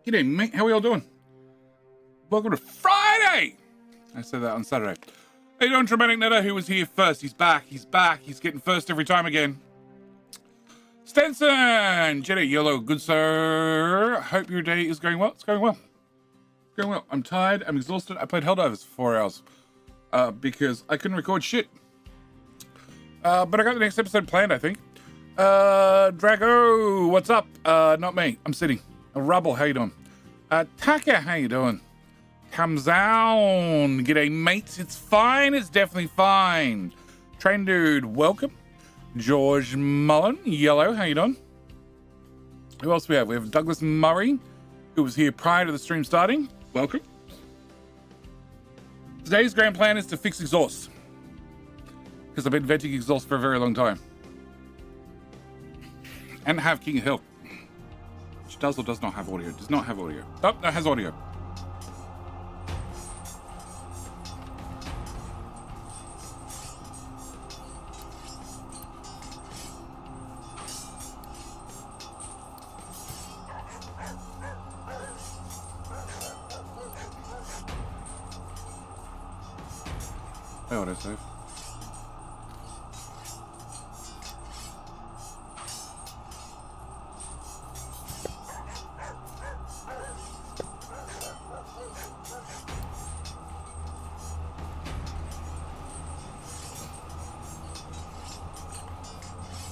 G'day, mate. How are we all doing? Welcome to Friday. I said that on Saturday. How you doing, Dramatic Netter? Who was here first? He's back. He's back. He's getting first every time again. Stenson, Jedi Yellow, good sir. Hope your day is going well. It's going well. It's going well. I'm tired. I'm exhausted. I played Helldivers for 4 hours because I couldn't record shit. But I got the next episode planned, I think. Drago, what's up? Not me. I'm sitting. Rubble, how you doing? Taka, how you doing? Comes down. G'day, mates. It's fine. It's definitely fine. Train Dude, welcome. George Mullen, Yellow, how you doing? Who else we have? We have Douglas Murray, who was here prior to the stream starting. Welcome. Today's grand plan is to fix exhaust, because I've been venting exhaust for a very long time. And have King of Hill, which does or does not have audio. Does not have audio. Oh, that has audio. I auto save.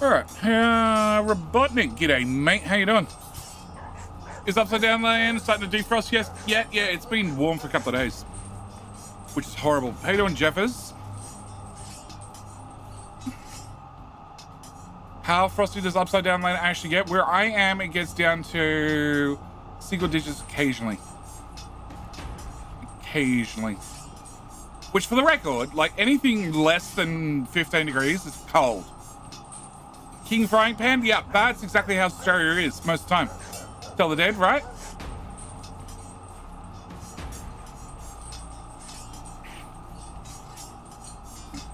Alright, Robotnik, g'day mate, how you doing? Is Upside Down Lane starting to defrost? Yes, yeah, it's been warm for a couple of days, which is horrible. How you doing, Jeffers? How frosty does Upside Down Lane actually get? Where I am, it gets down to single digits occasionally. Occasionally. Which, for the record, like anything less than 15 degrees is cold. King Frying Pan? Yeah, that's exactly how Australia is most of the time. Tell the dead, right?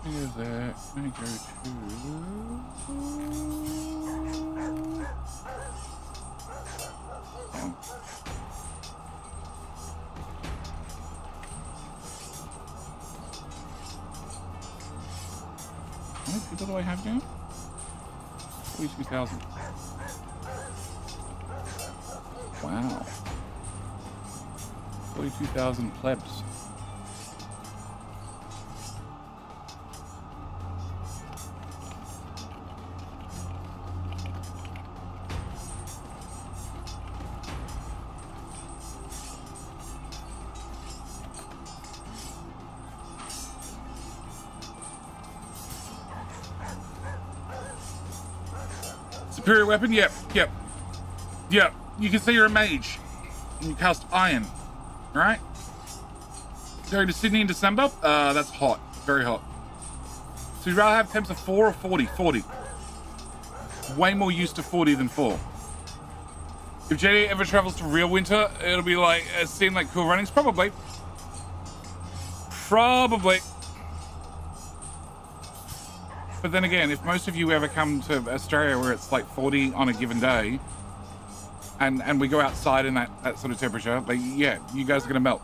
Here's that. Let me go to... How many people do I have now? 42,000. Wow. 42,000 plebs. Superior weapon? Yep. You can say you're a mage. And you cast iron. Alright? Going to Sydney in December? That's hot. Very hot. So you'd rather have temps of 4 or 40? 40. Way more used to 40 than 4. If JD ever travels to real winter, it'll be like a scene like Cool Runnings? Probably. But then again, if most of you ever come to Australia where it's like 40 on a given day, and we go outside in that sort of temperature, like, yeah, you guys are gonna melt.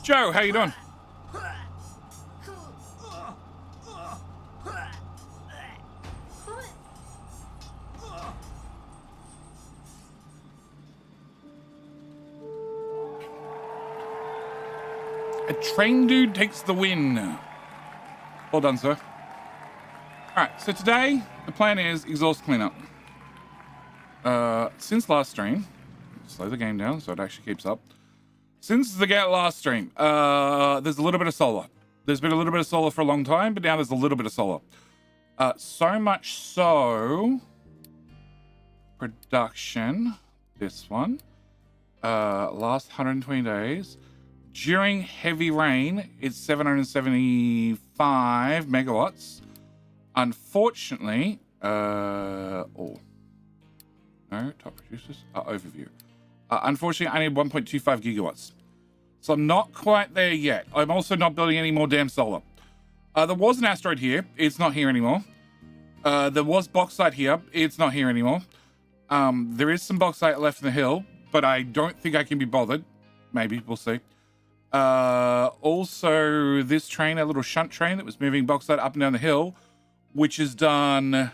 Joe, how you doing? A train dude takes the win. Well done, sir. Alright, so today, the plan is exhaust cleanup. Since last stream, slow the game down so it actually keeps up. Since the last stream, there's a little bit of solar. There's been a little bit of solar for a long time, but now there's a little bit of solar. So much so, production, this one, last 120 days. During heavy rain, it's 775 megawatts. Unfortunately, no, top producers, overview. Unfortunately, I need 1.25 gigawatts. So I'm not quite there yet. I'm also not building any more damn solar. There was an asteroid here. It's not here anymore. There was bauxite here. It's not here anymore. There is some bauxite left in the hill. but I don't think I can be bothered. Maybe, we'll see. Also, this train, a little shunt train that was moving bauxite up and down the hill, which has done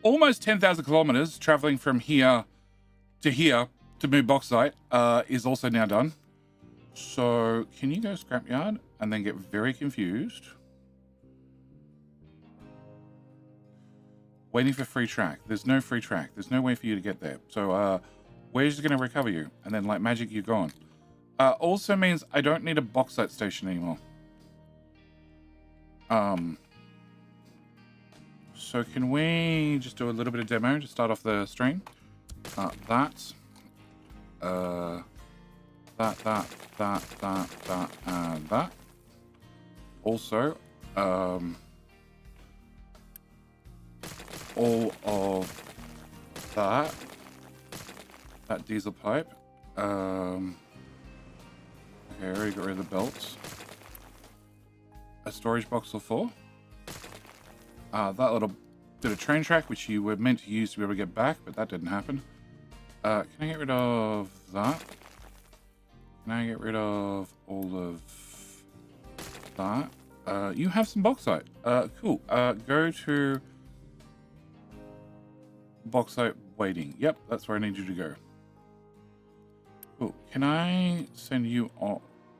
almost 10,000 kilometers traveling from here to move bauxite, is also now done. So can you go scrapyard and then get very confused? Waiting for free track. There's no free track. There's no way for you to get there. So where's it going to recover you? And then like magic, you're gone. Also means I don't need a bauxite station anymore. So can we just do a little bit of demo to start off the stream? That, and that. Also, all of that diesel pipe. Okay, I already got rid of the belts. A storage box or 4. That little bit of train track, which you were meant to use to be able to get back, but that didn't happen. Can I get rid of that? Can I get rid of all of that? You have some bauxite. Cool. Go to bauxite waiting. Yep, that's where I need you to go. Cool. Can I send you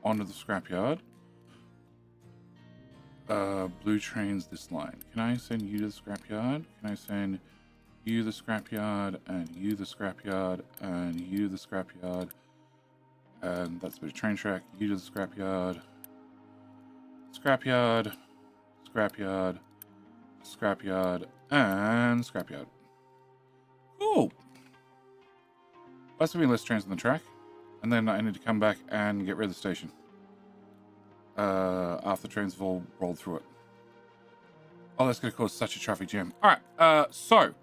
onto the scrapyard? Blue trains this line. Can I send you to the scrapyard? Can I send you the scrapyard and you the scrapyard and you the scrapyard? And that's a bit of train track. You to the scrapyard. Scrapyard. Scrapyard. Scrapyard. And scrapyard. Cool. That's gonna be less trains on the track. And then I need to come back and get rid of the station. After the trains have all rolled through it. Oh, that's going to cause such a traffic jam. Alright, so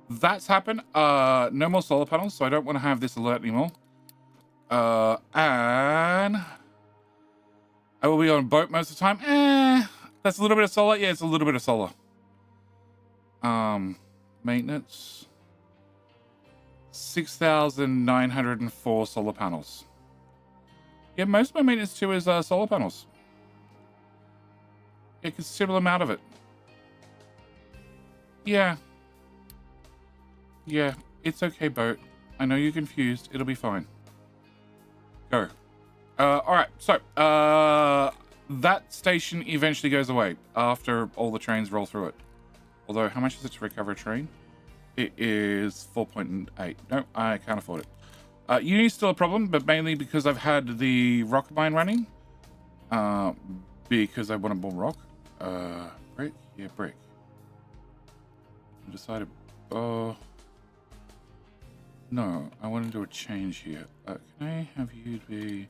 that's happened. No more solar panels, so I don't want to have this alert anymore. And I will be on a boat most of the time. That's a little bit of solar. Yeah, it's a little bit of solar. Maintenance. 6,904 solar panels. Yeah, most of my maintenance too is solar panels. A considerable amount of it. Yeah. Yeah, it's okay, boat. I know you're confused. It'll be fine. Go. Alright, so, that station eventually goes away after all the trains roll through it. Although, how much is it to recover a train? It is 4.8. No, I can't afford it. Uni's still a problem, but mainly because I've had the rock mine running. Because I want more rock. Brick? Yeah, brick. I decided, no, I want to do a change here. Can I have you be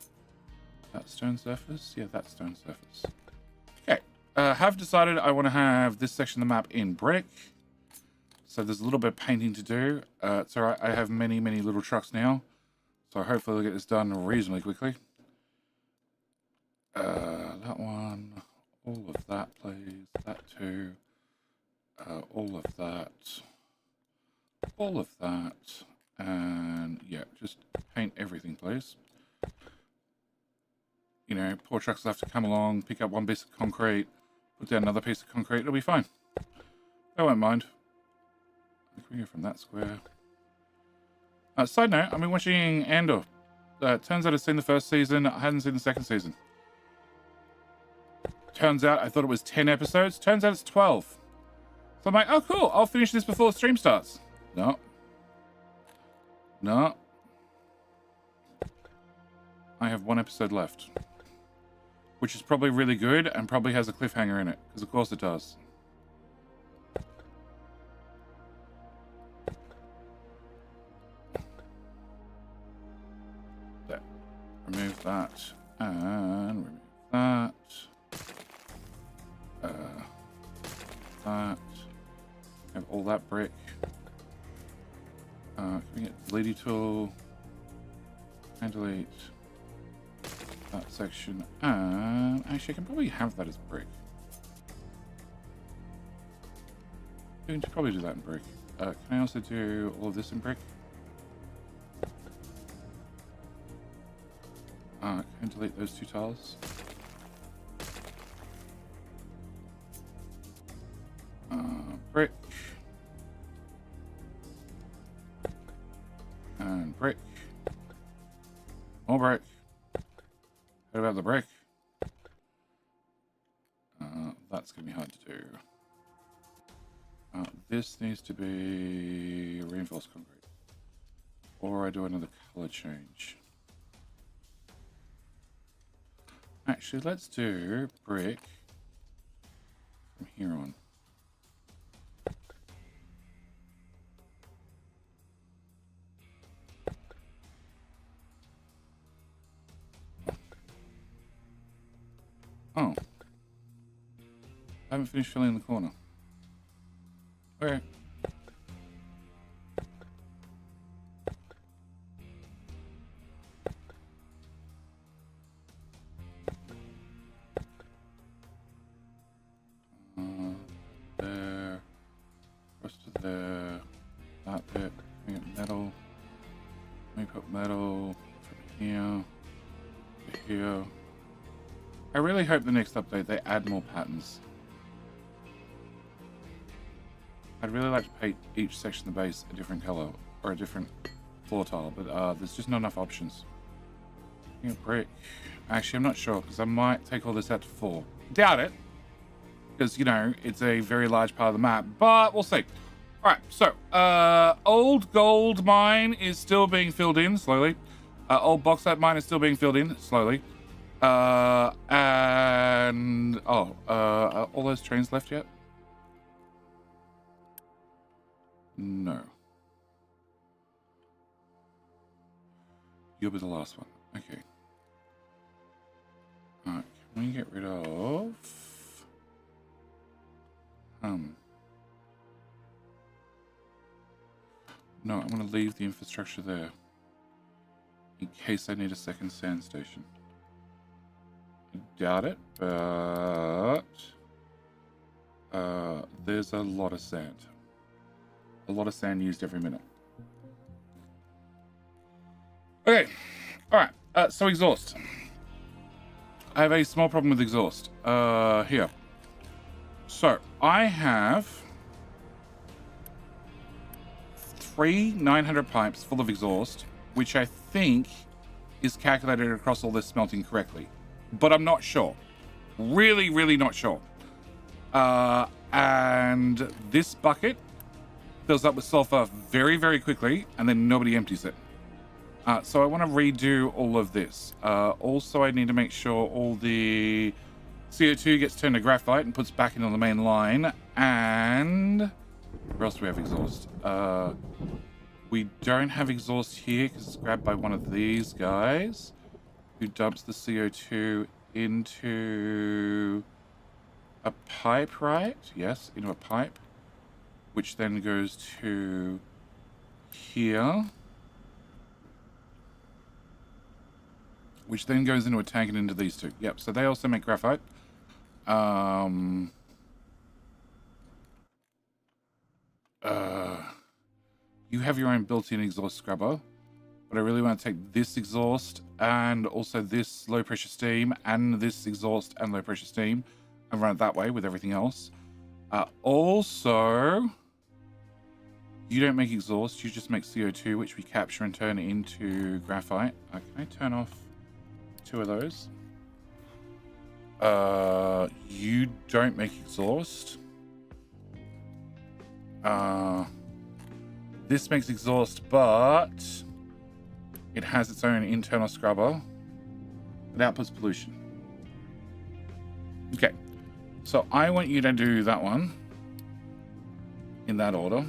that stone surface? Yeah, that stone surface. Okay, have decided I want to have this section of the map in brick. So there's a little bit of painting to do. It's all right, I have many, many little trucks now. So hopefully we'll get this done reasonably quickly. That one, all of that, please. That too. All of that. All of that. And yeah, just paint everything, please. You know, poor trucks will have to come along, pick up one piece of concrete, put down another piece of concrete. It'll be fine. I won't mind. Can we go from that square? Side note, I've been watching Andor. Turns out I've seen the first season. I hadn't seen the second season. Turns out I thought it was 10 episodes. Turns out it's 12. So I'm like, oh cool, I'll finish this before the stream starts. No. No. I have 1 episode left. Which is probably really good and probably has a cliffhanger in it. Because of course it does. There. Remove that. And remove that. That. Have all that brick. Can we get deleting tool? And delete that section. And actually, I can probably have that as brick. I can probably do that in brick. Can I also do all of this in brick? Can I delete those 2 tiles? Brick. And brick. More brick. What about the brick? That's going to be hard to do. This needs to be reinforced concrete. Or I do another color change. Actually, let's do brick from here on. Oh. I haven't finished filling the corner. Okay. There. Rest of there. That bit. We get metal. Let me put metal from here to here. I really hope the next update they add more patterns. I'd really like to paint each section of the base a different color or a different floor tile, but there's just not enough options. Brick. Actually, I'm not sure because I might take all this out to 4. Doubt it, because you know it's a very large part of the map, but we'll see. All right, so old gold mine is still being filled in slowly. Old bauxite mine is still being filled in slowly. And are all those trains left yet? No. You'll be the last one. Okay. Alright, can we get rid of... No, I'm going to leave the infrastructure there. In case I need a second sand station. I doubt it, but... there's a lot of sand. A lot of sand used every minute. Okay. Alright. So exhaust. I have a small problem with exhaust. Here. So, I have 3 900 pipes full of exhaust, which I think is calculated across all this smelting correctly. But I'm not sure. Really, really not sure. And this bucket fills up with sulfur very, very quickly, and then nobody empties it. So I want to redo all of this. Also, I need to make sure all the CO2 gets turned to graphite and puts back into the main line. And where else do we have exhaust? We don't have exhaust here because it's grabbed by one of these guys who dumps the CO2 into a pipe, right? Yes, into a pipe, which then goes to here, which then goes into a tank and into these two. Yep, so they also make graphite. You have your own built-in exhaust scrubber, but I really want to take this exhaust and also this low-pressure steam and this exhaust and low-pressure steam and run it that way with everything else. Also, you don't make exhaust, you just make CO2, which we capture and turn into graphite. Can I turn off 2 of those? You don't make exhaust. This makes exhaust, but it has its own internal scrubber. It outputs pollution. Okay, so I want you to do that one in that order.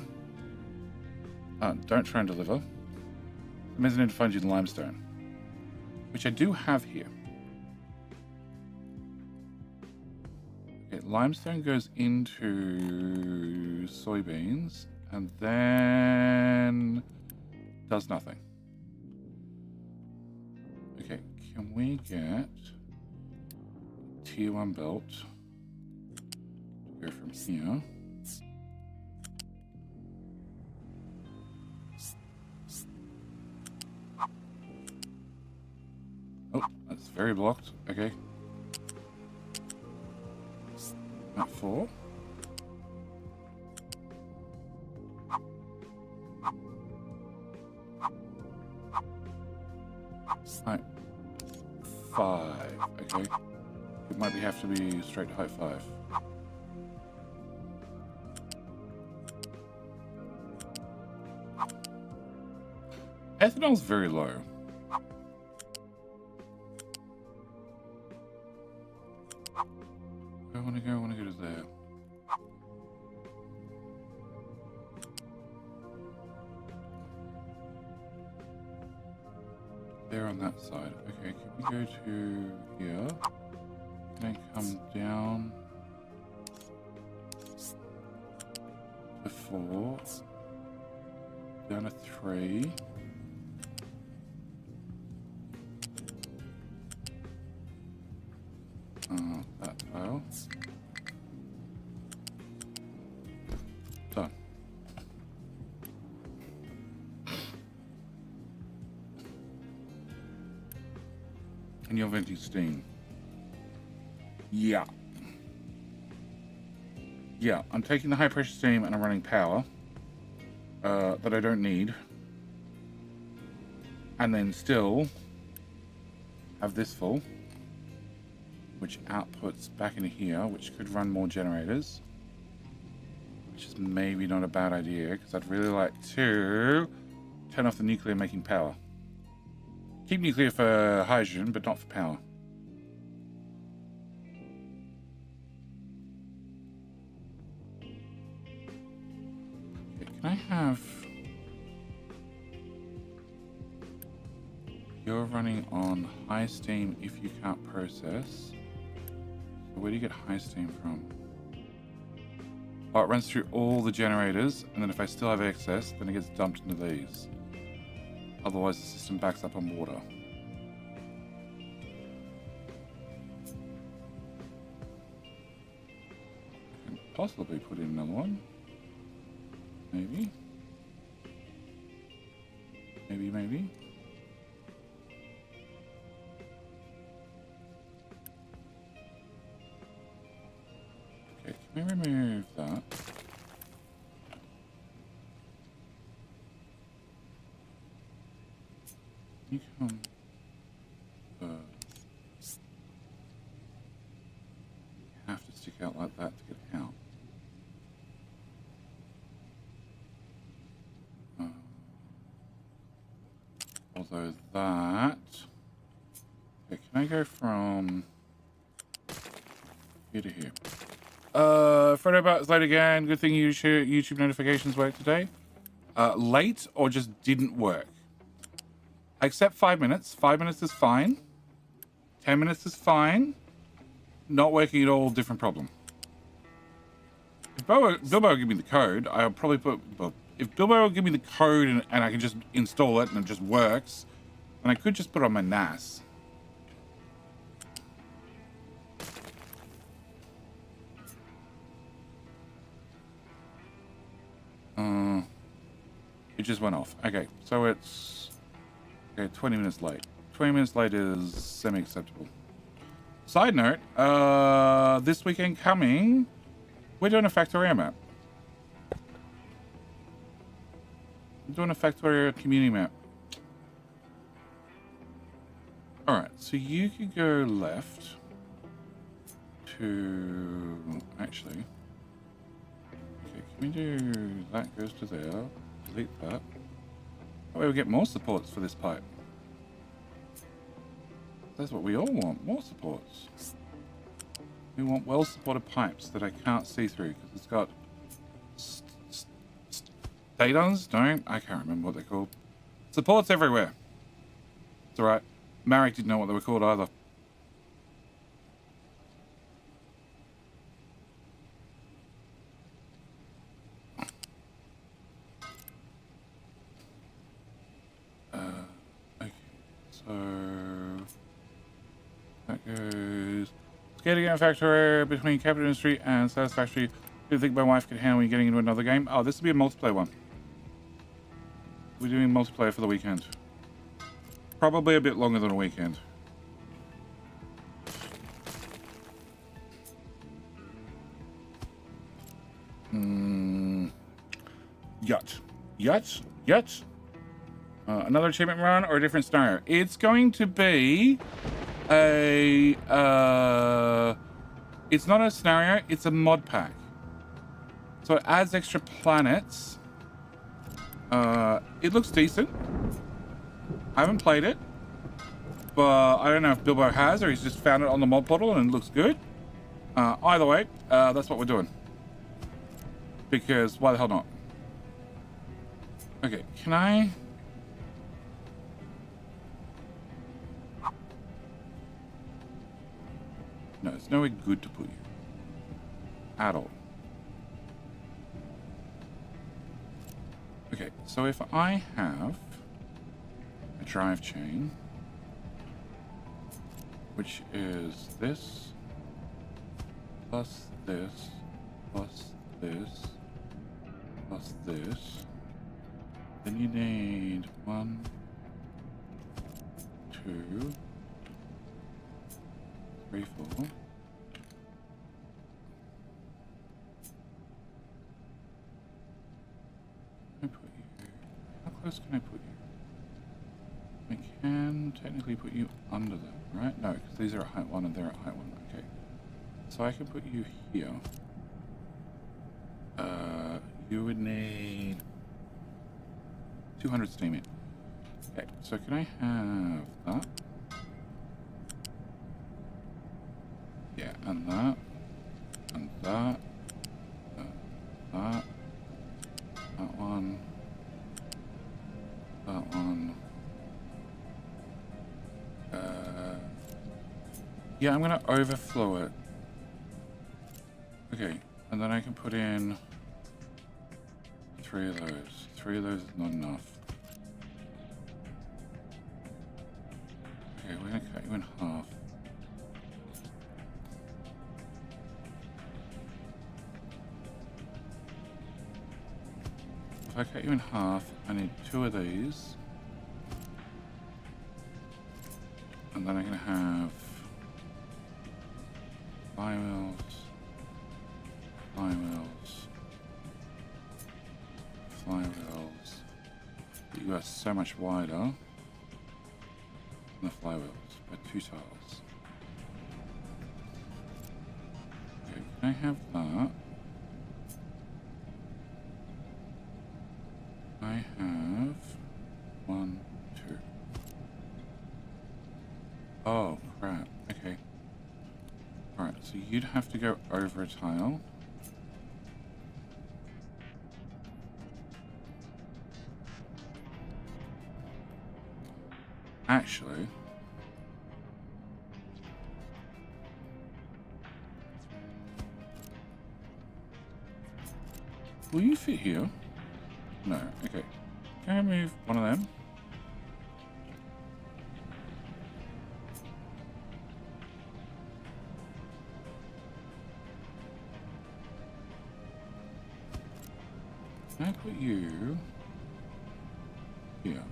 Don't try and deliver. That means I need to find you the limestone, which I do have here. Okay, limestone goes into soybeans and then does nothing. Okay, can we get tier 1 belt to go from here? Oh, That's very blocked. Okay. Map 4. Height 5. Okay. It might have to be straight to height 5. Ethanol's very low. I want to go to there. There on that side. Okay, can we go to here? Can I come down to 4? Down to 3. That tile. Done. And you're venting steam. Yeah. Yeah, I'm taking the high pressure steam and I'm running power that I don't need. And then still have this full, which outputs back into here, which could run more generators, which is maybe not a bad idea because I'd really like to turn off the nuclear making power. Keep nuclear for hydrogen, but not for power. Okay, can I have... You're running on high steam if you can't process. So where do you get high steam from? Oh, it runs through all the generators, and then if I still have excess, then it gets dumped into these. Otherwise, the system backs up on water. I can possibly put in another one. Maybe. Maybe. Okay, can we remove that? You come. You have to stick out like that to get out. Although that. Okay, can I go from here to here? Fredo Bart's late again. Good thing YouTube notifications work today. Late or just didn't work? I accept 5 minutes. 5 minutes is fine. 10 minutes is fine. Not working at all, different problem. If Bilbo will give me the code, I'll probably put... Well, if Bilbo will give me the code and I can just install it and it just works, then I could just put it on my NAS. It just went off. Okay, so it's... Okay, 20 minutes late. 20 minutes late is semi-acceptable. Side note, this weekend coming, we're doing a Factorio map. I'm doing a Factorio community map. Alright, so you could go left to... Actually... Okay, can we do... That goes to there. Delete that. That way we get more supports for this pipe. That's what we all want, more supports. We want well-supported pipes that I can't see through because it's got statons? No, I can't remember what they're called. Supports everywhere. It's alright. Marek didn't know what they were called either. Okay, so that goes skating game factory between Capital Industry and Satisfactory. Do you think my wife could handle me getting into another game? Oh, this will be a multiplayer one. We're doing multiplayer for the weekend. Probably a bit longer than a weekend. yet. Another achievement run or a different scenario? It's going to be a... it's not a scenario, it's a mod pack. So it adds extra planets. It looks decent. I haven't played it, but I don't know if Bilbo has or he's just found it on the mod portal and it looks good. Either way, that's what we're doing. Because why the hell not? Okay, can I... No, it's nowhere good to put you. At all. Okay, so if I have a drive chain, which is this, plus this, plus this, plus this, then you need 1, 2, 3, 4. I put you? How close can I put you? I can technically put you under that, right? No, because these are at height 1 and they're at height 1. Okay. So I can put you here. You would need 200 steam in. Okay, so can I have that? Yeah, and that, and that, that, that one, that one. Yeah, I'm gonna overflow it. Okay, and then I can put in 3 of those. 3 of those is not enough. Okay, we're gonna cut you in half. If I cut you in half, I need 2 of these. And then I'm gonna have flywheels, flywheels, flywheels. But you are so much wider than the flywheels by 2 tiles. Okay, can I have that? I have 1, 2. Oh, crap. Okay. Alright, so you'd have to go over a tile. Actually... will you fit here? No. Okay. Can I move one of them? Can I put you here?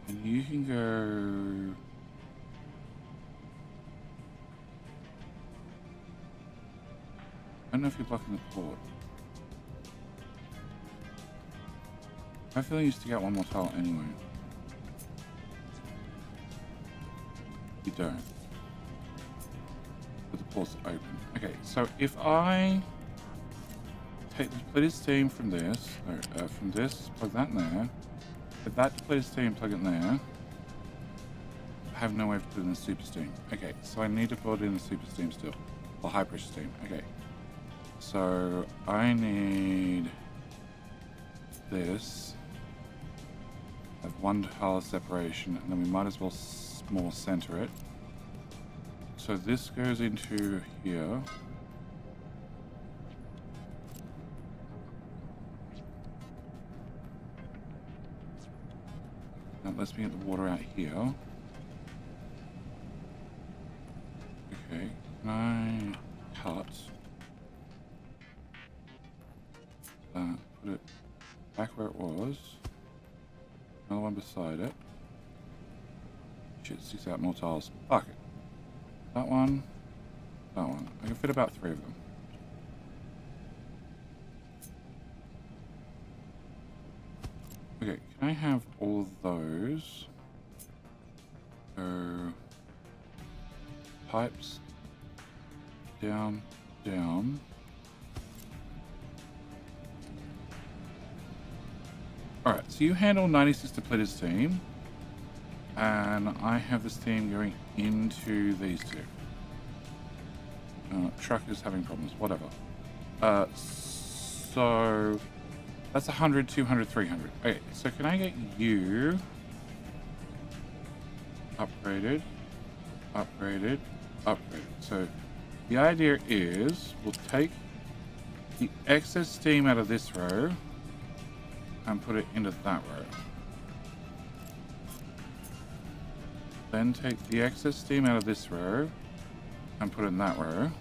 And you can go... I don't know if you're blocking the port. I feel like you used to get one more tile anyway. You don't. But the port's open. Okay, so if I take the depleted steam from this, from this, plug that in there, put that depleted steam, plug it in there, I have no way to put in the super steam. Okay, so I need to put in the super steam still, or high pressure steam. Okay, so I need this. Have 1 tile separation, and then we might as well more center it. So this goes into here. That lets me get the water out here. Okay, can I cut that, put it back where it was. Another one beside it. Shit, 6 out more tiles. Fuck it. That one. That one. I can fit about 3 of them. Okay, can I have all of those? So pipes down, down. Alright, so you handle 96 depleted steam, and I have the steam going into these two. Truck is having problems, whatever. So that's 100, 200, 300. Okay, so can I get you upgraded, upgraded, upgraded? So the idea is we'll take the excess steam out of this row and put it into that row. Then take the excess steam out of this row and put it in that row.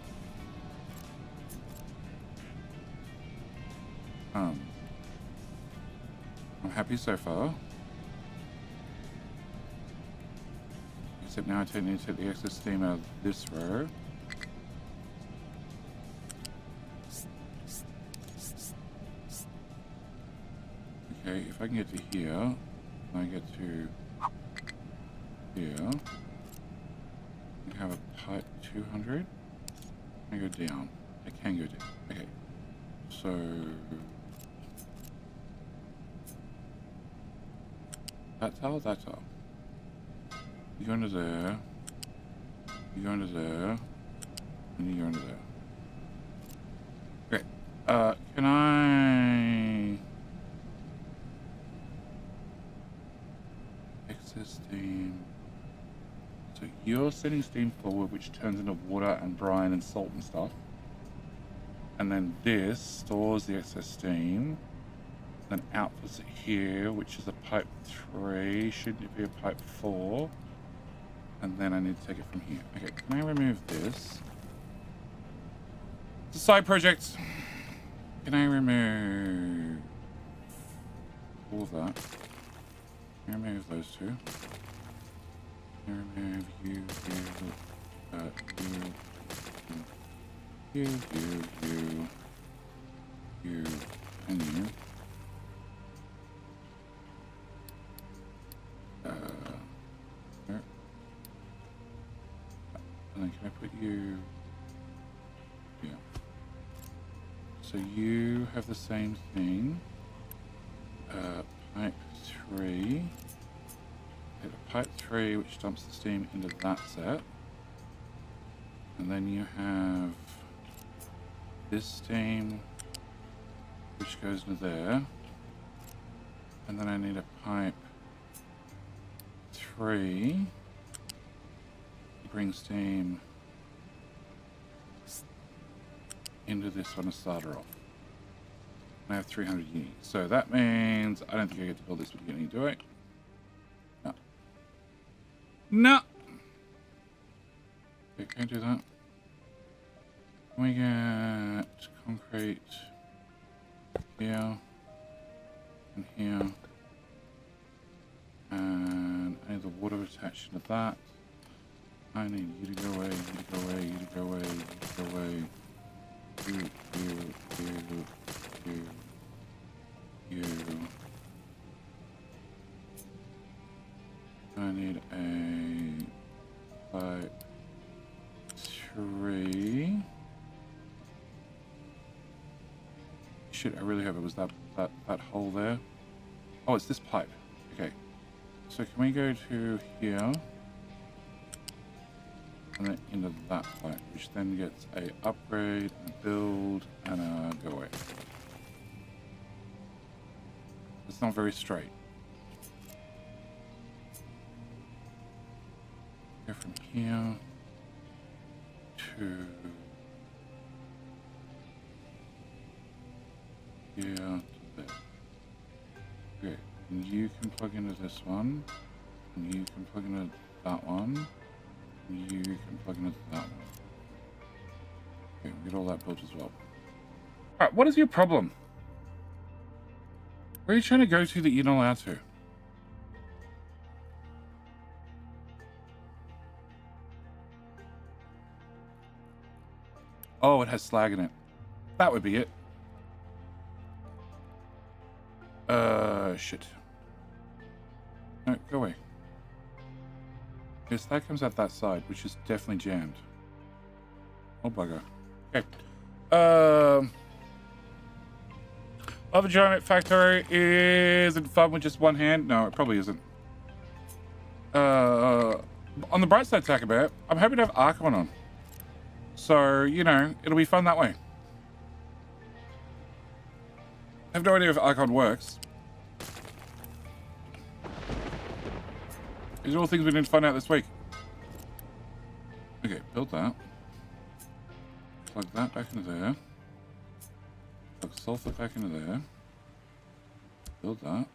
I'm happy so far. Except now I need to take the excess steam out of this row. Okay, if I can get to here, I get to here. I have a pipe 200. Can I go down? I can go down. Okay. So that's how. You go into there. You go into there. And you go into there. Okay. Can I excess steam? So you're sending steam forward, which turns into water and brine and salt and stuff. And then this stores the excess steam, then outputs it here, which is a pipe 3, shouldn't it be a pipe 4? And then I need to take it from here. Okay, can I remove this? It's a side project. Can I remove all of that? Can I remove those two? Can I remove you, you, and you. There. And then can I put you... Yeah. So you have the same thing. Pipe 3. Hit a pipe 3, which dumps the steam into that set. And then you have this steam, which goes into there. And then I need a pipe 3 to bring steam into this one to start her off. And I have 300 units. So that means I don't think I get to build this with Uni, do I? No. No! Okay, can I do that? Can we get concrete here and here? And I need the water attached to that. I need you to go away, you to go away, you to go away, you to go away. You. I need a pipe 3. Shit, I really hope it was that hole there. Oh, it's this pipe. Okay. So can we go to here? And then into that pipe, which then gets a upgrade, a build, and a go away. It's not very straight. Go from here to here to there. Okay, and you can plug into this one, and you can plug into that one. You can plug into that one. Okay, we get all that built as well. Alright, what is your problem? Where are you trying to go to that you're not allowed to? Oh, it has slag in it. That would be it. Shit. go away. Yes, that comes out that side, which is definitely jammed. Oh, bugger. Okay. Lava Giant Factory isn't fun with just one hand. No, it probably isn't. On the bright side, Taco Bear, I'm happy to have Archon on. So, you know, it'll be fun that way. I have no idea if Archon works. These are all things we need to find out this week. Okay, build that. Plug that back into there. Plug sulfur back into there. Build that.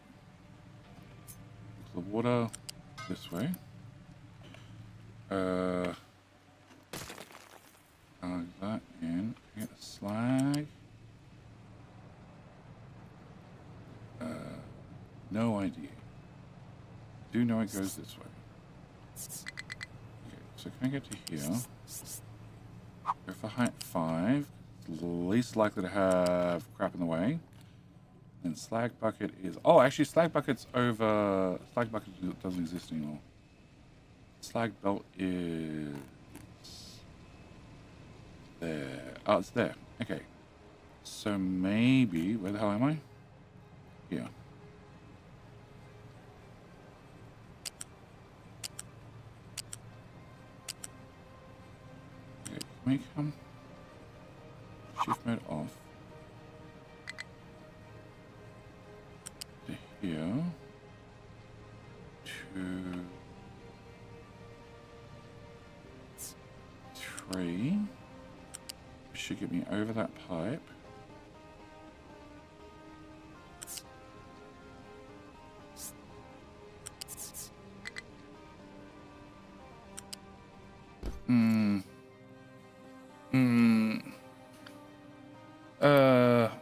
Plug the water this way. Plug that in. Get the slag. No idea. Do know it goes this way. Okay, so can I get to here? Go for height 5. Least likely to have crap in the way. And slag bucket is... Oh, actually, slag bucket's over... Slag bucket doesn't exist anymore. Slag belt is... there. Oh, it's there. Okay. So maybe... Where the hell am I? Here. Okay, can we come... Shift mode off. To here. To... 3. Should get me over that pipe.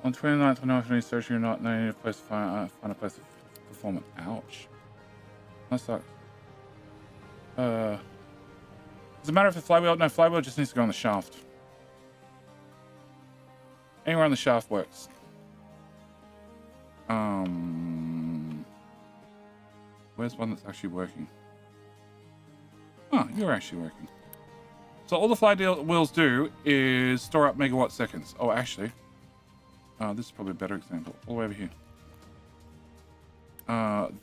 On 29th of November, research you're not knowing a place to find a place to perform it. Ouch. That sucks. Does it matter if the flywheel? No, flywheel just needs to go on the shaft. Anywhere on the shaft works. Where's one that's actually working? Oh, you're actually working. So all the flywheels do is store up megawatt seconds. Oh, actually. This is probably a better example. All the way over here.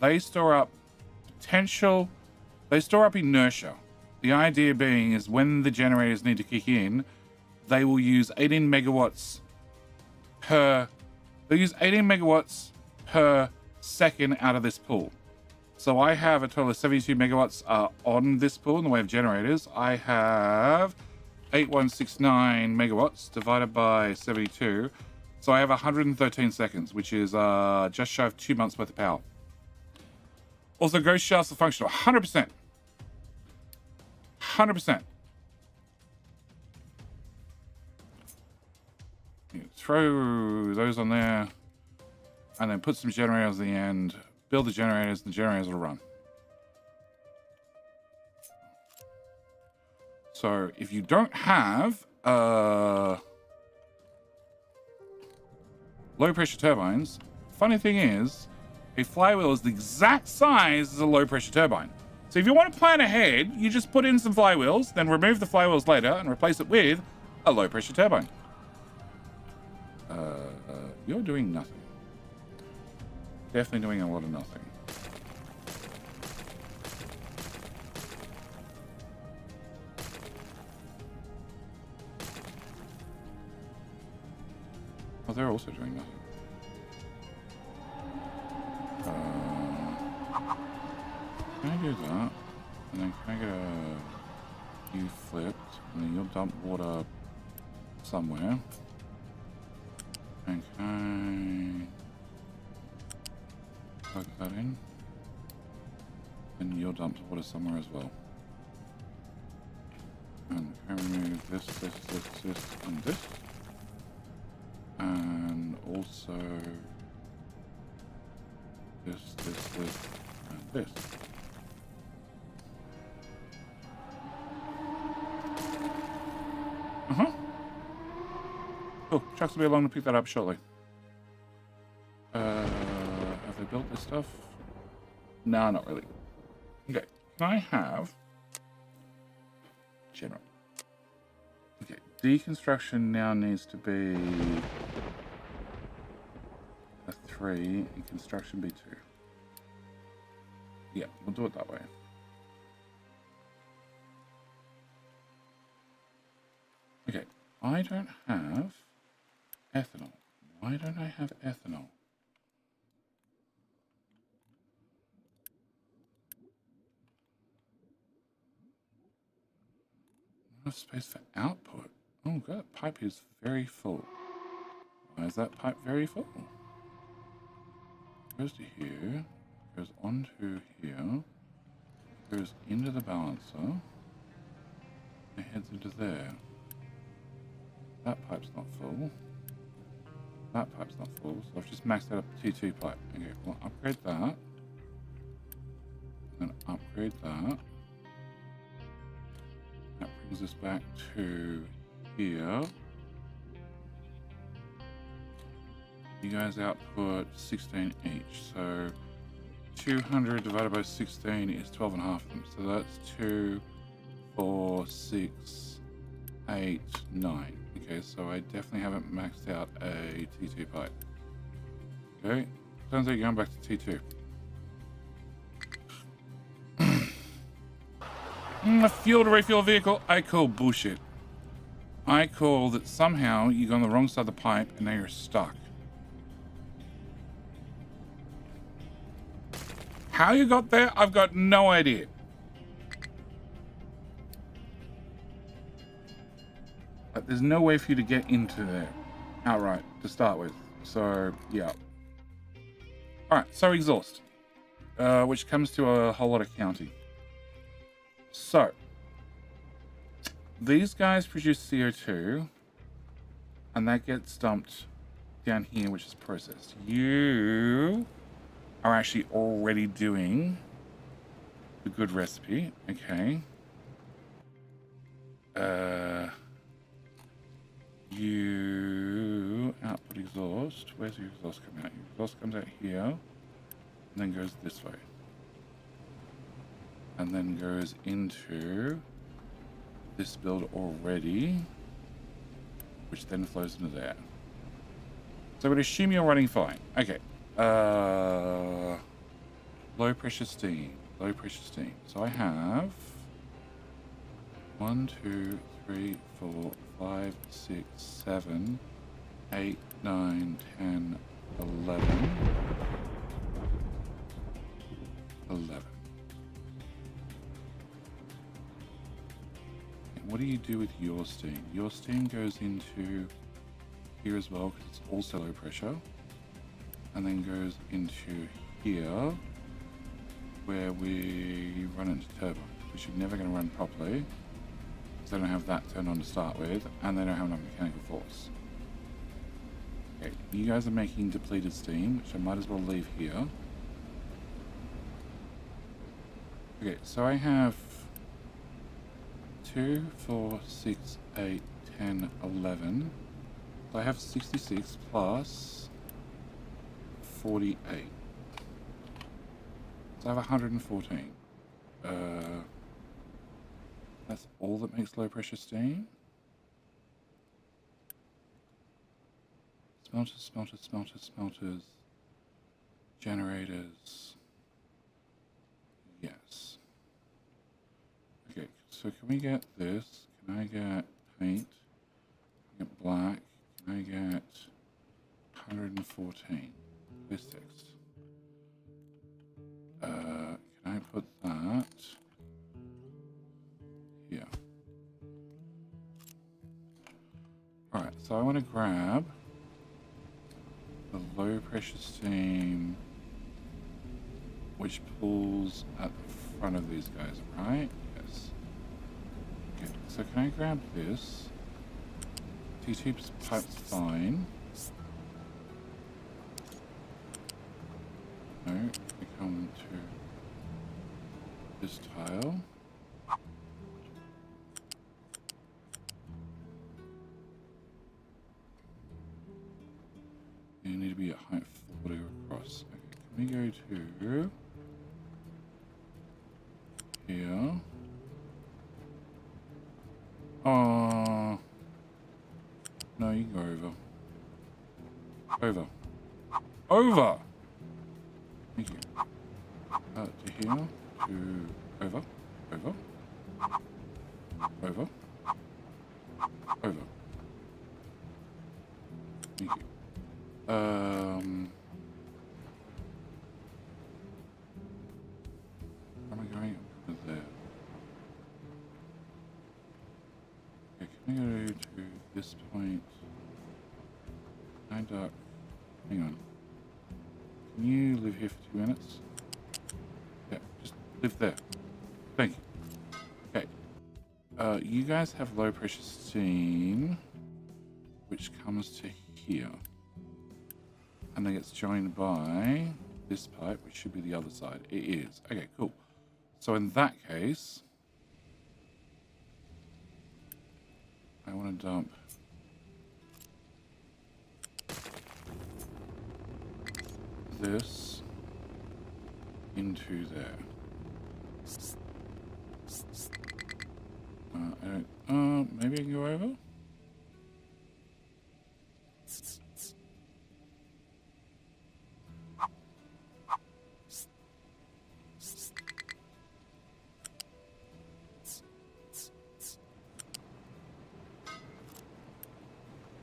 They store up potential... They store up inertia. The idea being is when the generators need to kick in, they will use 18 megawatts per... They'll use 18 megawatts per second out of this pool. So I have a total of 72 megawatts on this pool in the way of generators. I have 8169 megawatts divided by 72. So I have 113 seconds, which is just shy of 2 months worth of power. Also, ghost shafts are functional. 100%. 100%. Throw those on there. And then put some generators at the end. Build the generators, and the generators will run. So if you don't have low pressure turbines, funny thing is, a flywheel is the exact size as a low pressure turbine. So if you want to plan ahead, you just put in some flywheels, then remove the flywheels later and replace it with a low pressure turbine. You're doing nothing. Definitely doing a lot of nothing. Oh, they're also doing nothing. Can I do that? And then can I get a... You flipped, and then you'll dump water somewhere. And can I... plug that in? And you'll dump water somewhere as well. And can I remove this, and this? And also... this, and this. Cool. Trucks will be along to pick that up shortly. Have they built this stuff? No, not really. Okay, can I have general? Okay, deconstruction now needs to be a 3 and construction be 2. Yeah, we'll do it that way. Okay, I don't have ethanol. Why don't I have ethanol? No space for output. Oh god, pipe is very full. Why is that pipe very full? Goes to here, goes onto here, goes into the balancer, and heads into there. That pipe's not full. That pipe's not full, so I've just maxed out a T2 pipe. Okay, well, upgrade that. And upgrade that. That brings us back to here. You guys output 16 each, so 200 divided by 16 is 12 and a half of them. So that's 2, 4, 6, 8, 9. Okay, so I definitely haven't maxed out a T2 pipe. Okay, turns out you're going back to T2. A fuel to refuel a vehicle? I call bullshit. I call that somehow you got on the wrong side of the pipe and now you're stuck. How you got there, I've got no idea. But there's no way for you to get into there outright to start with. So, yeah. Alright, so exhaust. Which comes to a whole lot of counting. So, these guys produce CO2, and that gets dumped down here, which is processed. You are actually already doing the good recipe. Okay. You output exhaust. Where's your exhaust coming out? Your exhaust comes out here, and then goes this way. And then goes into this build already, which then flows into there. So I would assume you're running fine. Okay. Low pressure steam. Low pressure steam. So I have 1, 2, 3, 4, 5, 6, 7, 8, 9, 10, 11. 11. What do you do with your steam? Your steam goes into here as well because it's also low pressure, and then goes into here where we run into turbines, which are never going to run properly because they don't have that turned on to start with, and they don't have enough mechanical force. Okay, you guys are making depleted steam, which I might as well leave here. Okay, so I have 2, 4, 6, 8, 10, 11. So I have 66 plus 48. So I have 114. That's all that makes low pressure steam. Smelters, smelters, smelters, smelters. Generators. Yes. Okay, so can we get this? Can I get paint? Can I get black? Can I get 114? This text. Can I put that here? Alright, so I want to grab the low pressure steam which pulls at the front of these guys, right? Yes. Okay, so can I grab this? T-tube's pipe's fine. No, we come to this tile. You need to be at height 40 across. Okay, can we go to here. Oh. No, you can go over. Over! Thank you. To here. To over. Over. Thank you. Where am I going? Over there. Okay, can I go to this point? Hang on. Can you live here for 2 minutes? Yeah, just live there. Thank you. Okay. You guys have low pressure steam, which comes to here. And then gets joined by this pipe, which should be the other side. It is. Okay, cool. So in that case, I want to dump this into there. Maybe I can go over?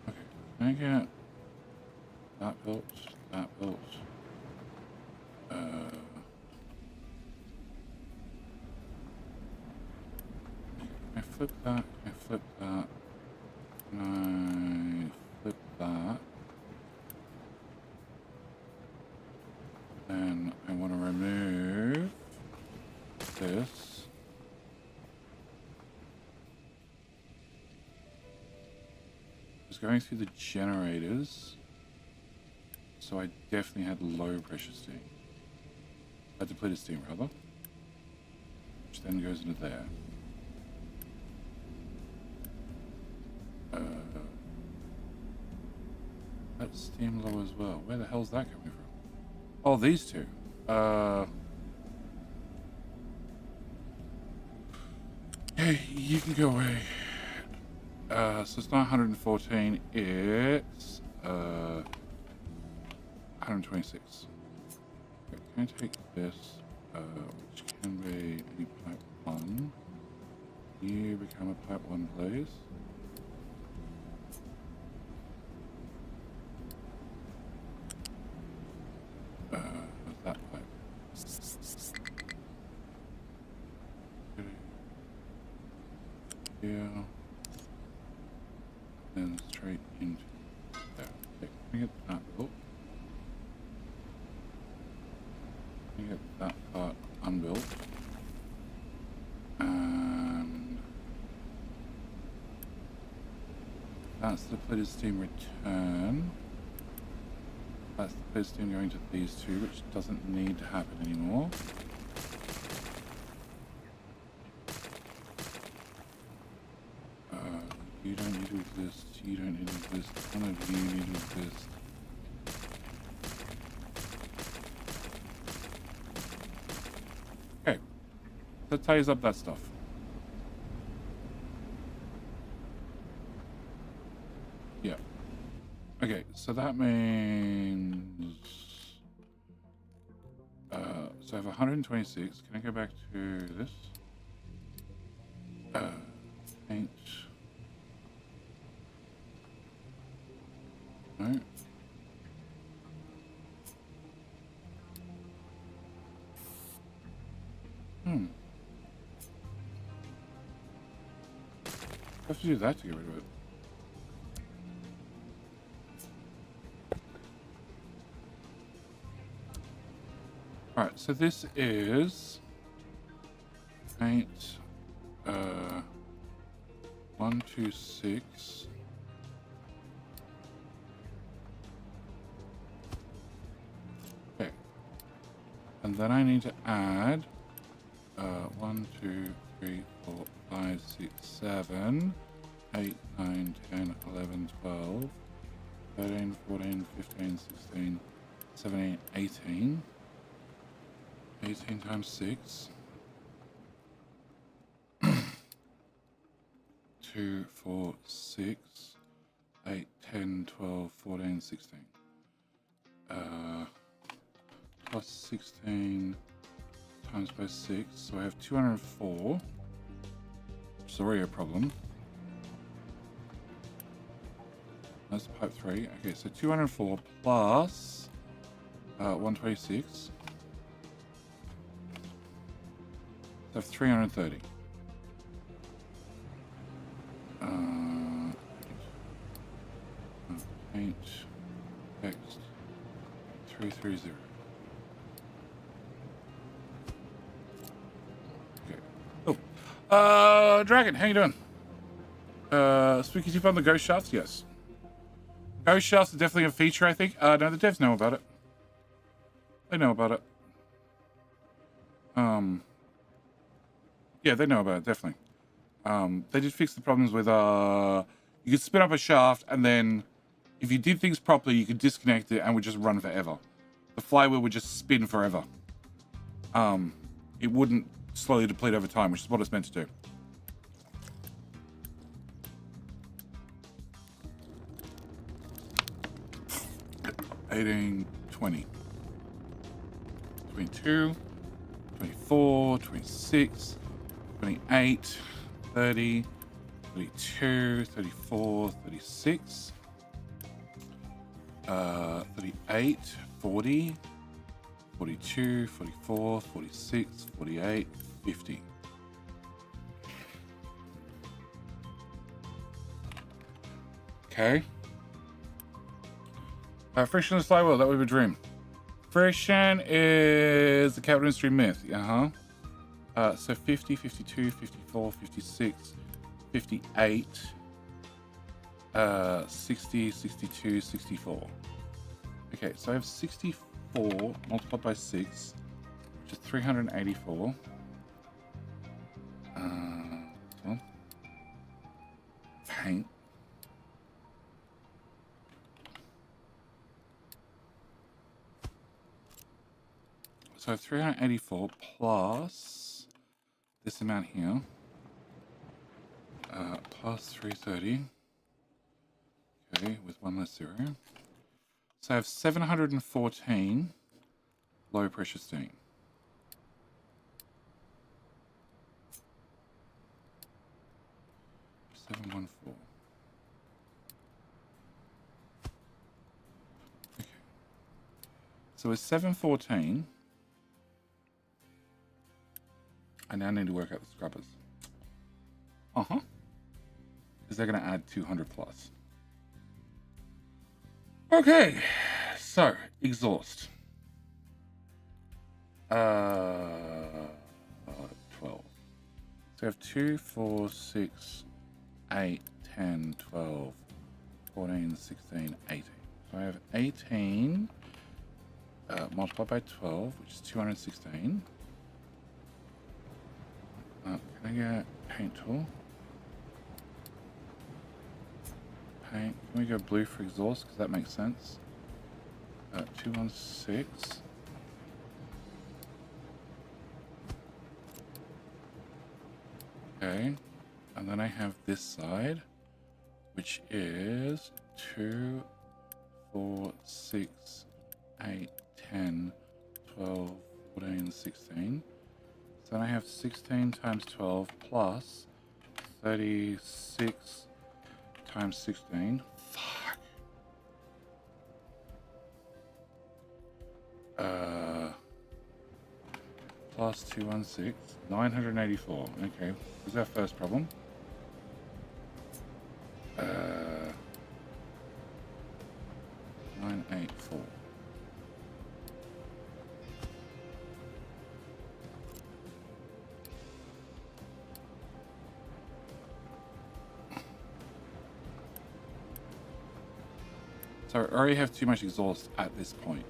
Okay, can I get that built, that built? I flip that, I flip that, and I flip that. Then I want to remove this. Just going through the generators. So I definitely had low pressure steam. Depleted steam rather. Which then goes into there. That's steam low as well. Where the hell's that coming from? Oh, these two. Hey, you can go away. So it's not 114, it's 126. Okay, can I take this, which can be any pipe 1. You become a pipe 1, please. That pipe. Yeah. Then straight into there. Okay, can I get that built? Can I get that part unbuilt? And that's the depleted steam return. That's the depleted steam going to these two, which doesn't need to happen anymore. You don't need to exist. You don't need to exist. None of you need to exist. Okay. That ties up that stuff. Yeah. Okay, so that means... so I have 126. Can I go back to this? Paint... No. I have to do that to get rid of it. Alright, so this is paint 126. Okay. And then I need to add 1, 2, 3, 4, 5, 6, 7, 8, 9, 10, 11, 12, 13, 14, 15, 16, 17, 18. 18 times 6. 2, 4, 6, 8, 10, 12, 14, 16. Plus 16 times by 6. So I have 204. Which is already a problem. That's pipe 3. Okay, so 204 plus 126. So I have 330. Paint, text, 330. Okay. Oh, Dragon, how you doing? Spooky tip on the ghost shafts? Yes. Ghost shafts are definitely a feature, I think. No, the devs know about it. They know about it. Yeah, they know about it, definitely. They did fix the problems with, you could spin up a shaft, and then if you did things properly, you could disconnect it and would just run forever. The flywheel would just spin forever. It wouldn't slowly deplete over time, which is what it's meant to do. $18, $20, $22, $24, $26, $28, $30, $32, $34, $36, $38, $40, $42, $44, $46, $48, $50. Okay. Frictionless flywheel, that would be a dream. Friction is the capital industry myth. So 50, 52, 54, 56, 58, 60, 62, 64. Okay, so I have 64 multiplied by 6, which is 384. Paint. So I have 384 plus this amount here, plus 330, okay, with one less 0. So I have 714 low pressure steam. Okay. So with 714, I now need to work out the scrubbers. Because they're going to add 200 plus. Okay, so exhaust. 12. So I have 2, 4, 6, 8, 10, 12, 14, 16, 18. So I have 18 multiplied by 12, which is 216. Can I get paint tool? Paint. Can we go blue for exhaust? Because that makes sense. 216. Okay. And then I have this side, which is 2, 4, 6, 8, 10, 12, 14, 16. So then I have 16 times 12 plus 36 times 16. Fuck. Plus 216. 984. Okay. Is our first problem. 984. So I already have too much exhaust at this point.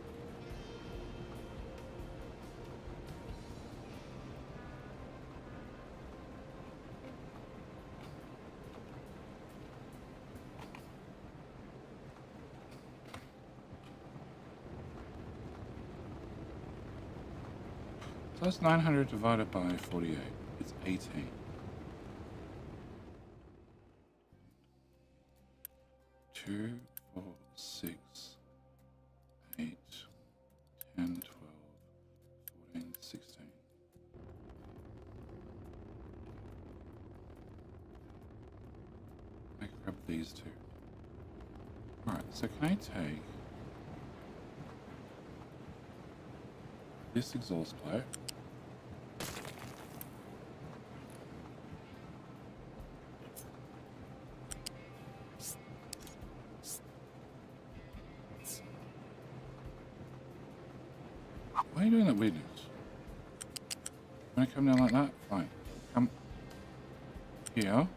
So that's 900 divided by 48. It's 18. 2, 4, 6, 8, 10, 12, 14, 16. I can grab these two. Alright, so can I take this exhaust pipe? Why are you doing that weirdness? When I come down like that? Fine. Come here.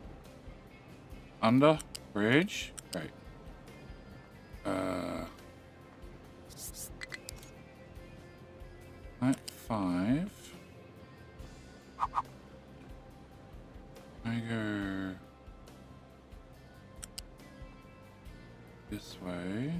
Under. Bridge. Great. At 5. I go this way.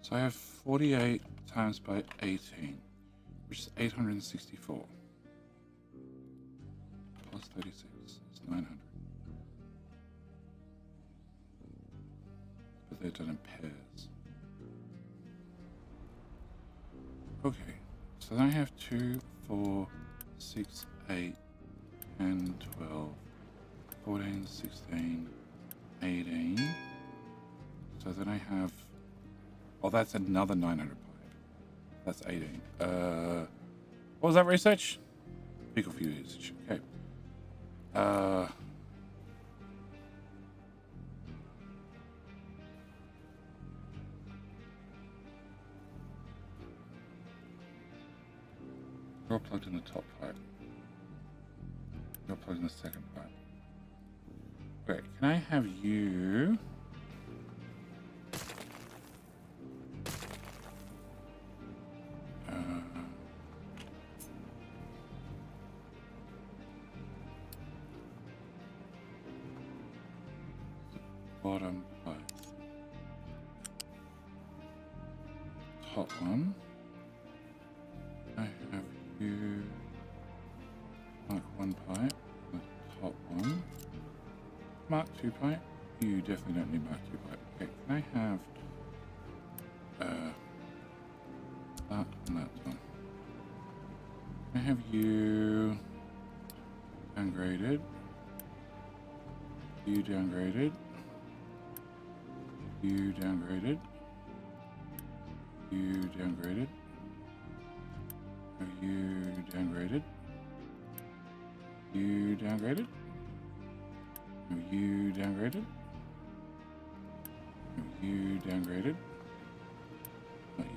So I have 48 times by 18, which is 864. Plus 36 is 900. But they're done in pairs. Okay, so then I have 2, 4, 6, 8, 10, 12, 14, 16, 18. So then I have... Oh, that's another 900 pipe. That's 18. What was that research? Vehicle fuel usage. Okay. You're plugged in the top pipe. You're plugged in the second pipe. Great. Can I have you... bottom pipe. Top one. I have you mark 1 pipe. The top one. Mark 2 pipe. You definitely don't need mark 2 pipe. Okay, can I have that and that one? Can I have you downgraded? You downgraded. You downgraded. You downgraded. You downgraded. You downgraded. You downgraded. You downgraded.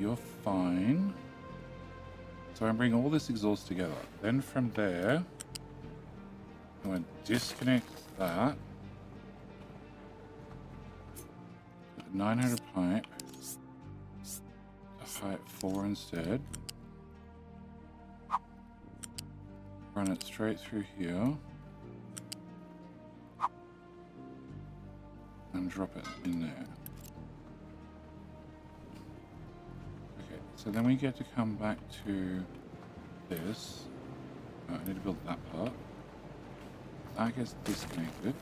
You're fine. So I'm bringing all this exhaust together. Then from there, I'm going to disconnect that. 900 pipe to height 4 instead. Run it straight through here and drop it in there. Okay, so then we get to come back to this. I need to build that part. That gets disconnected.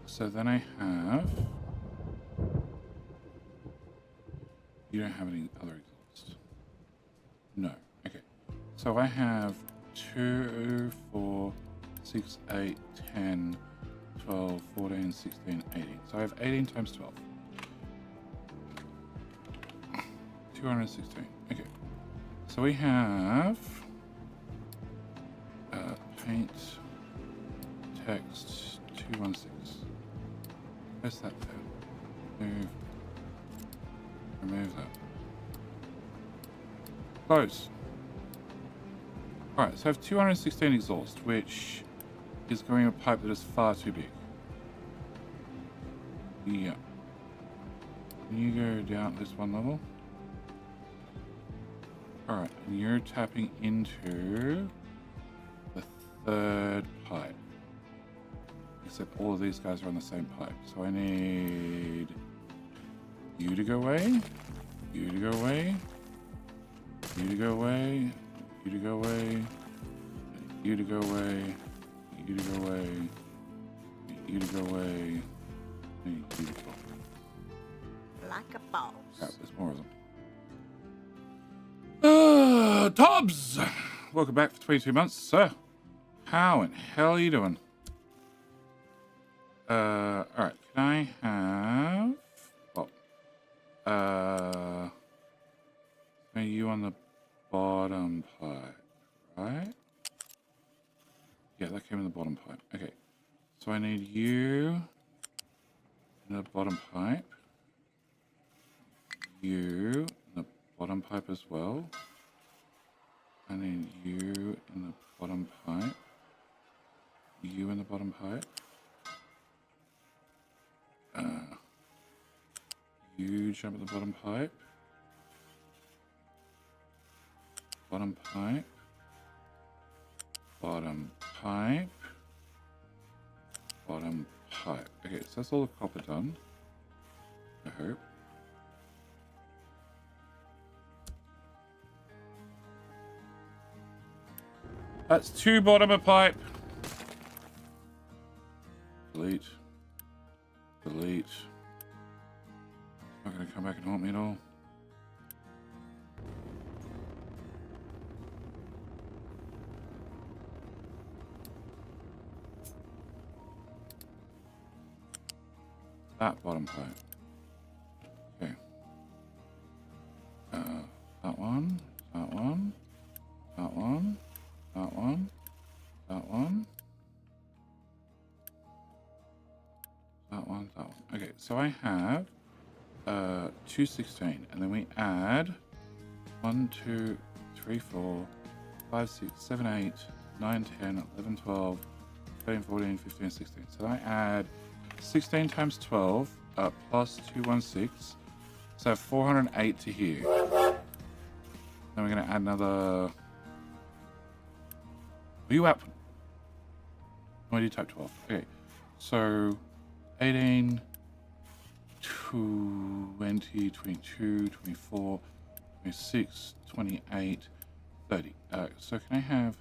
So then I have... You don't have any other exhaust? No. Okay. So I have 2, 4, 6, 8, 10, 12, 14, 16, 18. So I have 18 times 12. 216. Okay. So we have... paint, text, 216. Press that down. Move. Remove that. Close. Alright, so I have 216 exhaust, which is going in a pipe that is far too big. Yeah. Can you go down this one level? Alright, and you're tapping into the third pipe. Except all of these guys are on the same pipe. So I need you to go away, you to go away, you to go away, you to go away, you to go away, you to go away, you to go away, and you to go away. Like a boss. Crap, there's more of them. Tobbs! Welcome back for 22 months, sir. How in hell are you doing? Alright, can I have... Well, are you on the bottom pipe, right? Yeah, that came in the bottom pipe. Okay, so I need you in the bottom pipe. You in the bottom pipe as well. I need you in the bottom pipe. You in the bottom pipe. You jump at the bottom pipe. Bottom pipe. Bottom pipe. Bottom pipe. Okay, so that's all the copper done. I hope. That's 2 bottom of pipe. Delete. Delete. Not going to come back and haunt me at all. That bottom pipe. Okay. That one. That one. That one. That one. That one. That one. That one. Okay, so I have 216, and then we add 1, 2, 3, 4, 5, 6, 7, 8, 9, 10, 11, 12, 13, 14, 15, 16. So I add 16 times 12 plus 216, so 408 to here. Then we're going to add another. Are you up? No, I do type 12. Okay, so 18, 20, 22, 24, 26, 28, 30. So can I have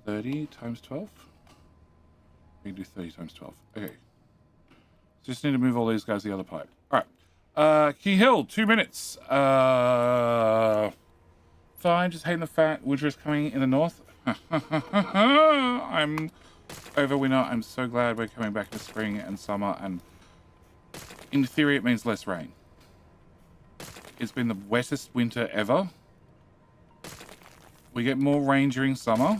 30 times 12? We can do 30 times 12. Okay. Just need to move all these guys to the other pipe. All right. Key Hill, 2 minutes. Fine, just hating the fact winter is coming in the north. I'm over winter. I'm so glad we're coming back to spring and summer, and in theory it means less rain. It's been the wettest winter ever. We get more rain during summer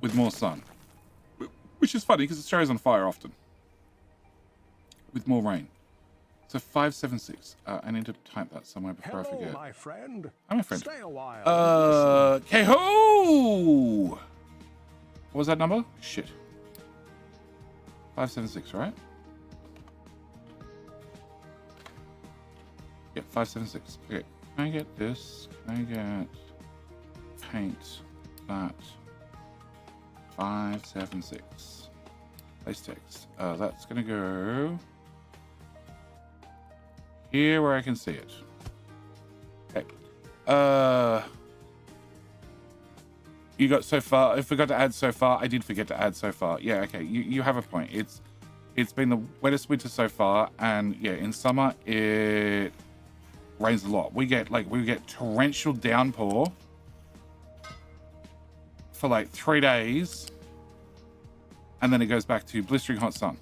with more sun, which is funny because Australia's on fire often with more rain. So 576. I need to type that somewhere before I forget. My friend. I'm a friend. Stay a while. K-ho! What was that number? Shit. 576, right? Yeah, 576. Okay. Can I get this? Can I get paint that? 576. Place text. That's gonna go here where I can see it. Okay. You got so far. I forgot to add so far. I did forget to add so far. Yeah, okay. You have a point. It's been the wettest winter so far, and yeah, in summer it rains a lot. We get torrential downpour for like 3 days, and then it goes back to blistering hot sun.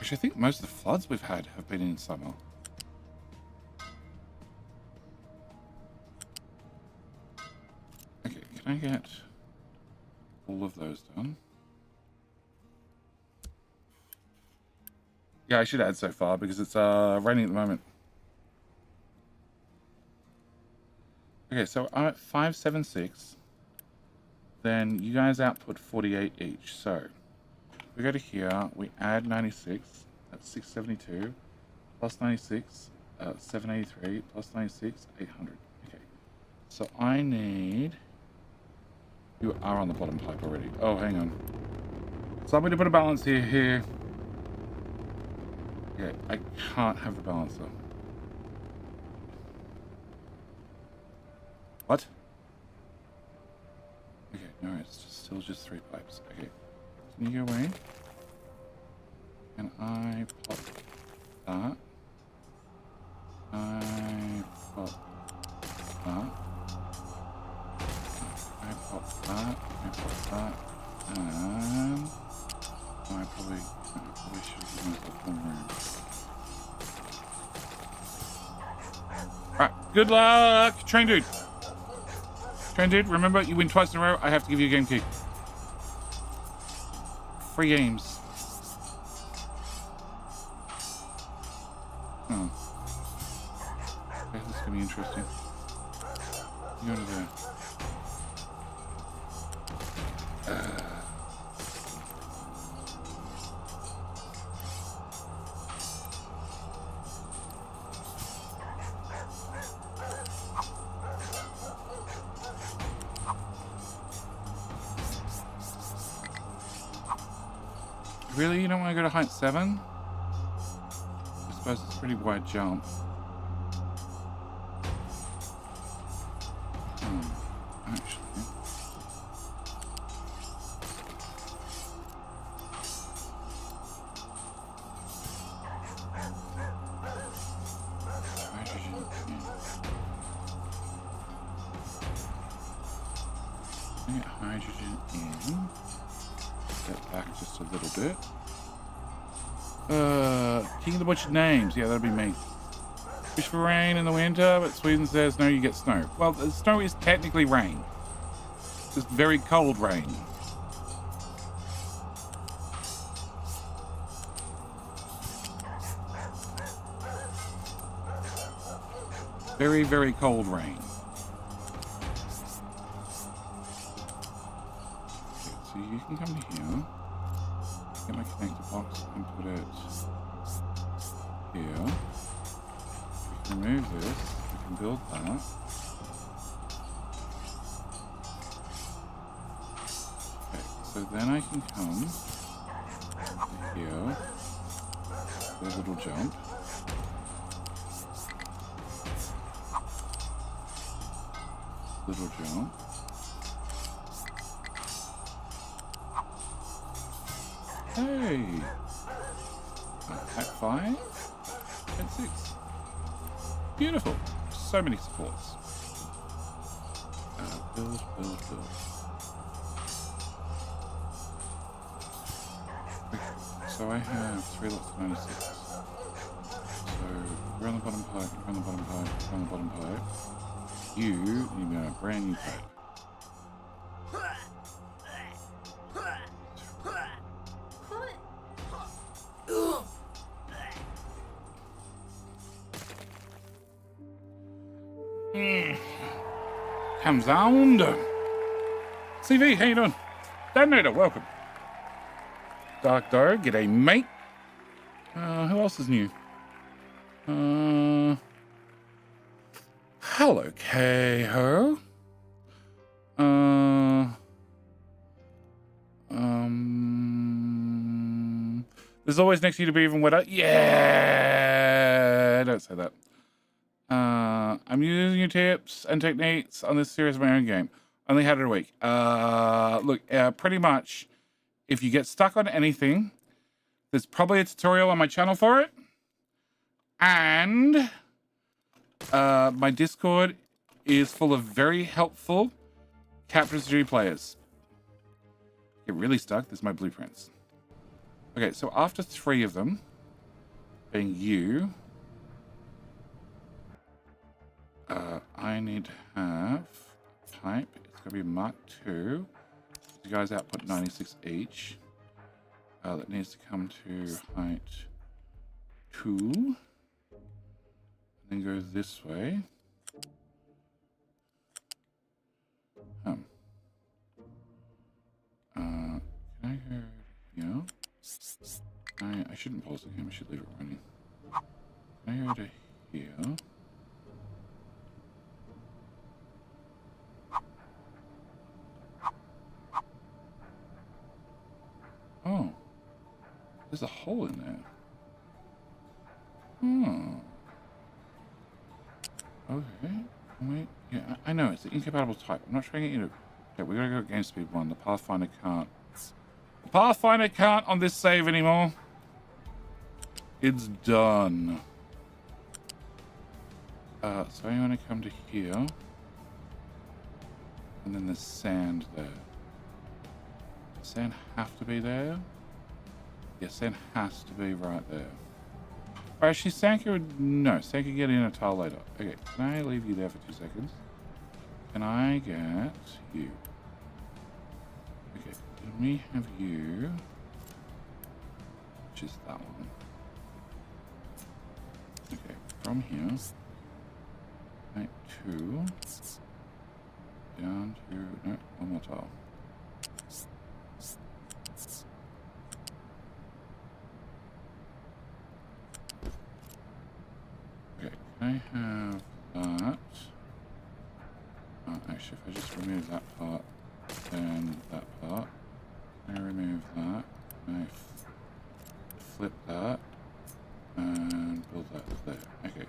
Which I think most of the floods we've had have been in summer. Okay, can I get all of those done? Yeah, I should add so far because it's raining at the moment. Okay, so I'm at 576. then you guys output 48 each. So we go to here, we add 96, that's 672, plus 96, 783, plus 96, 800. Okay, so I need, you are on the bottom pipe already. Oh, hang on. So I'm going to put a balancer here. Yeah, I can't have the balancer. What? Okay, no, it's just, still just 3 pipes. Okay, can you go away? And I pop that. I pop that. I pop that. I pop that. And I probably should have given myself more room. Alright, good luck, train dude. Train dude, remember, you win twice in a row, I have to give you a game key. Free games. Oh. Okay, this is gonna be interesting. You go to there. Really? You don't want to go to height 7? I suppose it's a pretty wide jump. Actually. Hydrogen. Yeah. Get hydrogen in. Step back just a little bit. King of the Butchered Names. Yeah, that'll be me. Wish for rain in the winter, but Sweden says no, you get snow. Well, the snow is technically rain. It's just very cold rain. Very, very cold rain. Okay, so you can come to here. Get my connector box and put it here. We can remove this. We can build that. Okay, so then I can come to here. Do a little jump. Little jump. Hey! Pack 5 and 6. Beautiful. So many supports. Build. Okay, so I have 3 lots of 96. So we're on the bottom pipe, we're on the bottom pipe, we're on the bottom pipe. You need a brand new pipe. Comes on. CV, how you doing? Detonator, welcome. Dark Dog, g'day mate. Who else is new? Hello, K-Ho. There's always next year to be even wetter. Yeah, don't say that. I'm using your tips and techniques on this series of my own game. Only had it a week. Look, pretty much, if you get stuck on anything, there's probably a tutorial on my channel for it. And my Discord is full of very helpful Captain Strategy players. Get really stuck, there's my blueprints. Okay, so after 3 of them, being you, I need to have type. It's going to be Mark 2. You guys output 96 each. That needs to come to height 2. And then go this way. shouldn't pause the game. I should leave it running. Can I go to here? Oh. There's a hole in there. Hmm. Okay. Wait. Yeah, I know. It's the incompatible type. I'm not trying to get you to... Okay, we gotta go at game speed 1. The Pathfinder can't. The Pathfinder can't on this save anymore. It's done. So I want to come to here. And then there's sand there. Does sand have to be there? Yeah, sand has to be right there. Or actually, sand could... No, sand could get in a tile later. Okay, can I leave you there for 2 seconds? Can I get you? Okay, let me have you... Which is that one. Okay, from here... Right, 2... Down to... No, one more tile. Okay, can I have that? Actually, if I just remove that part, then that part. I remove that. I flip that. And build that there. Okay.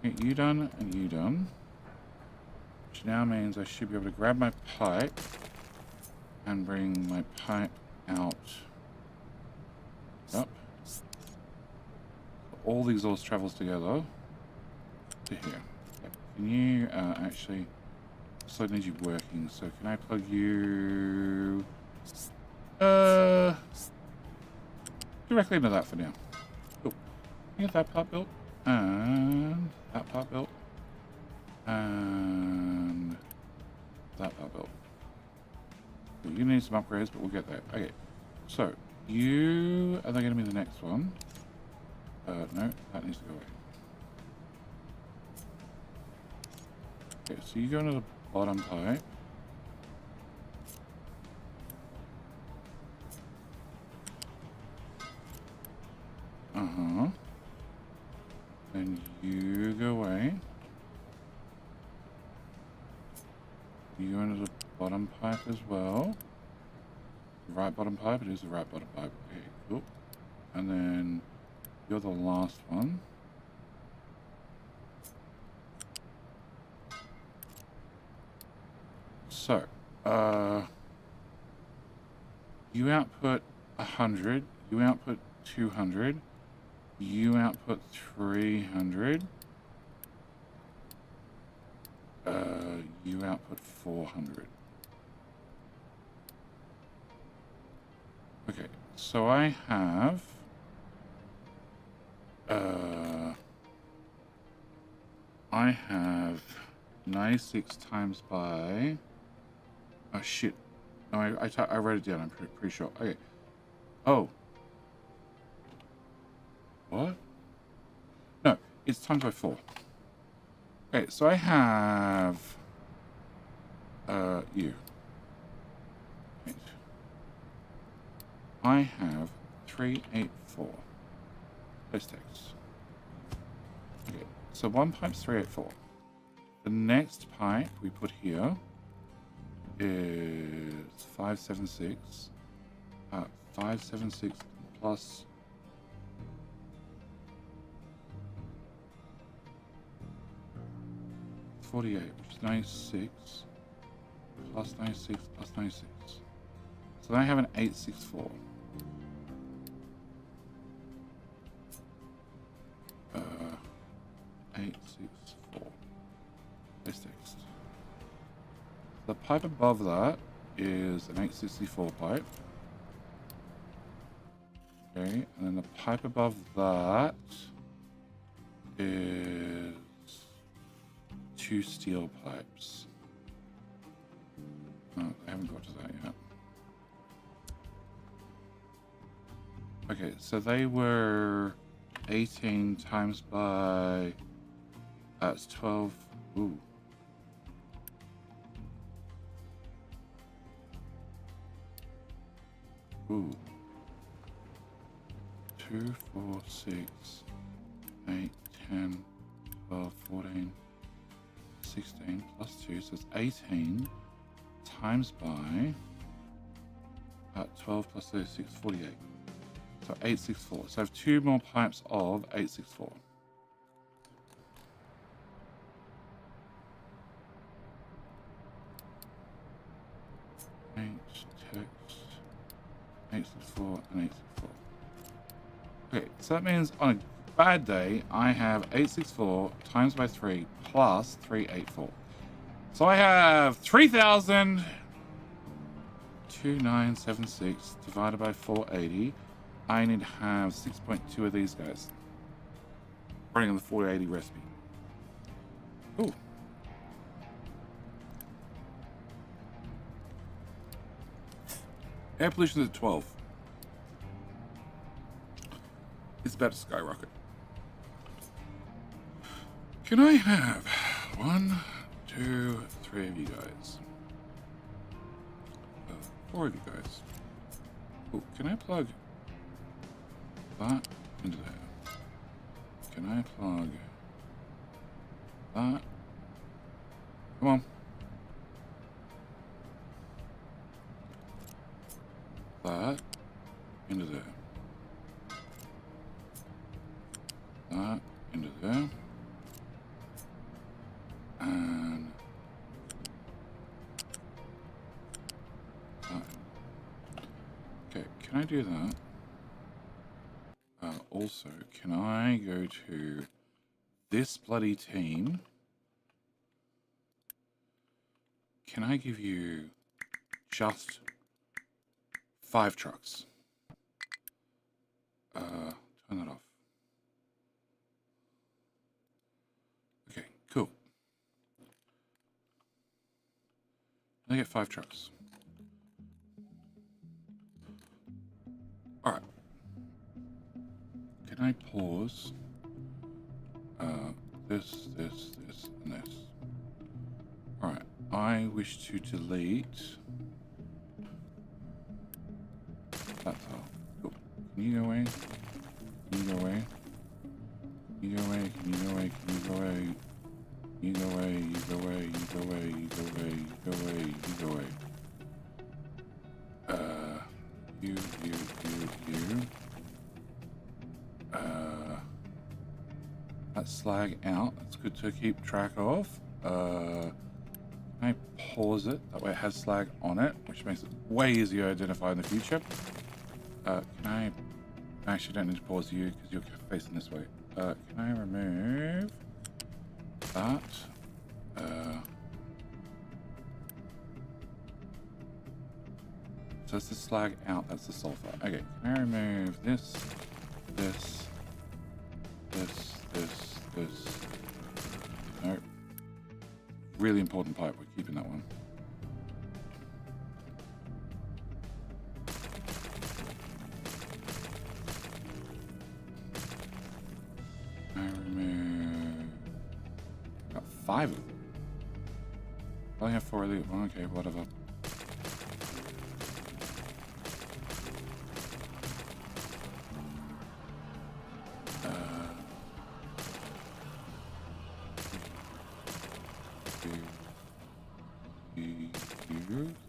Get you done and you done. Which now means I should be able to grab my pipe and bring my pipe out. Up. All the exhaust travels together to here. Okay. Can you actually... So I need you working, so can I plug you directly into that for now. Cool. Get that part built. And that part built. And that part built. Cool. You need some upgrades, but we'll get there. Okay. So you are they gonna be the next one? No, that needs to go away. Okay, so you go into the bottom pipe. Then you go away. You go into the bottom pipe as well. The right bottom pipe? It is the right bottom pipe. Okay, cool. And then you're the last one. So, you output 100, you output 200, you output 300, you output 400. Okay, so I have, 96 times by... Oh shit! No, I wrote it down. I'm pretty sure. Okay. Oh. What? No, it's times by 4. Okay, so I have you. Wait. I have 384. Those text. Okay, so one pipe's 384. The next pipe we put here is 576. 576 plus 48, which is 96 plus 96 plus 96. So then I have an 864. 864. This text. The pipe above that is an 864 pipe. Okay, and then the pipe above that is 2 steel pipes. Oh, I haven't got to that yet. Okay, so they were 18 times by... That's 12. Ooh. Ooh. 2, 4, 6, 8, 10, 12, 14, 16 plus 2, so it's 18 times by 12 plus 36, 48. So 864. So I have 2 more pipes of 864. Text 864 and 864. Okay, so that means on a bad day, I have 864 times by 3 plus 384. So I have 3,02976 divided by 480. I need to have 6.2 of these guys. Running on the 480 recipe. Ooh. Air pollution is at 12. It's about to skyrocket. Can I have 1, 2, 3 of you guys? 4 of you guys. Oh, can I plug that into there? Can I plug that? Come on. That into there. That into there. And that. Okay, can I do that? Also, can I go to this bloody team? Can I give you just 5 trucks? Turn that off. Okay, cool. I get 5 trucks. Alright. Can I pause? This, and this. Alright. I wish to delete that tile. Cool. Can you go away? Can you go away? Can you go away? Can you go away? Can you go away? You go away, you go away, you go away, you go away, you go away, you go away. You. That's slag out. That's good to keep track of. Can I pause it? That way it has slag on it, which makes it way easier to identify in the future. Can I actually don't need to pause you because you're facing this way. Can I remove that? So it's the slag out, that's the sulfur. Okay, can I remove this? No. Really important pipe, we're keeping that one. I remove... Got 5 of them. I only have 4 of these. Okay, whatever.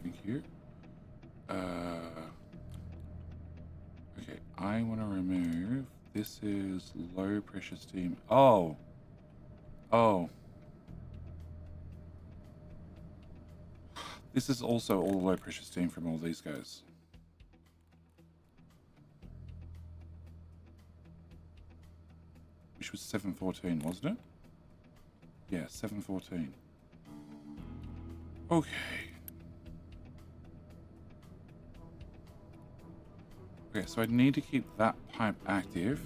Thank you. Okay, I want to remove. This is low pressure steam. Oh. This is also all low pressure steam from all these guys. Which was 714, wasn't it? Yeah, 714. Okay. Okay, so I need to keep that pipe active.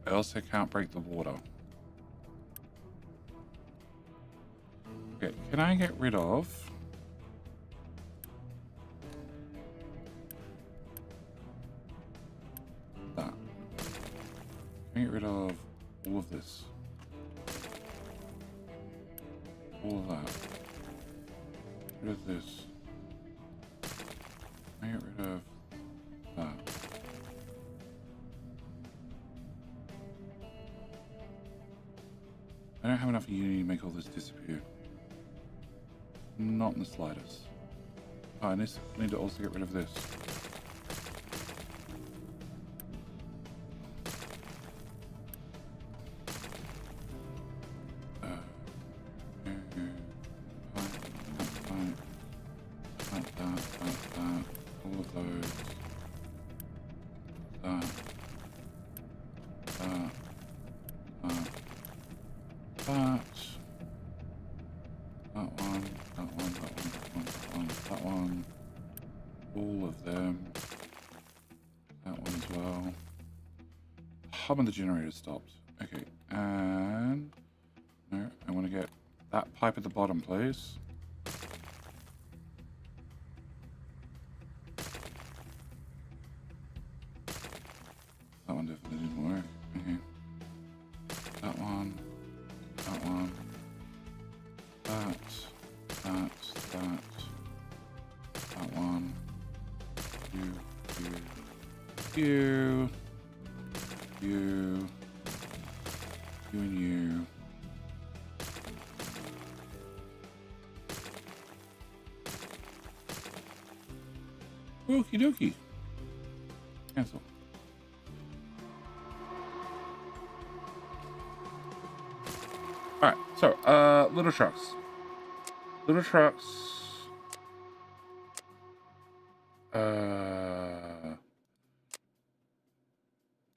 Else I can't break the water. Okay, can I get rid of... that? Can I get rid of all of this? All of that. Get rid of this. Can I get rid of that? I don't have enough unity to make all this disappear. Not in the slightest. Oh, I need to also get rid of this. All of those. That one. All of them. That one as well. Hum of the generator stopped. Okay, and no, I want to get that pipe at the bottom, please. That one definitely didn't work. Okay. That one. That one. That. That one. You and you. Okie dokie. Cancel. Alright, so, little trucks. Little trucks.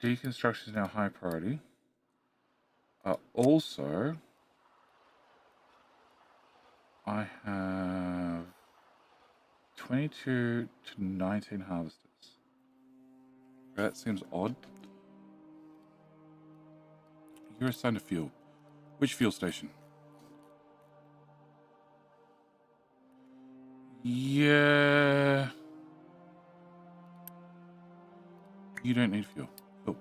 Deconstruction is now high priority. Also, I have 22 to 19 harvesters. That seems odd. You're assigned a fuel. Which fuel station? Yeah. You don't need fuel. Cool.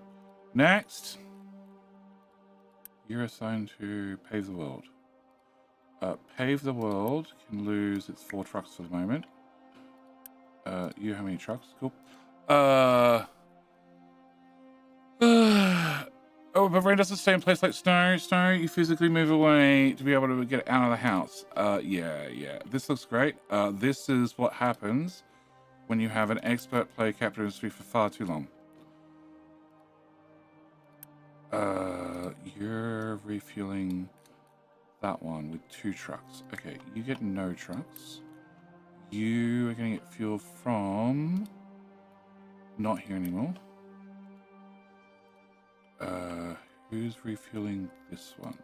Next. You're assigned to Pave the World. Pave the World can lose its 4 trucks for the moment. You how many trucks? Cool. Oh, but rain doesn't stay in place like snow. Snow, you physically move away to be able to get out of the house. Yeah. This looks great. This is what happens when you have an expert player capture industry for far too long. You're refueling that one with 2 trucks. Okay, you get no trucks. You are going to get fuel from not here anymore. Who's refueling this one?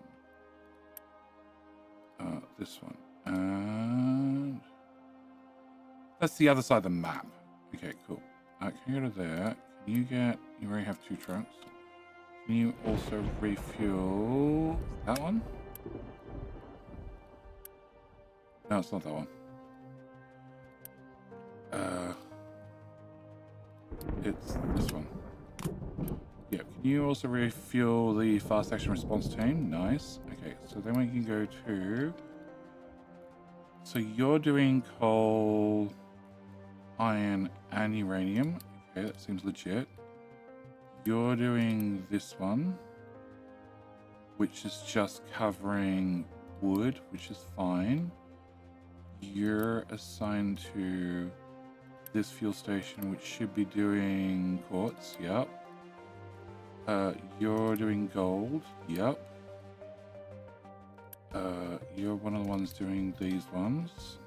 This one. And that's the other side of the map. Okay, cool. Can you go to there? Can you get... You already have 2 trucks. Can you also refuel that one? No, it's not that one. It's this one. Yeah, can you also refuel the fast action response team? Nice. Okay, so then we can go to... So you're doing coal, iron, and uranium. Okay, that seems legit. You're doing this one, which is just covering wood, which is fine. You're assigned to this fuel station, which should be doing quartz. Yep. You're doing gold. Yep. You're one of the ones doing these ones.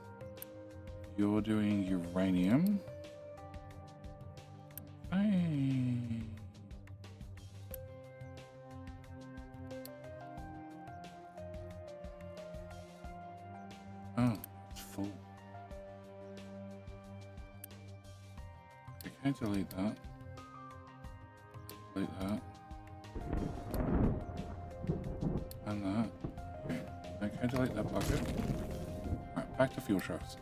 You're doing uranium. Hey. Oh, it's full. I can't delete that. Delete that. And that. Okay. I can't delete that bucket. Alright, back to fuel trucks.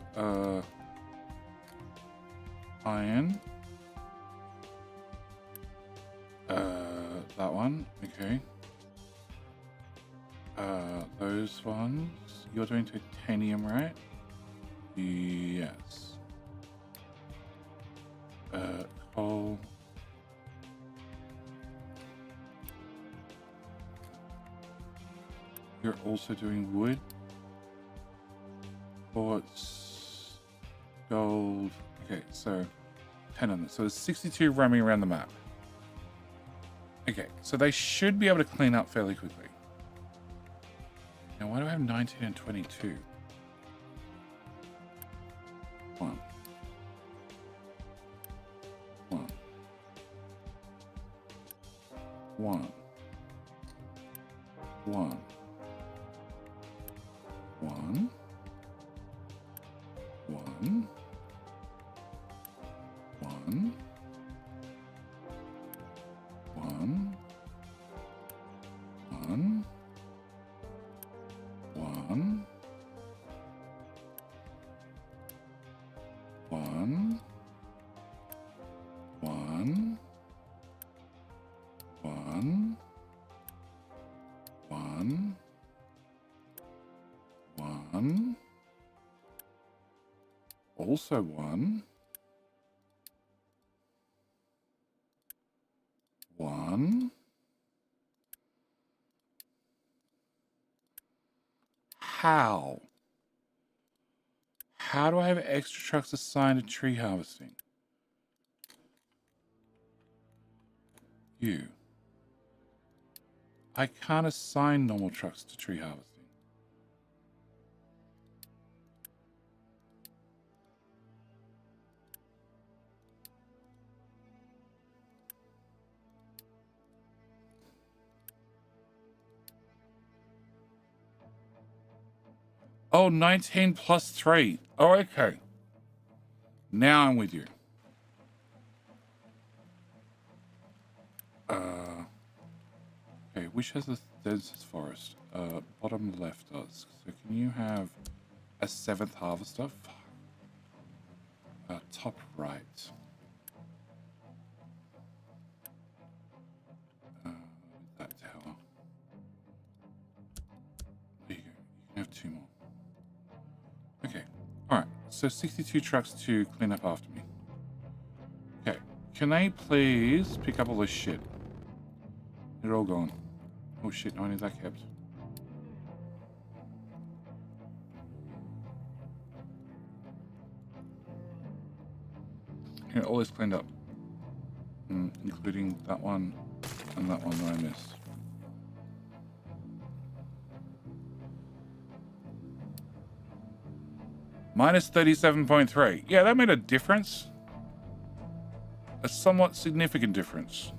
Iron. That one. Okay. Those ones. You're doing titanium, right? Yes. Coal. You're also doing wood. Quartz, gold. Okay, so 10 on this. So there's 62 roaming around the map. Okay, so they should be able to clean up fairly quickly. Now, why do I have 19 and 22? One. One. One. One. One. One. One. One. One. One. One. One. One. One. One. Also one. One. How? How do I have extra trucks assigned to tree harvesting? You. I can't assign normal trucks to tree harvesting. Oh, 19 plus 3. Oh, okay. Now I'm with you. Okay, which has the densest forest? Bottom left does. So can you have a 7th harvester? Top right. That tower. There you go. You can have 2 more. Okay. Alright. So 62 trucks to clean up after me. Okay. Can they please pick up all this shit? They're all gone. Oh shit, no, I need that kept. Yeah, all this cleaned up. Including that one and that one that I missed. Minus 37.3. Yeah, that made a difference. A somewhat significant difference.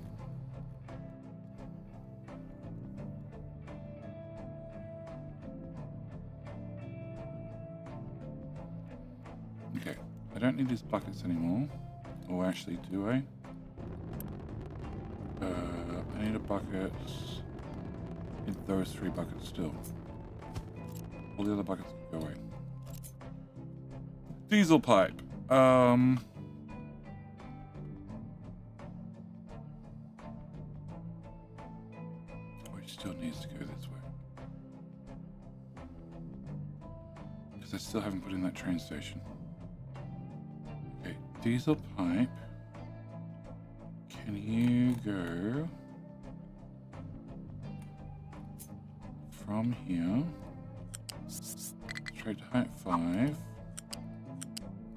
Okay, I don't need these buckets anymore. Or actually, do I? I need a bucket. I need those 3 buckets still. All the other buckets can go away. Diesel pipe. Oh, it still needs to go this way. Because I still haven't put in that train station. Okay, diesel pipe. Can you go from here straight to height 5?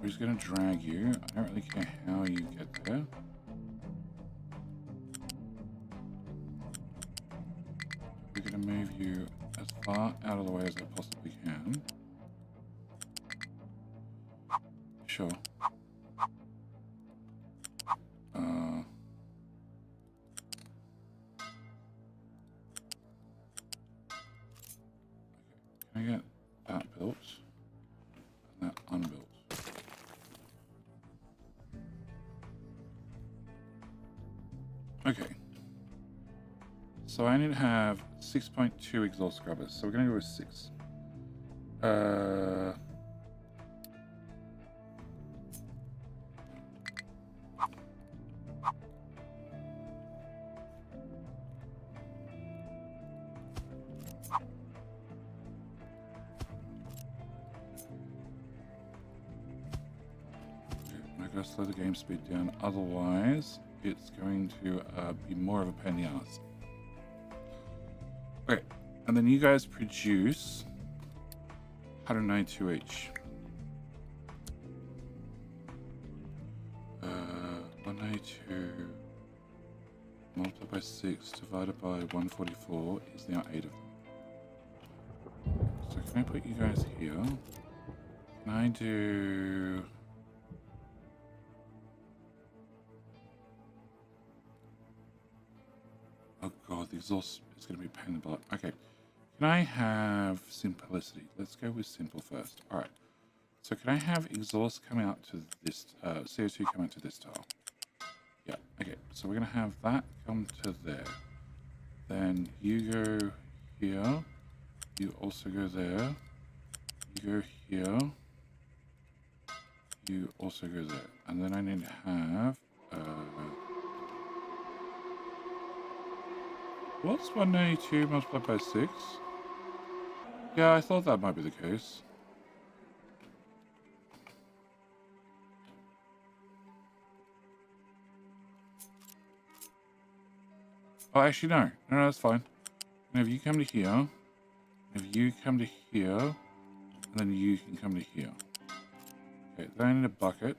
We're just going to drag you. I don't really care how you get there. We're going to move you as far out of the way as I possibly can. Sure. Can I get that built and that unbuilt? Okay. So I need to have 6.2 exhaust scrubbers. So we're going to go with 6. I'm going to slow the game speed down. Otherwise, it's going to be more of a pain in the ass. Okay, And then you guys produce 192 each. 192 multiplied by 6 divided by 144 is now 8 of them. So can I put you guys here? Can I do... Oh god, the exhaust is going to be a pain in the butt. Okay. Can I have simplicity? Let's go with simple first. Alright. So can I have exhaust come out to this, CO2 come out to this tile? Yeah, okay. So we're going to have that come to there. Then you go here. You also go there. You go here. You also go there. And then I need to have... what's 192 multiplied by 6? Yeah, I thought that might be the case. Oh, actually, no. No, that's fine. And if you come to here, if you come to here, and then you can come to here. Okay, then I need a bucket.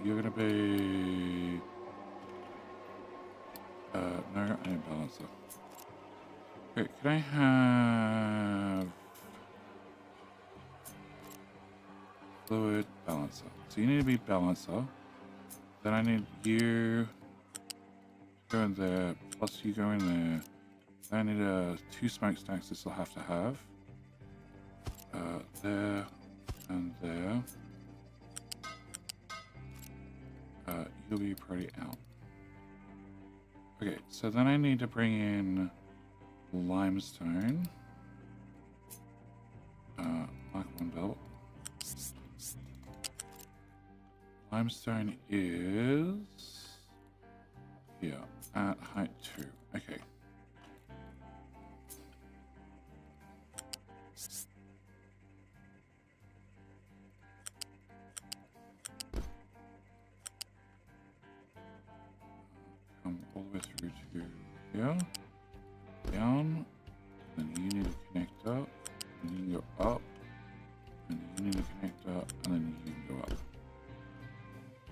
You're gonna be... no, I need a balancer. Okay, can I have... fluid balancer. So you need to be balancer. Then I need you to go in there, plus you go in there. Then I need 2 smokestacks this will have to have. There and there. You'll be pretty out. Okay, so then I need to bring in limestone. Mark 1 belt. Limestone is here at height 2. Okay. Come all the way through to here, down, then you need a connector, and you can go up, and you need a connector, and then you can go up.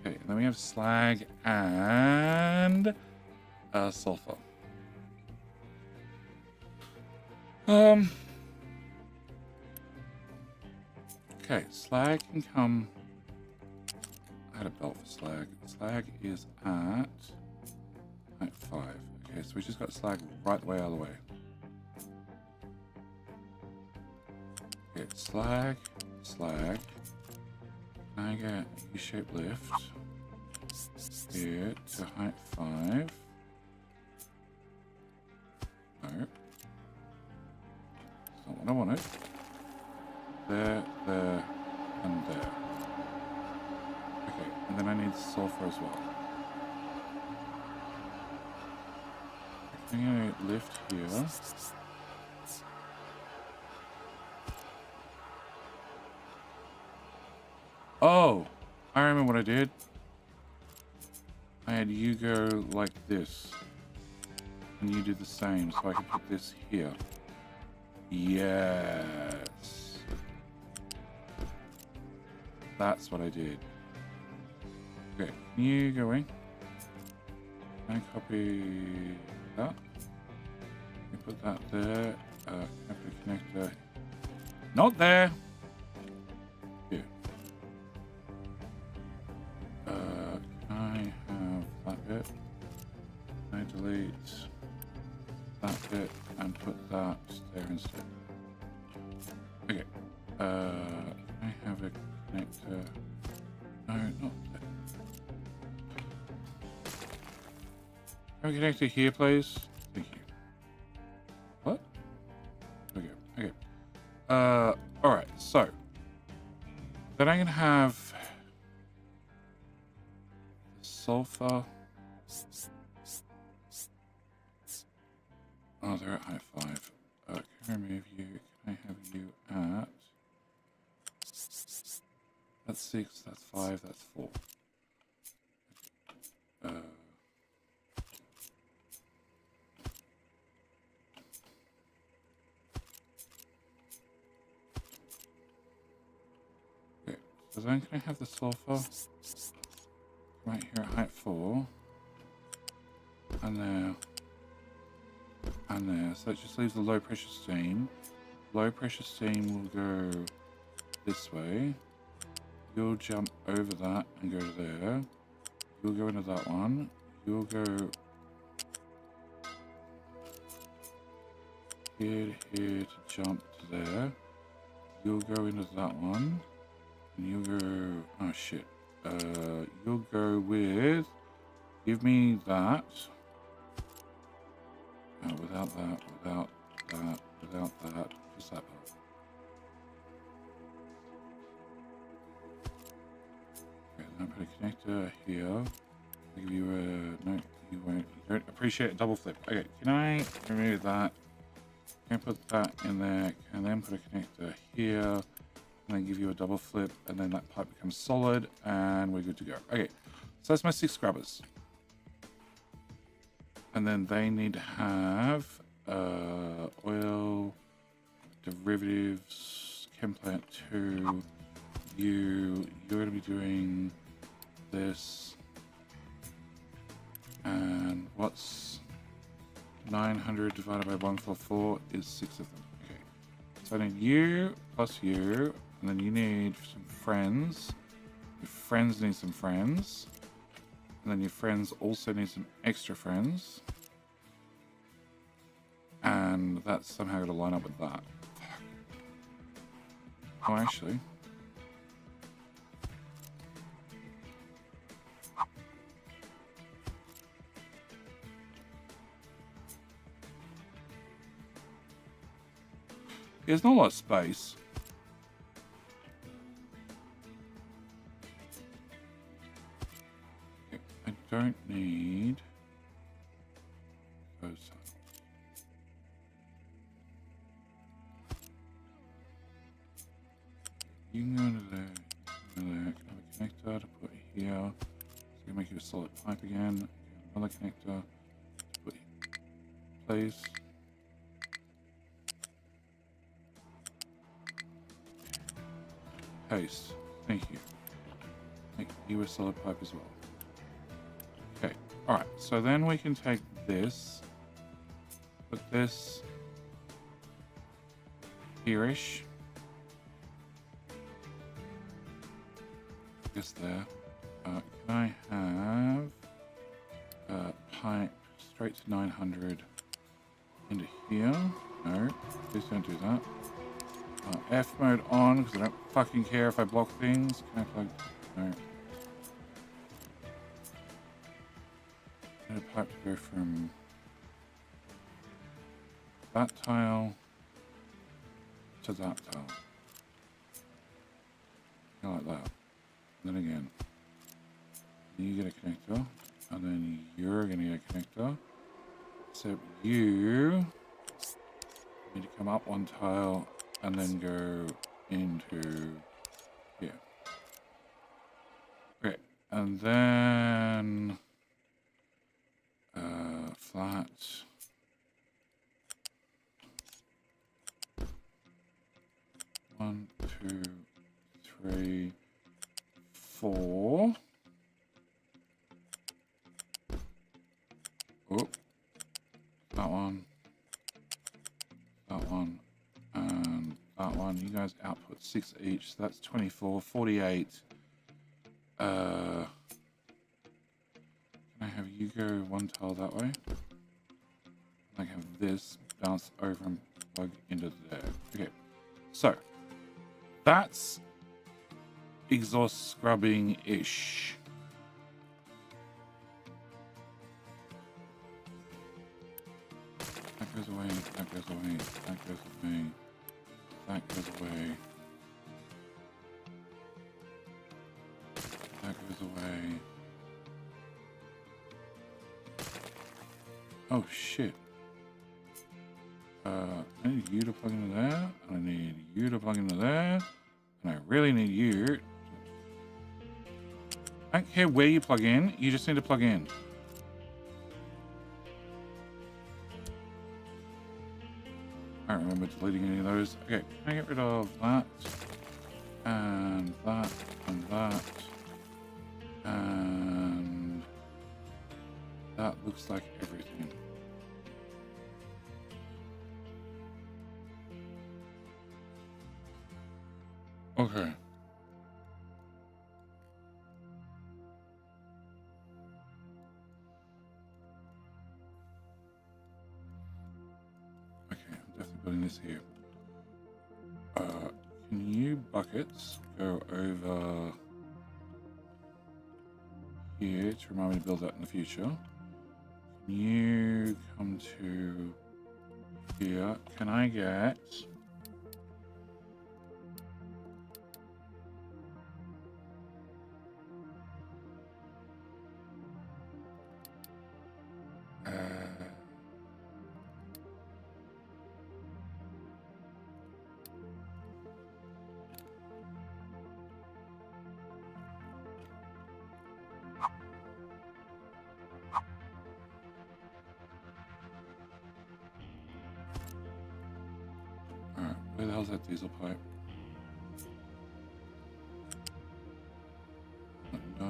Okay, and then we have slag and sulfur. Okay, slag can come. I had a belt for slag. Slag is at 5. Okay, so we just got slag right the way out of the way. Okay, slag. I get a U-shaped lift here to height 5. No. That's not what I wanted. There, and there. Okay, and then I need sulfur as well. I'm gonna lift here. Oh, I remember what I did. I had you go like this. And you do the same, so I can put this here. Yes. That's what I did. Okay, can you go in? Can I copy that? Can you put that there? Can I put a connector? Not there! Here. Can I have that bit? Can I delete that bit and put that there instead? Okay. Can I have a connector? No, not there. Can we connect it here, please? Thank you. What? Okay. Okay. Alright, so. Then I'm gonna have sulfur. Oh, they're at height 5. Can I remove you? Can I have you at... That's 6, that's 5, that's 4. So then can I have the sulfur right here at height 4? And there. And there. So that just leaves the low pressure steam. Low pressure steam will go this way. You'll jump over that and go to there. You'll go into that one. You'll go here to here to jump to there. You'll go into that one. And you'll go... Oh shit. You'll go with... Give me that. Without that, without that, without that. Just that part. Okay, then I put a connector here. I'll give you a... No, you won't. You don't appreciate a double flip. Okay, can I remove that? Can I put that in there? Can I then put a connector here? And then give you a double flip. And then that pipe becomes solid. And we're good to go. Okay, so that's my 6 scrubbers. And then they need to have oil, derivatives, chem plant 2. You're going to be doing this. And what's 900 divided by 144 is 6 of them. Okay. So I need you plus you. And then you need some friends. Your friends need some friends. And then your friends also need some extra friends. And that's somehow going to line up with that. Oh, actually. There's not a lot of space. I don't need those tiles. You can go into there, can have a connector to put here. So you can make it a solid pipe again. Another connector to put in place. Paste. Thank you. Make you a solid pipe as well. Okay, alright, so then we can take this, put this here-ish. Guess there. Can I have pipe straight to 900 into here? No, please don't do that. F mode on, because I don't fucking care if I block things. Can I plug? No. Need a pipe to go from that tile to that tile. Like that. And then again, you get a connector, and then you're going to get a connector. Except you need to come up one tile and then go into here. Okay, and then flat. One, two, three, 4. Oh, that one, and that one. You guys output 6 each, so that's 24, 48. Can I have you go one tile that way? I have this bounce over and plug into there. Okay, so that's exhaust scrubbing ish. That goes away, that goes away, that goes away, that goes away, that goes away. Oh shit. I need you to plug into there, and I need you to plug into there, and I really need you. I don't care where you plug in, you just need to plug in. I don't remember deleting any of those. Okay, can I get rid of that? And that, and that. And that looks like everything. Okay. Okay, I'm definitely putting this here. Can you buckets go over here to remind me to build that in the future? Can you come to here? Can I get alright, where the hell's that diesel pipe? No.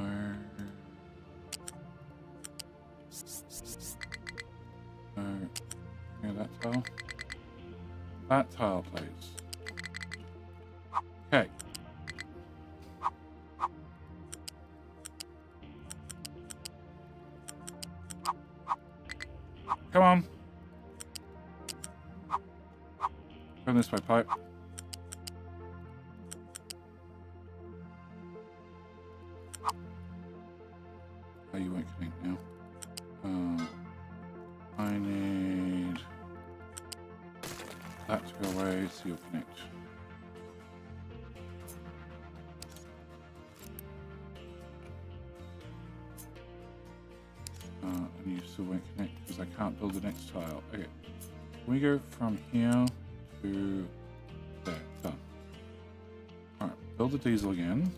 No. Yeah, that tile. That tile, please. Okay. Come on. Come this way, pipe. Oh, you won't connect now. I need that to go away so you'll connect. And you still won't connect because I can't build the next tile. Okay. Can we go from here to there? Done. Alright, build the diesel again.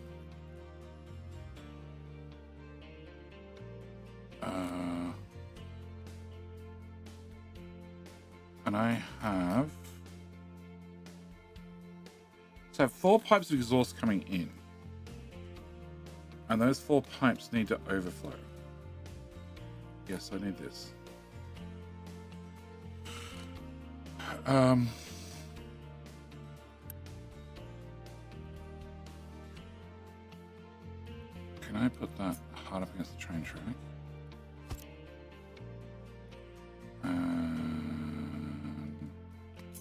And I have... So I have 4 pipes of exhaust coming in. And those 4 pipes need to overflow. Yes, I need this. Can I put that hard up against the train track?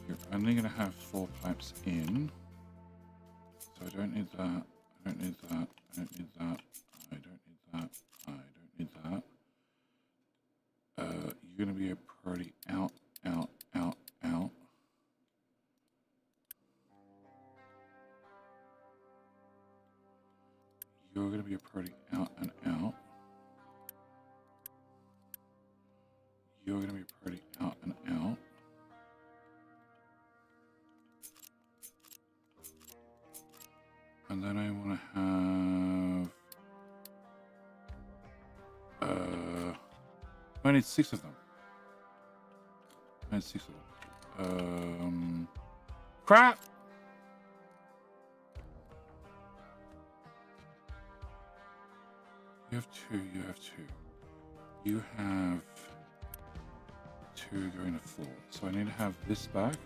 You're only going to have 4 pipes in. So I don't need that. I don't need that. I don't need that. I don't need that. I don't need that. You're going to be a priority out, out, out, out. You're going to be a priority out and out. You're going to be a priority out and out. And then I want to have... I need 6 of them. I need 6 of them. Crap! You have 2, you have 2. You have 2 going to 4. So I need to have this back.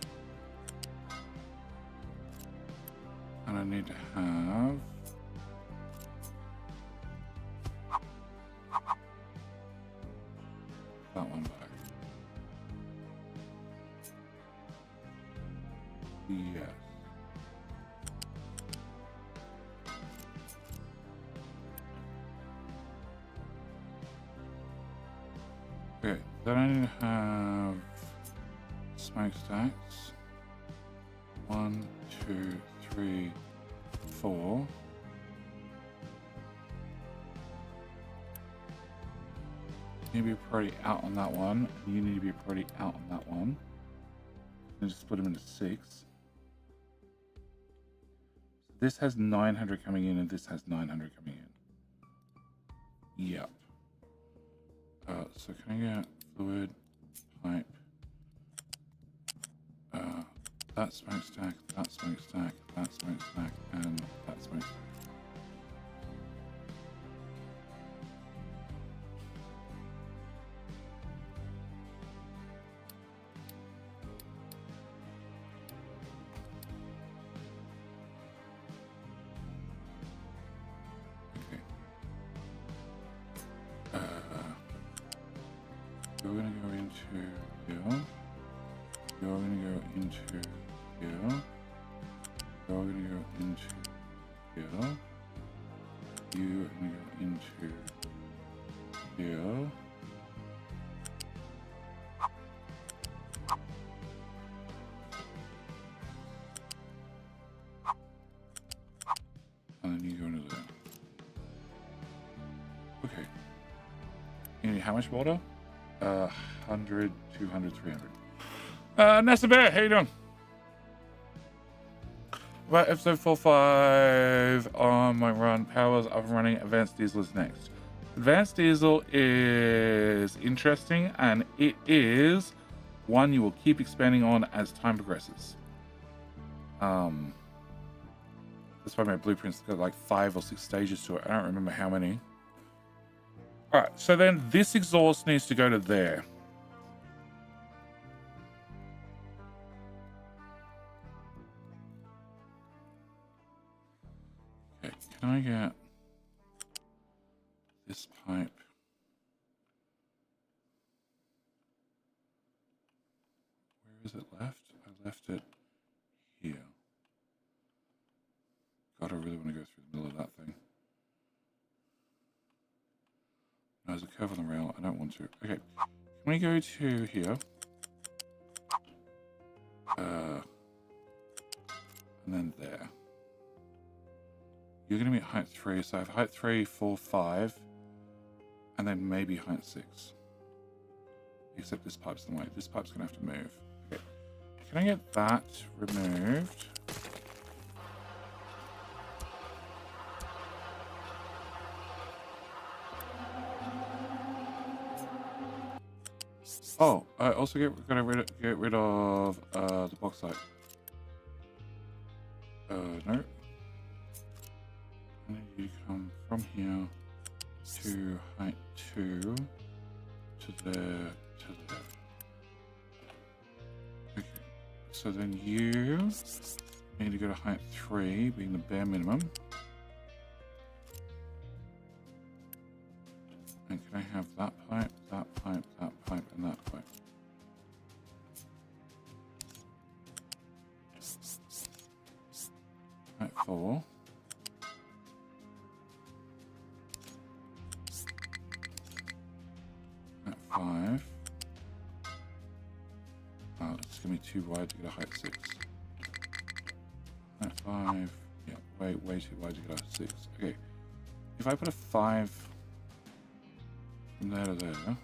And I need to have... that one back. Yes. Okay, then I need to have smokestacks. 1, 2, 3, 4. You need to be a priority out on that one, and you need to be a priority out on that one. And just split them into 6. This has 900 coming in, and this has 900 coming in. Yep. So can I get fluid, pipe, that smokestack, that smokestack, that smokestack, and that smokestack. You're going to go into here. You're going to go into here. You're going to go into here. You're going to go into here. And then you go into there. Okay. You need how much water? 100, 200, 300. Nessa Bear, how you doing? About episode 4.5 on my run. Powers of running Advanced Diesel is next. Advanced Diesel is interesting, and it is one you will keep expanding on as time progresses. That's why my blueprint's got like 5 or 6 stages to it. I don't remember how many. All right, so then this exhaust needs to go to there. Okay, can I get this pipe? Where is it left? I left it here. God, I really want to go through the middle of that thing. No, there's a curve on the rail. I don't want to. Okay. Can we go to here? And then there. You're going to be at height 3, so I have height 3, 4, 5, and then maybe height 6. Except this pipe's in the way. This pipe's going to have to move. Okay. Can I get that removed? Oh, I also get rid of the bauxite. No. I need you to come from here to height 2 to there to there. Okay. So then you need to go to height 3, being the bare minimum. And can I have that pipe, that pipe, that pipe, and that pipe? Height 4. Height 5. Oh, it's going to be too wide to get a height 6. Height 5. Yeah, way too wide to get a 6. Okay. If I put a 5... from there to there.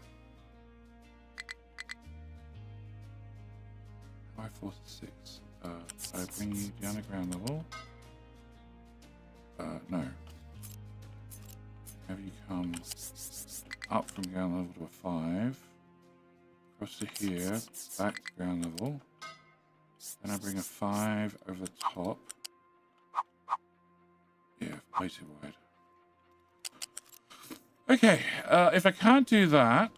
5, 4, 6. I bring you down to ground level. No. Have you come up from ground level to a 5. Across to here, back to ground level. Then I bring a 5 over the top. Yeah, way too wide. Okay, if I can't do that...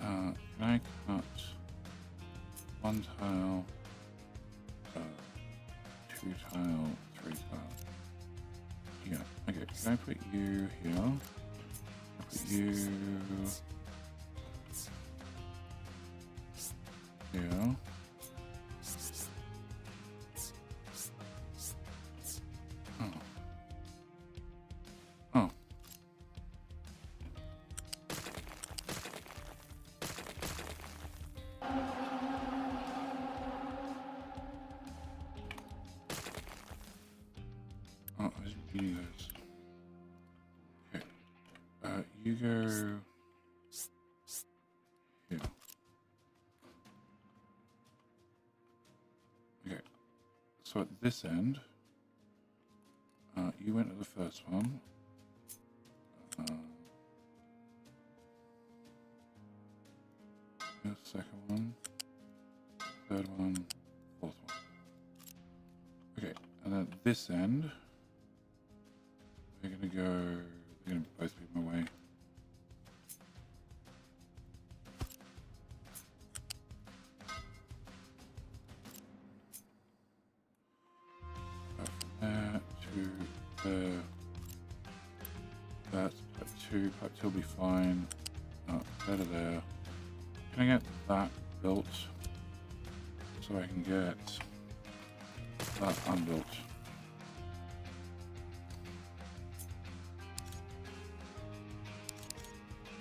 can I cut 1 tile, 2 tile, 3 tile? Yeah, okay, can I put you here? I'll put you... here. Oh. Oh, I didn't read those. Okay. You go here. Okay. So at this end, you went to the first one. The second one, third one, fourth one. Okay, and then this end, they're gonna both be my way. From there to there. That's pipe 2. Pipe 2 will be fine. There to there. Can I get that built so I can get that unbuilt?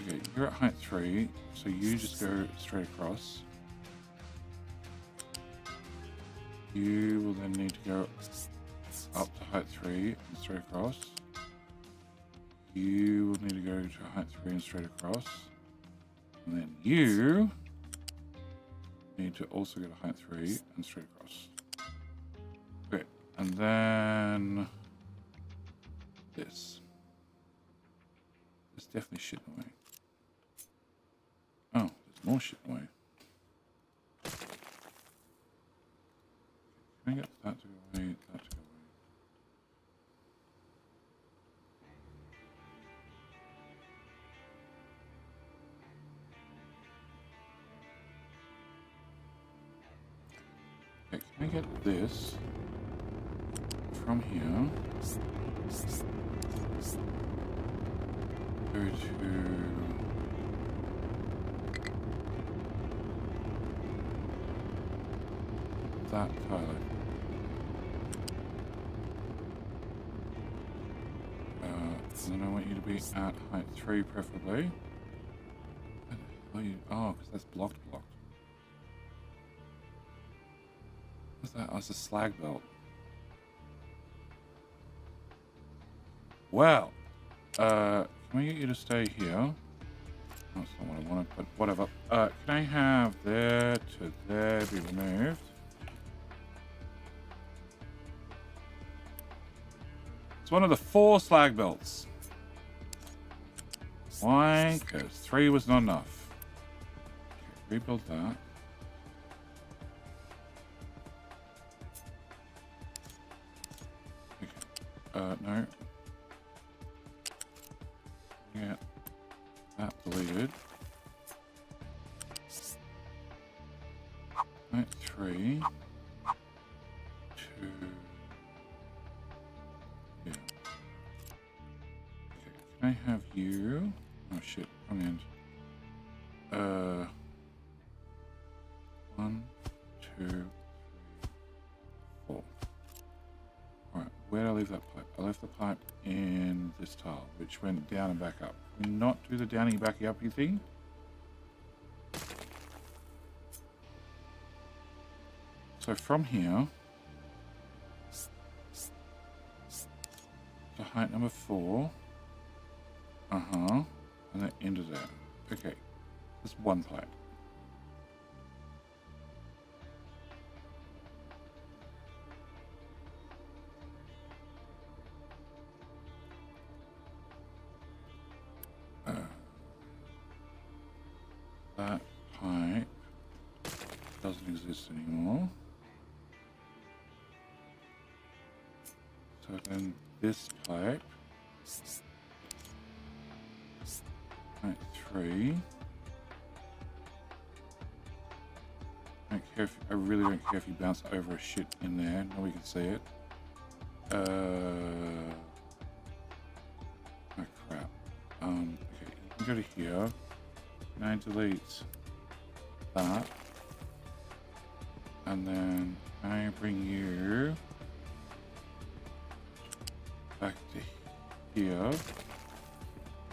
Okay, you're at height 3, so you just go straight across. You will then need to go up to height 3 and straight across. You will need to go to height 3 and straight across. And then you need to also go to height 3 and straight across. Okay, and then this. There's definitely shit in the way. Oh, there's more shit in the way. Can I get that to go away, that to go away? Okay, can I get this from here? Go to that toilet. And then I want you to be at height 3 preferably. Oh, because that's blocked. What's that? Oh, it's a slag belt. Well, can we get you to stay here? That's not what I wanted, but whatever. Can I have there to there be removed? It's one of the 4 slag belts. Why? Because 3 was not enough. Okay, rebuild that. No. Yeah. That deleted. Right, 3. 2. Yeah. Okay, can I have you? Oh shit, wrong end. 1, 2, 3, 4. Alright, where did I leave that pipe? I left the pipe in this tile, which went down and back up. Can we not do the downy backy uppy thing? So from here to height number 4. And then into there. Okay, that's one pipe. That pipe doesn't exist anymore. So then this pipe, height 3. I really don't care if you bounce over a shit in there. Nobody can see it. Oh crap. Okay, you can go to here. Can I delete that? And then can I bring you back to here?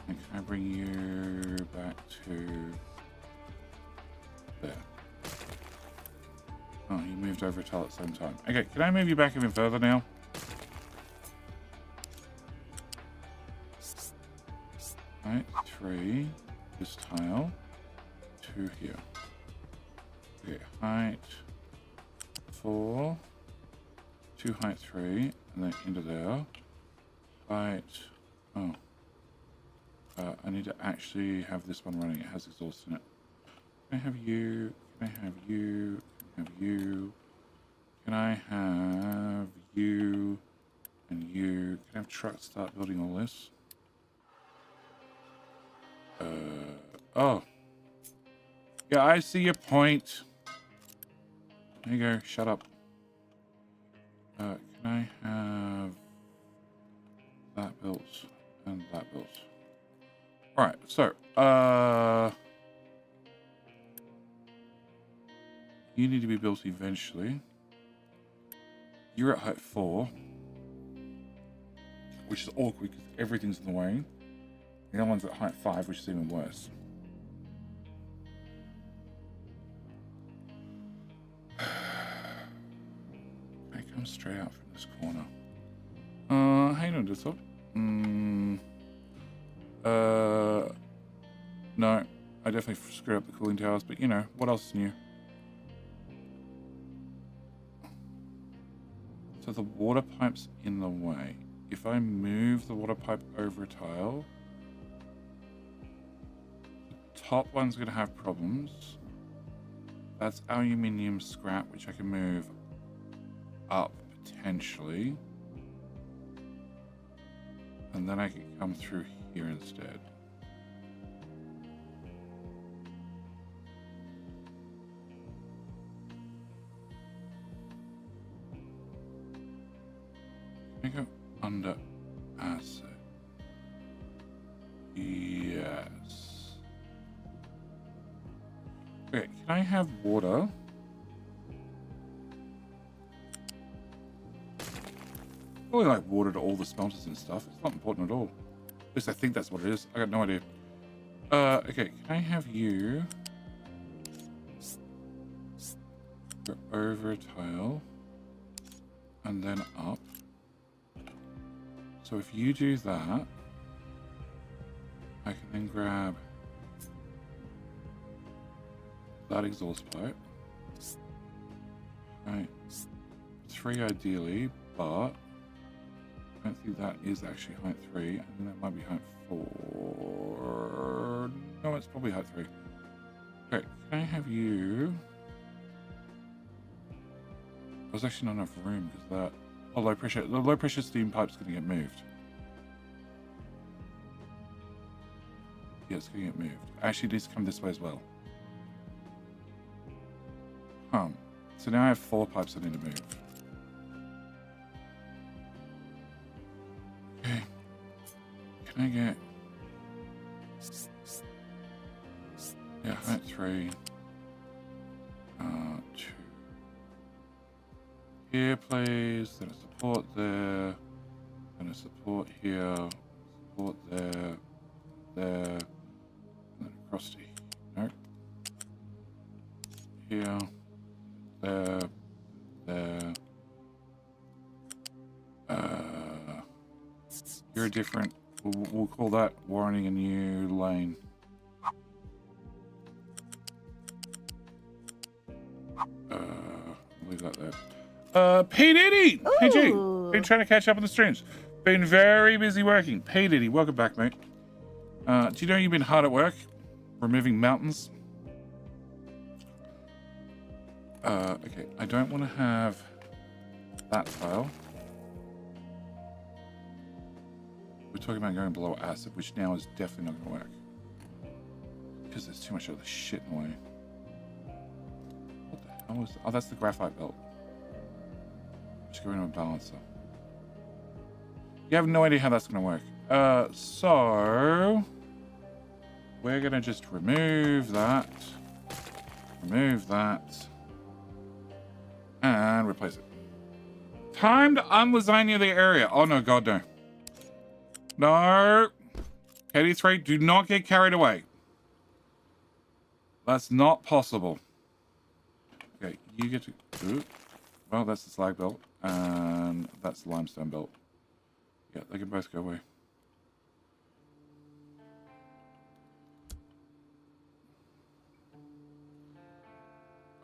And can I bring you back to there? Oh, you moved over a tile at the same time. Okay, can I move you back even further now? Right, 3. This tile to here. Okay, height 4 to height 3, and then into there. Height, oh, I need to actually have this one running. It has exhaust in it. Can I have you? Can I have you? Can I have you? Can I have you? And you? Can I have trucks start building all this? Oh. Yeah, I see your point. There you go. Shut up. Can I have that built and that built? All right. So, you need to be built eventually. You're at height 4, which is awkward because everything's in the way. The other one's at height 5, which is even worse. I come straight out from this corner. Hang on, this up. No, I definitely screwed up the cooling towers, but you know, what else is new? So the water pipe's in the way. If I move the water pipe over a tile, the top one's going to have problems. That's aluminium scrap, which I can move up potentially. And then I can come through here instead. Can I go under acid? Yes. Okay, can I have water? I only like water to all the smelters and stuff. It's not important at all. At least I think that's what it is. I got no idea. Okay, can I have you go over a tile and then up? So if you do that, I can then grab that exhaust pipe. Right, 3 ideally, but I don't think that is actually height 3. I think that might be height 4. No, it's probably height 3. Okay, can I have you? There's actually not enough room because that. Oh, the low pressure steam pipe's going to get moved. Yeah, it's going to get moved. Actually, it needs to come this way as well. So now I have 4 pipes I need to move. Okay. Can I get... Yeah, height 3. 2. Here, please. Then a support there. Then a support here. Support there. There. And then across to... Nope. Here. There. There. You're different. We'll call that warning a new lane. Leave that there. P. Diddy! Hey, G. Been trying to catch up on the streams. Been very busy working. P. Diddy, welcome back, mate. Do you know you've been hard at work? Removing mountains? Okay, I don't want to have that tile. We're talking about going below acid, which now is definitely not going to work. Because there's too much other shit in the way. What the hell is that? Oh, that's the graphite belt. Just go into a balancer. You have no idea how that's going to work. So... we're going to just remove that. Remove that. And replace it. Time to unlasagna the area. Oh, no, God, no. No. KD3, do not get carried away. That's not possible. Okay, you get to... Ooh. Well, that's the slag belt. And that's the limestone belt. Yeah, they can both go away.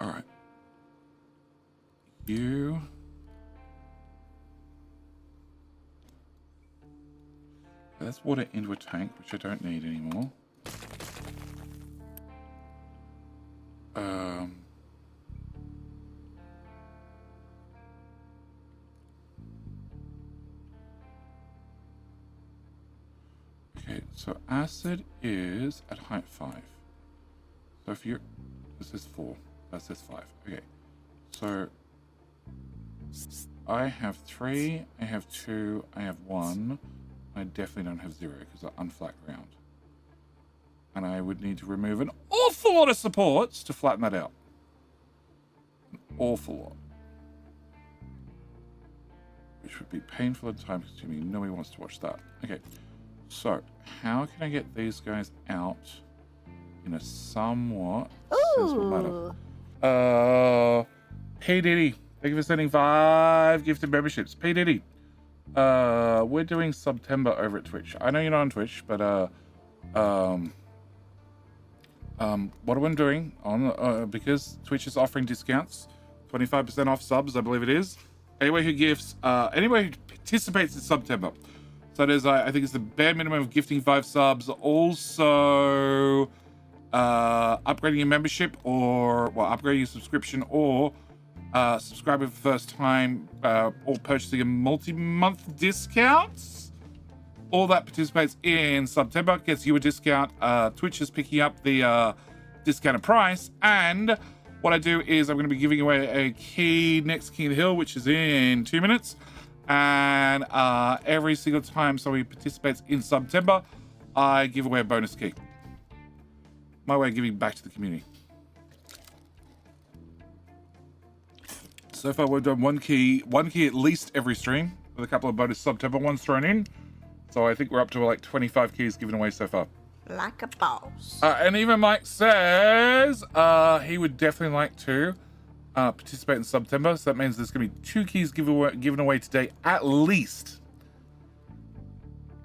Alright. You... That's water into a tank, which I don't need anymore. Okay, so acid is at height 5. So if you're... This is 4. That says 5. Okay. So I have 3, I have 2, I have 1. I definitely don't have 0 because I'm unflat ground. And I would need to remove an awful lot of supports to flatten that out. An awful lot. Which would be painful and time consuming. Nobody wants to watch that. Okay. So, how can I get these guys out in a somewhat sensible manner? P. Diddy. Thank you for sending 5 gifted memberships. P. Diddy. We're doing September over at Twitch. I know you're not on Twitch, but what I'm doing on because Twitch is offering discounts, 25% off subs, I believe it is. Anyone who participates in September. So there's, I think it's the bare minimum of gifting 5 subs. Also, upgrading your membership or upgrading your subscription, or subscribing for the first time, or purchasing a multi-month discounts. All that participates in September gets you a discount. Twitch is picking up the discounted price, and what I do is I'm going to be giving away a key next King of the Hill, which is in 2 minutes. And every single time somebody participates in September, I give away a bonus key. My way of giving back to the community. So far, we've done one key at least every stream, with a couple of bonus September ones thrown in. So I think we're up to like 25 keys given away so far. Like a boss. And even Mike says he would definitely like to participate in September. So that means there's going to be 2 keys given away today at least.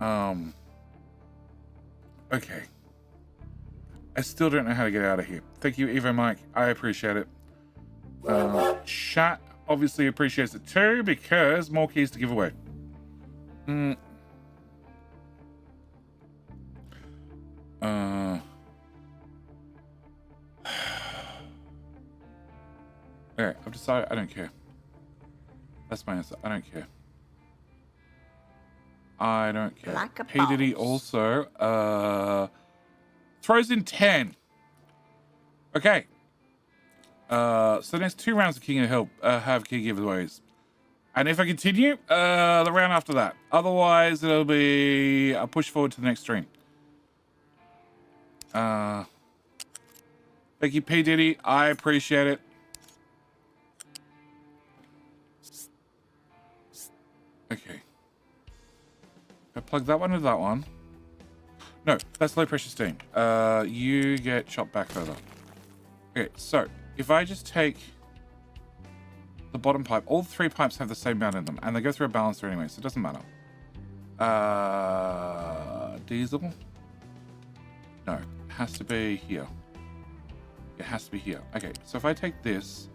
Okay. I still don't know how to get out of here. Thank you, Evo Mike. I appreciate it. Chat obviously appreciates it too, because more keys to give away. Okay, I've decided I don't care. That's my answer. I don't care. I don't care. Like a P. Diddy boss. also throws in 10. Okay. So there's 2 rounds of King of the Hill have key giveaways. And if I continue, the round after that. Otherwise, it'll be a push forward to the next stream. Thank you, P. Diddy. I appreciate it. Okay. I plug that one into that one. No, that's low pressure steam. You get chopped back further. Okay, so if I just take the bottom pipe, all 3 pipes have the same amount in them, and they go through a balancer anyway, so it doesn't matter. Diesel? No, it has to be here. It has to be here. Okay, so if I take this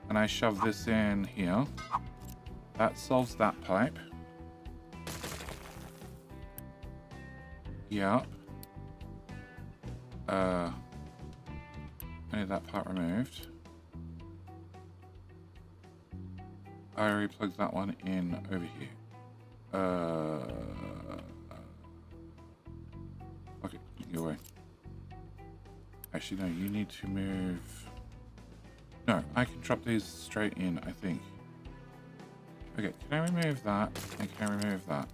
and I shove this in here, that solves that pipe. Yep. I need that part removed. I already plugged that one in over here. Okay, you can go away. Actually, no, you need to move. No, I can drop these straight in, I think. Okay, can I remove that? And can I remove that?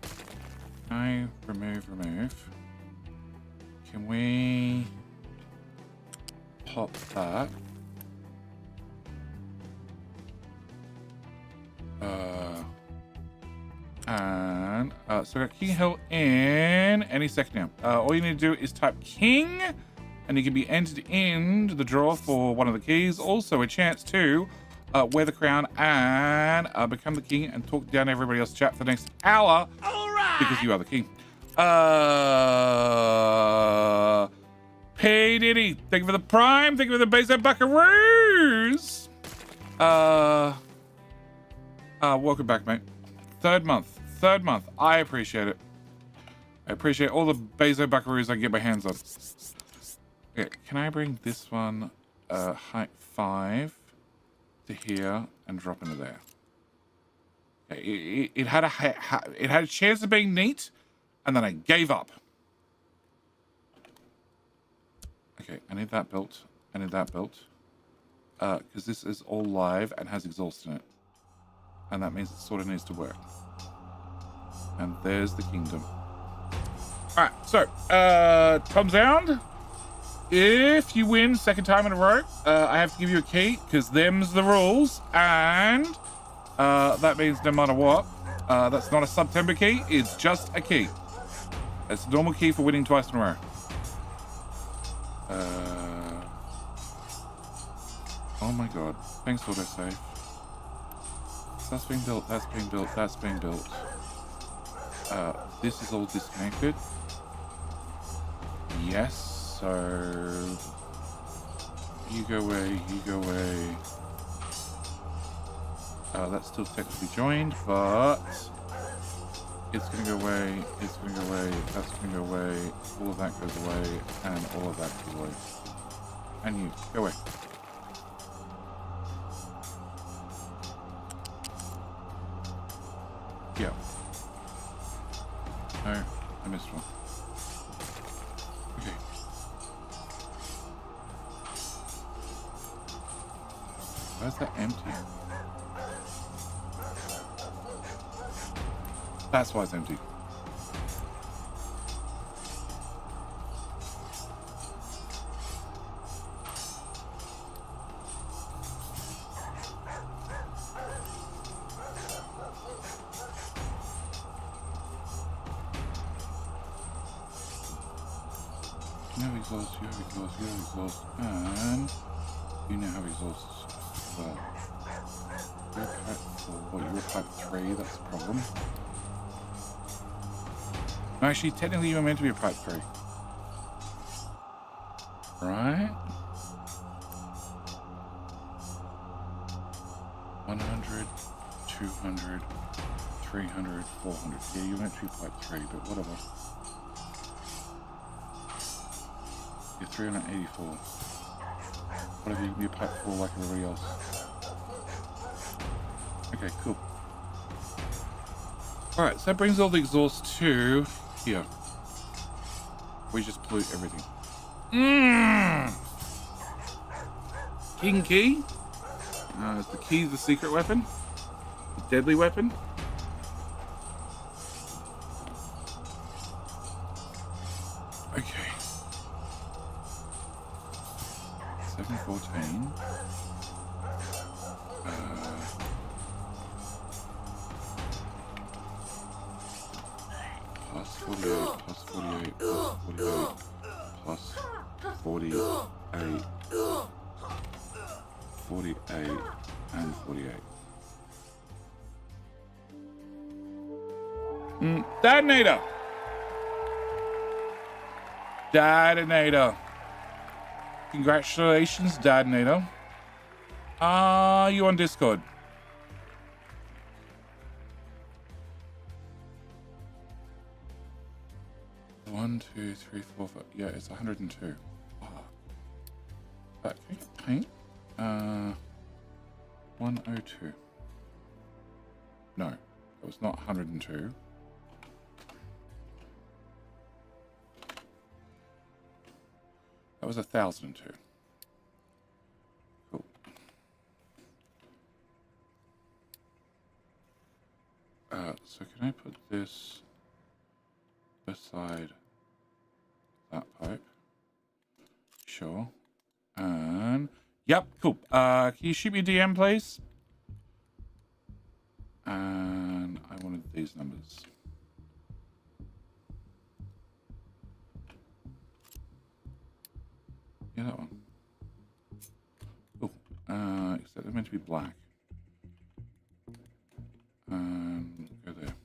Can I remove? Can we pop that? So we got King Hill in any second now. All you need to do is type King, and you can be entered into the draw for one of the keys. Also a chance to wear the crown and become the king and talk down everybody else's chat for the next hour. All right. Because you are the king. P. Diddy, thank you for the prime. Thank you for the base buckaroos. Welcome back, mate. Third month. I appreciate it. I appreciate all the Bezo buckaroos I can get my hands on. Okay, can I bring this one height 5 to here and drop into there? Okay, it had a chance of being neat, and then I gave up. Okay, I need that built. I need that built. Because this is all live and has exhaust in it. And that means it sort of needs to work. And there's the kingdom. Alright, so, Tom Sound, if you win second time in a row, I have to give you a key, because them's the rules, and that means no matter what, that's not a September key, it's just a key. It's a normal key for winning twice in a row. Oh my god, thanks autosave. That's being built, that's being built, that's being built. This is all disconnected. Yes, so you go away, you go away. That's still technically joined, but it's gonna go away, it's gonna go away, that's gonna go away, all of that goes away, and all of that goes away. And you, go away. Yeah. No, I missed one. Okay. Why is that empty? That's why it's empty. You have exhaust, you have exhaust, you have exhaust, and you now have exhaust as well. You're pipe 4, you're pipe 3, that's a problem. No, actually, technically you were meant to be a pipe 3. Right? 100, 200, 300, 400. Yeah, you were meant to be pipe 3, but whatever. You're 384. Whatever, you can be a pipe 4 like everybody else. Okay, cool. Alright, so that brings all the exhaust to here. We just pollute everything. King key. Is the key the secret weapon? The deadly weapon? Okay. 714. Plus 48, plus 48, plus 48, plus 48, 48, and 48. Detonator! Detonator. Congratulations, Detonator. Are you on Discord? One, two, three, four, five. Yeah, it's 102. Oh. Okay, paint. 102. No, it was not 102. That was 1,002. Cool. So can I put this beside that pipe? Sure. And yep, cool. Can you shoot me a DM, please? And I wanted these numbers. Yeah, that one. Cool. Except they're meant to be black. Go there.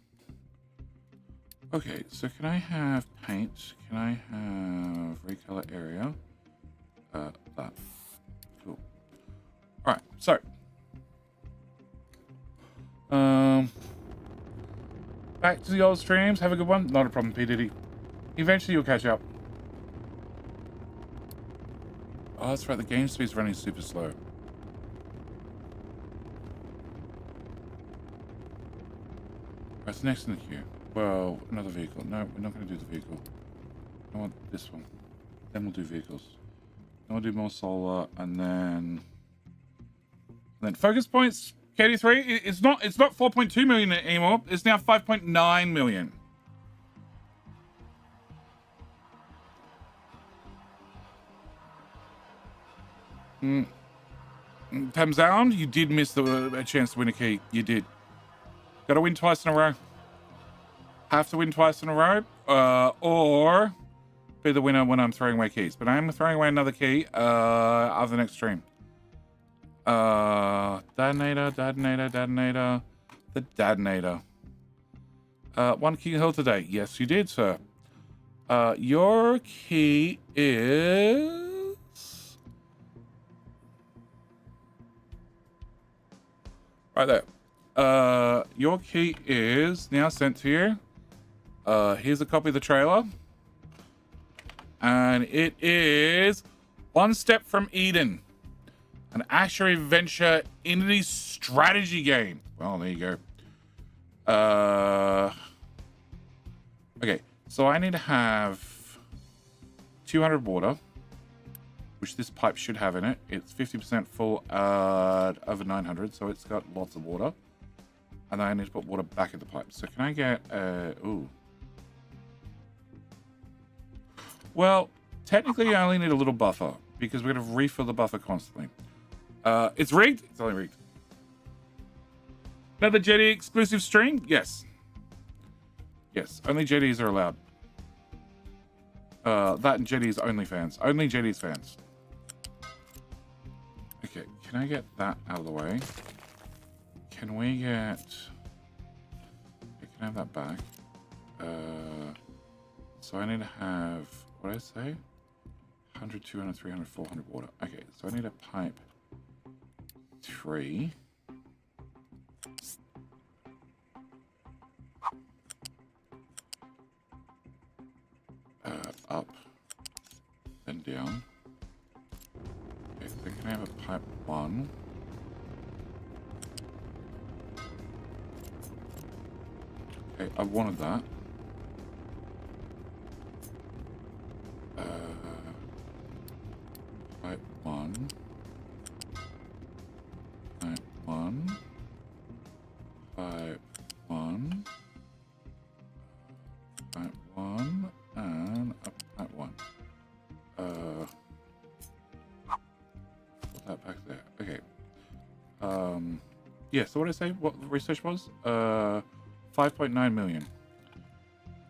Okay, so can I have paint? Can I have recolor area? That. Cool. Alright, so. Back to the old streams. Have a good one. Not a problem, P. Diddy. Eventually you'll catch up. Oh, that's right. The game speed's running super slow. What's next in the queue? Well, another vehicle. No, we're not going to do the vehicle. I want this one. Then we'll do vehicles. Then we'll do more solar, and then focus points. KD3. It's not 4.2 million anymore. It's now 5.9 million. Tamzound, you did miss a chance to win a key. You did. Got to win twice in a row. Have to win twice in a row, or be the winner when I'm throwing away keys. But I am throwing away another key of the next stream. Detonator, the detonator. One key held today. Yes, you did, sir. Your key is right there. Your key is now sent to you. Here's a copy of the trailer. And it is One Step from Eden, an action adventure indie strategy game. Well, there you go. Okay, so I need to have 200 water, which this pipe should have in it. It's 50% full over 900, so it's got lots of water. And then I need to put water back in the pipe. So can I get, ooh. Well, technically I only need a little buffer because we're going to refill the buffer constantly. It's rigged? It's only rigged. Another Jetty exclusive stream? Yes. Yes, only Jetties are allowed. That and Jetties only fans. Only Jetties fans. Okay, can I get that out of the way? Can we get... Okay, can I have that back? So I need to have... What did I say? 100, 200, 300, 400 water. Okay, so I need a pipe 3. Up. Then down. Okay, then can I have a pipe 1? Okay, I wanted that. Pipe 1. Pipe 1. Pipe 1. Pipe 1. And a pipe 1. Put that back there. Okay. Yeah, so what did I say? What the research was? 5.9 million.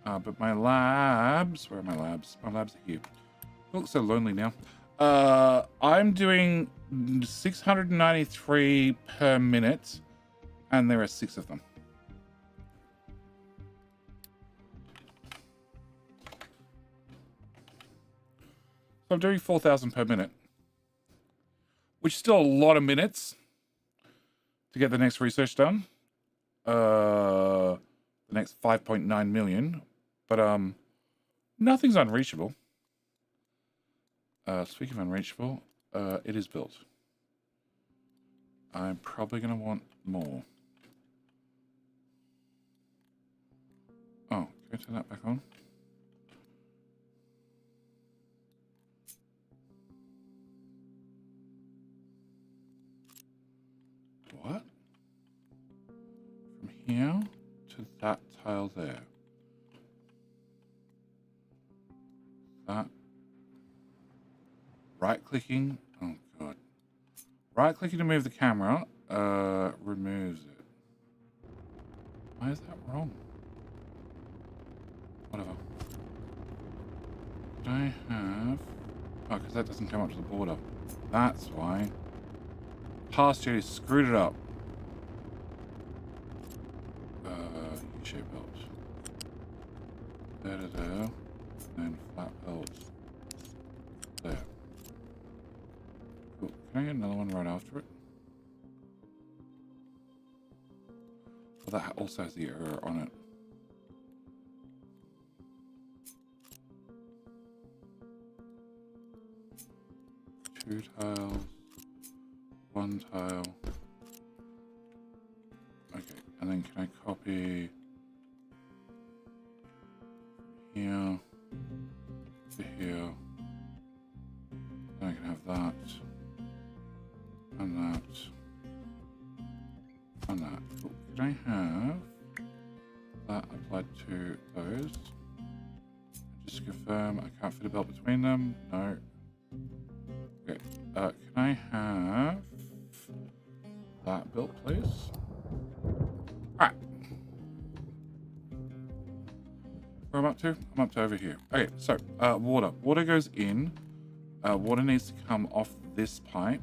But my labs... Where are my labs? My labs are here. I look so lonely now. I'm doing 693 per minute, and there are 6 of them. So I'm doing 4,000 per minute, which is still a lot of minutes to get the next research done. The next 5.9 million, but nothing's unreachable. Speaking of unreachable, it is built. I'm probably going to want more. Oh, can I turn that back on? What? From here to that tile there. That. Right-clicking. Oh, God. Right-clicking to move the camera removes it. Why is that wrong? Whatever. Did I have... Oh, because that doesn't come up to the border. That's why. Past Jetty screwed it up. U-shape belt. There. And flat belt. There. Cool. Can I get another one right after it? Well, that also has the error on it. 2 tiles, 1 tile. Okay, and then can I copy here to here? Then I can have that and that and that. Cool. Can I have that applied to those? Just to confirm, I can't fit a belt between them. No. Okay. Can I have that built, please? Alright. Where am I up to? I'm up to over here. Okay, so water. Water goes in. Water needs to come off this pipe.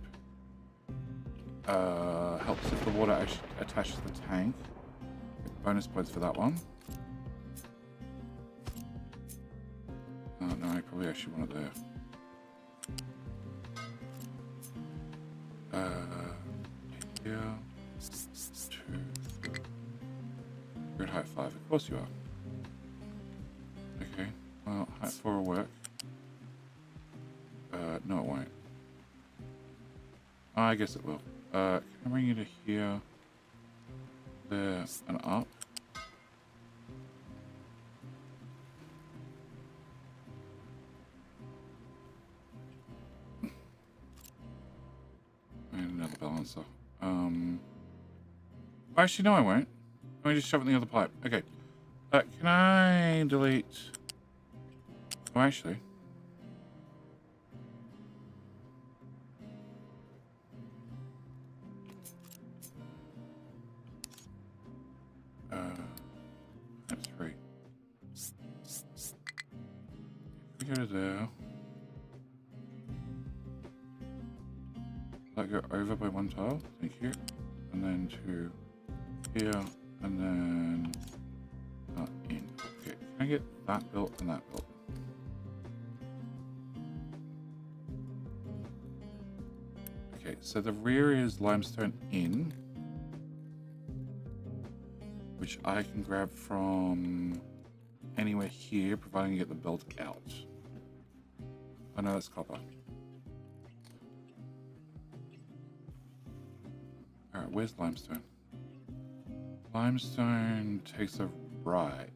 Helps if the water actually attaches to the tank. Bonus points for that one. No, I probably actually want it there. Here. 2. You're at height 5. Of course you are. Okay. Well, height 4 will work. No, it won't. I guess it will. Can I bring you to here, there, and up? And another balancer. Actually, no, I won't. Let me just shove it in the other pipe. Okay. Can I delete? Oh, actually. That's 3. Can we go to there? Let go over by 1 tile. Thank you. And then to here, and then in. Okay, can I get that built and that built? Okay, so the rear is limestone in, which I can grab from anywhere here, providing I get the belt out. Oh no, that's copper. Alright, where's limestone? Limestone takes a right.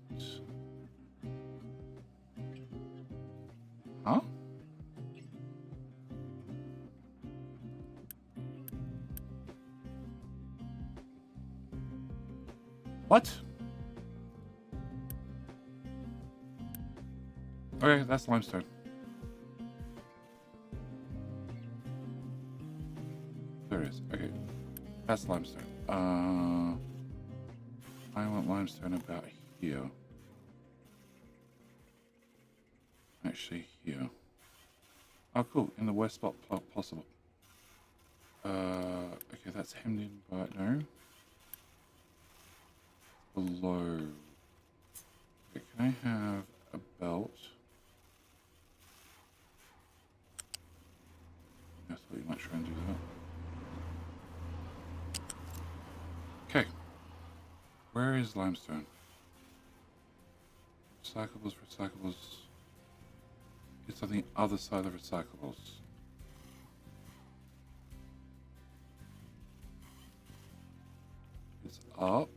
Huh? What? Okay, that's limestone. There it is. Okay. That's limestone. I want limestone about here. Actually, here. Oh, cool. In the worst spot possible. Okay, that's hemmed in by... No. Below. Okay, can I have a belt? I thought you might try and do that. Okay. Where is limestone? Recyclables, recyclables. It's on the other side of recyclables. It's up.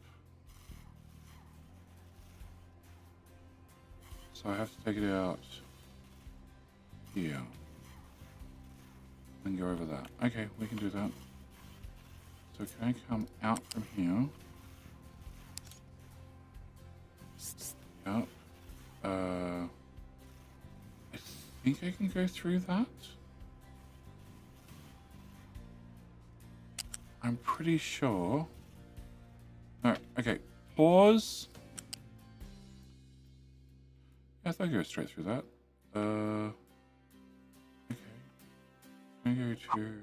So I have to take it out here. And go over that. Okay, we can do that. So can I come out from here? Yep. I think I can go through that. I'm pretty sure. No, okay. Pause. Yeah, I thought I could go straight through that. Okay. Can I go to...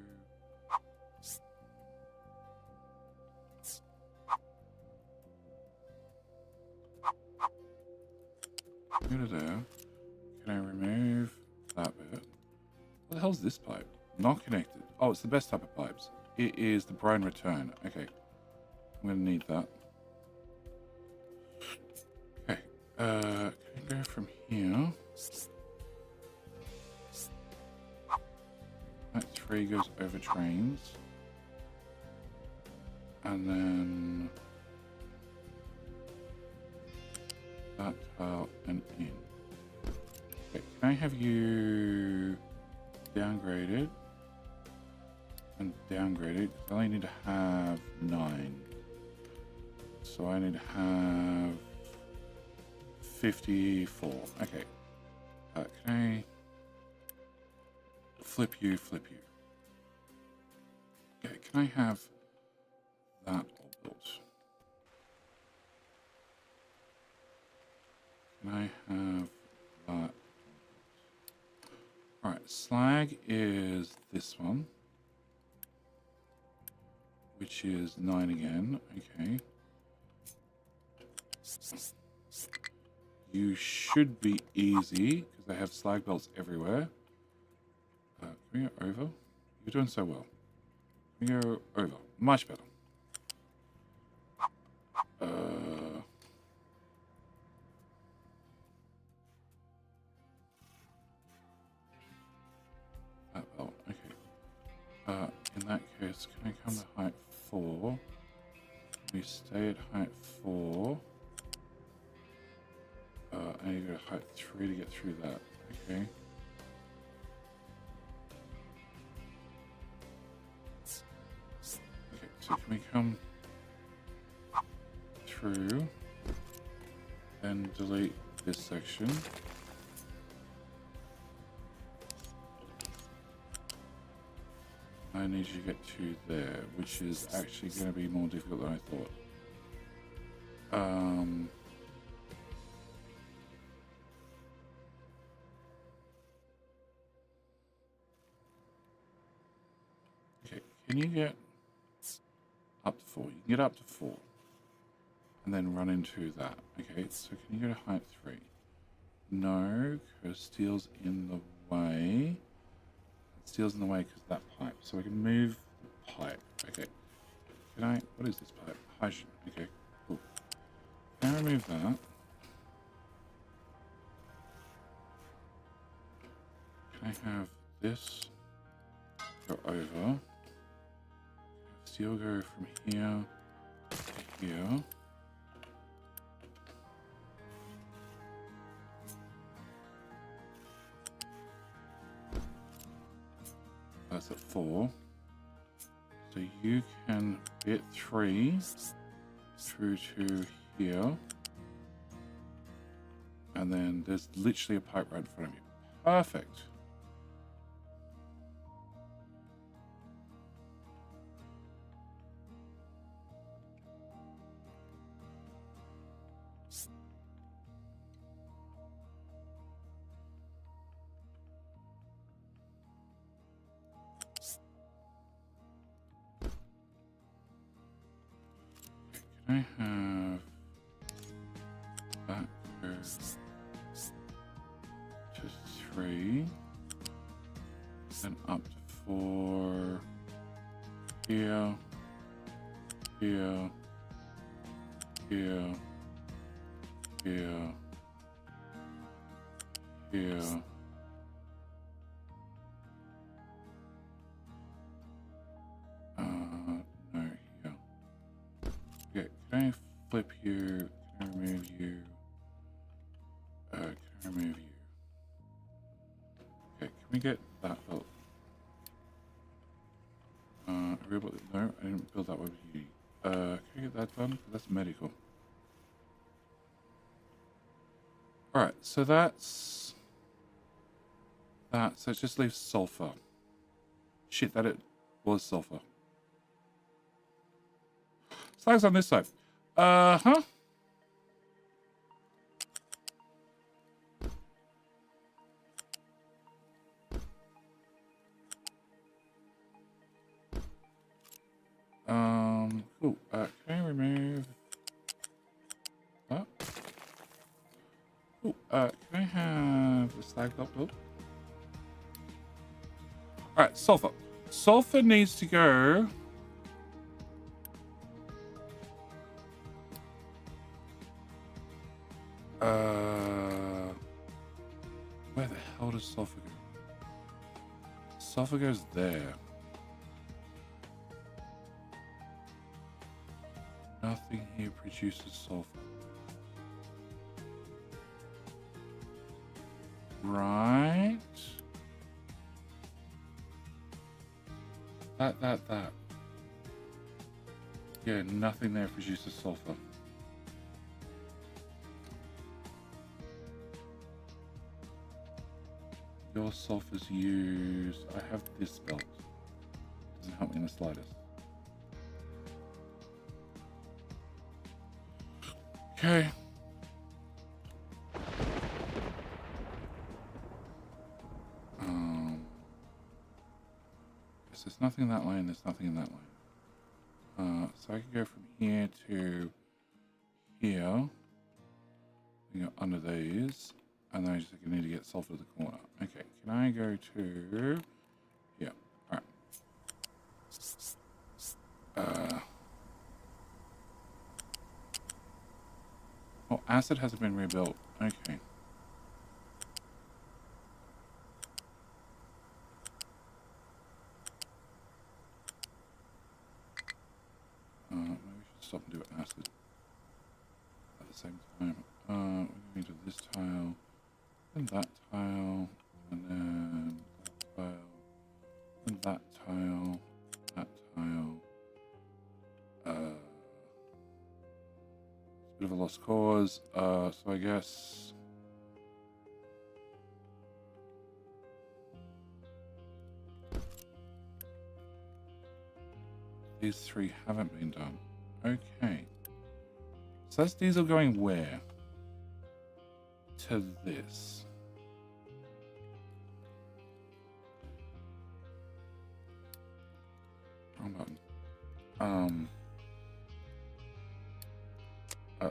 Go to there. Can I remove that bit? What the hell's this pipe? Not connected. Oh, it's the best type of pipes. It is the brine return. Okay. I'm going to need that. Okay. Can I go from here? That's 3 goes over trains. And then that out and in. Okay, can I have you downgraded and downgraded? Because I only need to have 9. So I need to have 54. Okay. Can I flip you, flip you? Okay, can I have that all built? Can I have that? Alright, slag is this one, which is 9 again. Okay. You should be easy because I have slag belts everywhere. Can we go over? You're doing so well. Can we go over? Much better. That belt. Okay. In that case, can I come to height 4? We stay at height 4. I need to go to height 3 to get through that. Okay. Okay, so can we come through and delete this section? I need you to get to there, which is actually going to be more difficult than I thought. Okay, can you get up to 4? You can get up to 4. And then run into that. Okay, so can you go to height 3? No, because steel's in the way. Steel's in the way because of that pipe. So we can move the pipe. Okay. Can I... What is this pipe? Hydrogen. Okay, cool. Can I remove that? Can I have this go over? Steel go from here to here. That's at 4. So you can get 3 through to here. And then there's literally a pipe right in front of you. Perfect. Can I have that goes to 3, then up to 4, here, here, here, here, here. No, here. Okay, can I flip you? Can I remove you? Can I remove you? Okay, can we get that built? No, I didn't build that one with you. Can I get that done? That's medical. Alright, so that's that. So it just leaves sulfur. Shit, that it was sulfur. Slag's on this side. Huh? Cool. Can I remove that? Cool. Can I have the slag up? Oh. Alright, sulfur. Sulfur needs to go. Where the hell does sulfur go? Sulfur goes there. Nothing here produces sulfur. Right. That. Yeah, nothing there produces sulfur. Your sulfur's used. I have this belt. Doesn't help me in the slightest. Okay. There's nothing in that lane. There's nothing in that lane. So I can go from here to here. You go under these, and then I just need to get sulfur to the corner. Okay, can I go to here? All right. Oh, acid hasn't been rebuilt. Okay. Maybe we should stop and do acid at the same time. We're going to this tile, and that tile, and then that tile, and that tile, that tile. It's a bit of a lost cause. So I guess these three haven't been done. Okay. So that's diesel going where? To this. Wrong button.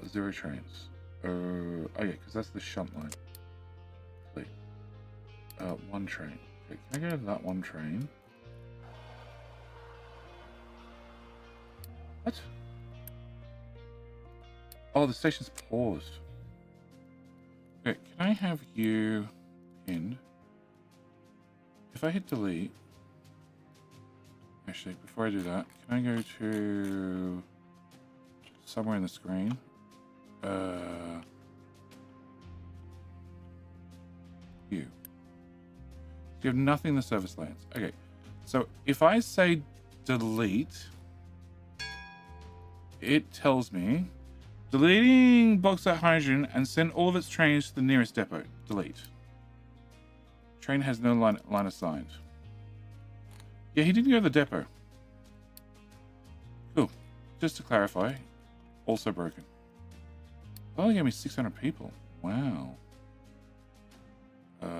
0 trains. Oh yeah, because that's the shunt line. Wait. 1 train. Okay, can I go to that 1 train? What? Oh, the station's paused. Okay, can I have you pinned? If I hit delete, actually, before I do that, can I go to somewhere in the screen? You. You have nothing in the service lanes. Okay, so if I say delete, it tells me deleting bauxite hydrogen and send all of its trains to the nearest depot. Delete. Train has no line assigned. Yeah, he didn't go to the depot. Cool. Just to clarify, also broken. Oh, they gave me 600 people. Wow. No.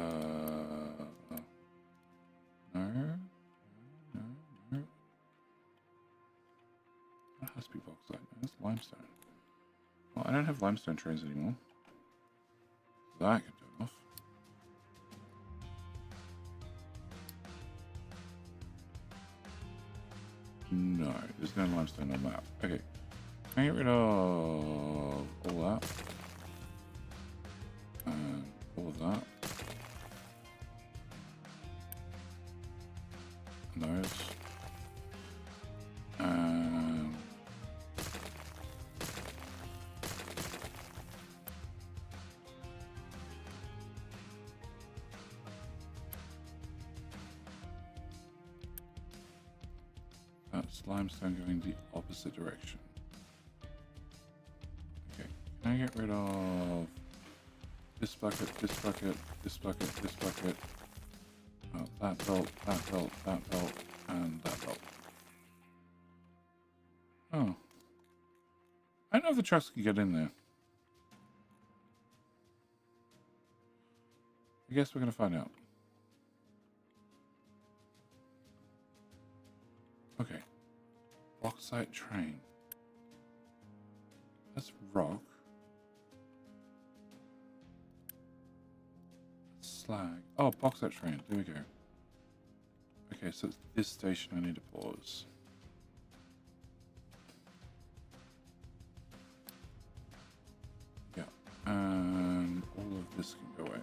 That has to be bauxite. That's limestone. Well, I don't have limestone trains anymore. That can turn off. No, there's no limestone on the map. Okay. Can I get rid of all that? And all of that. And those. That's limestone going the opposite direction. Okay, can I get rid of this bucket, this bucket, this bucket, this bucket, that belt, that belt, that belt, and that belt. Oh. I don't know if the trucks can get in there. I guess we're going to find out. Okay. Bauxite train. That's rock. Slag. Oh, bauxite train. There we go. Okay, so it's this station I need to pause. Yeah. And all of this can go away.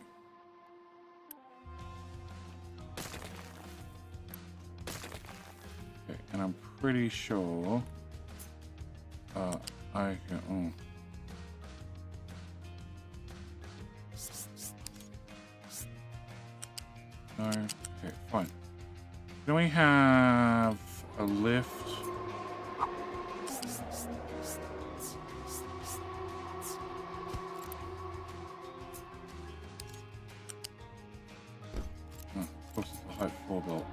Okay, and I'm pretty sure I can. Oh. No. Okay, fine. Can we have a lift? Oh, of course, it's a height 4 belt.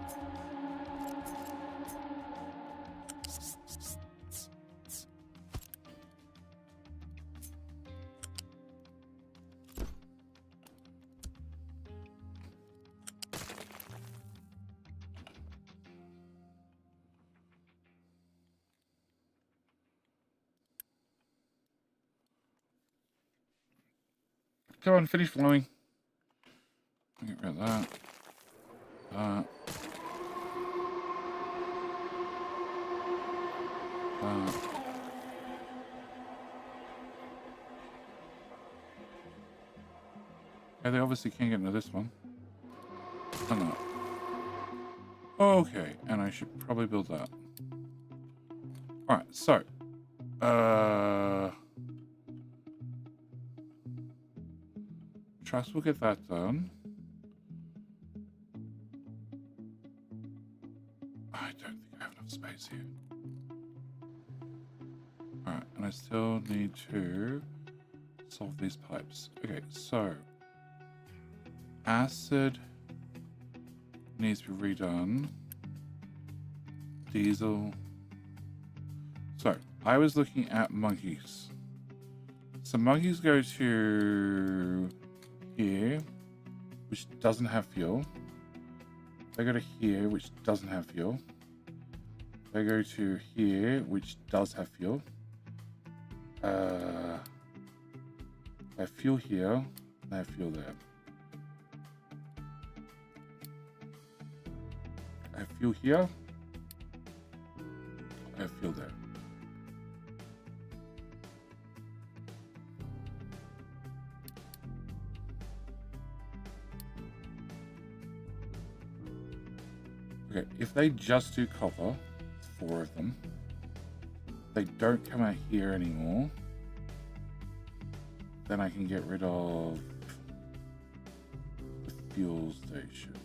Come on, finish flowing. Get rid of that. That. Yeah, they obviously can't get into this one. Oh, no. Okay, and I should probably build that. Alright, so. Trust will get that done. I don't think I have enough space here. Alright, and I still need to solve these pipes. Okay, so acid needs to be redone. Diesel. So I was looking at monkeys. So monkeys go to here, which doesn't have fuel. They go to here, which doesn't have fuel. They go to here, which does have fuel. They have fuel here. They have fuel there. I have fuel here. I have fuel there. Okay, if they just do copper, 4 of them, they don't come out here anymore, then I can get rid of the fuel stations.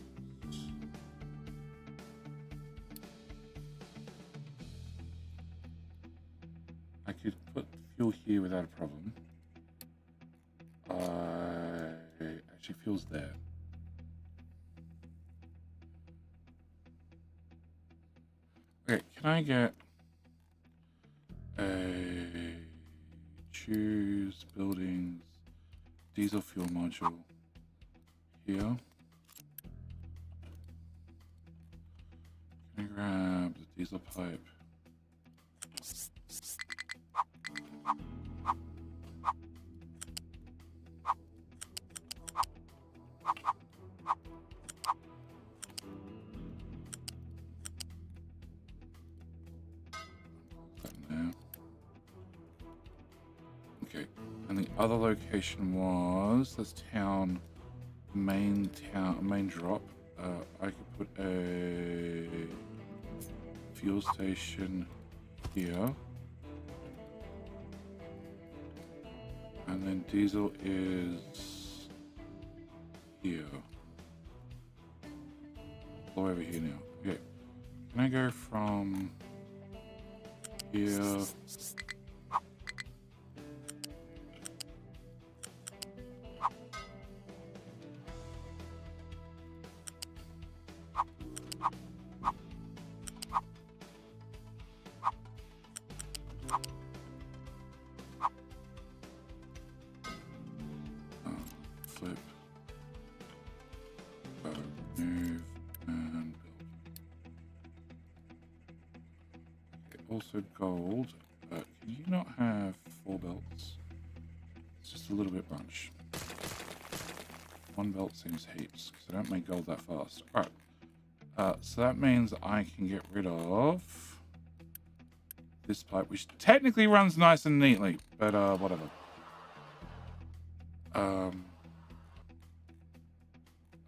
I could put fuel here without a problem. Actually, fuel's there. Okay, can I get a choose buildings diesel fuel module here? Can I grab the diesel pipe? Okay, and the other location was this main drop. I could put a fuel station here, and then diesel is here, all over here now. Okay, can I go from here? Flip, move, and build. Okay, also gold. Can you not have 4 belts? It's just a little bit much. 1 belt seems heaps, because I don't make gold that fast. Alright. So that means I can get rid of this pipe, which technically runs nice and neatly, but whatever.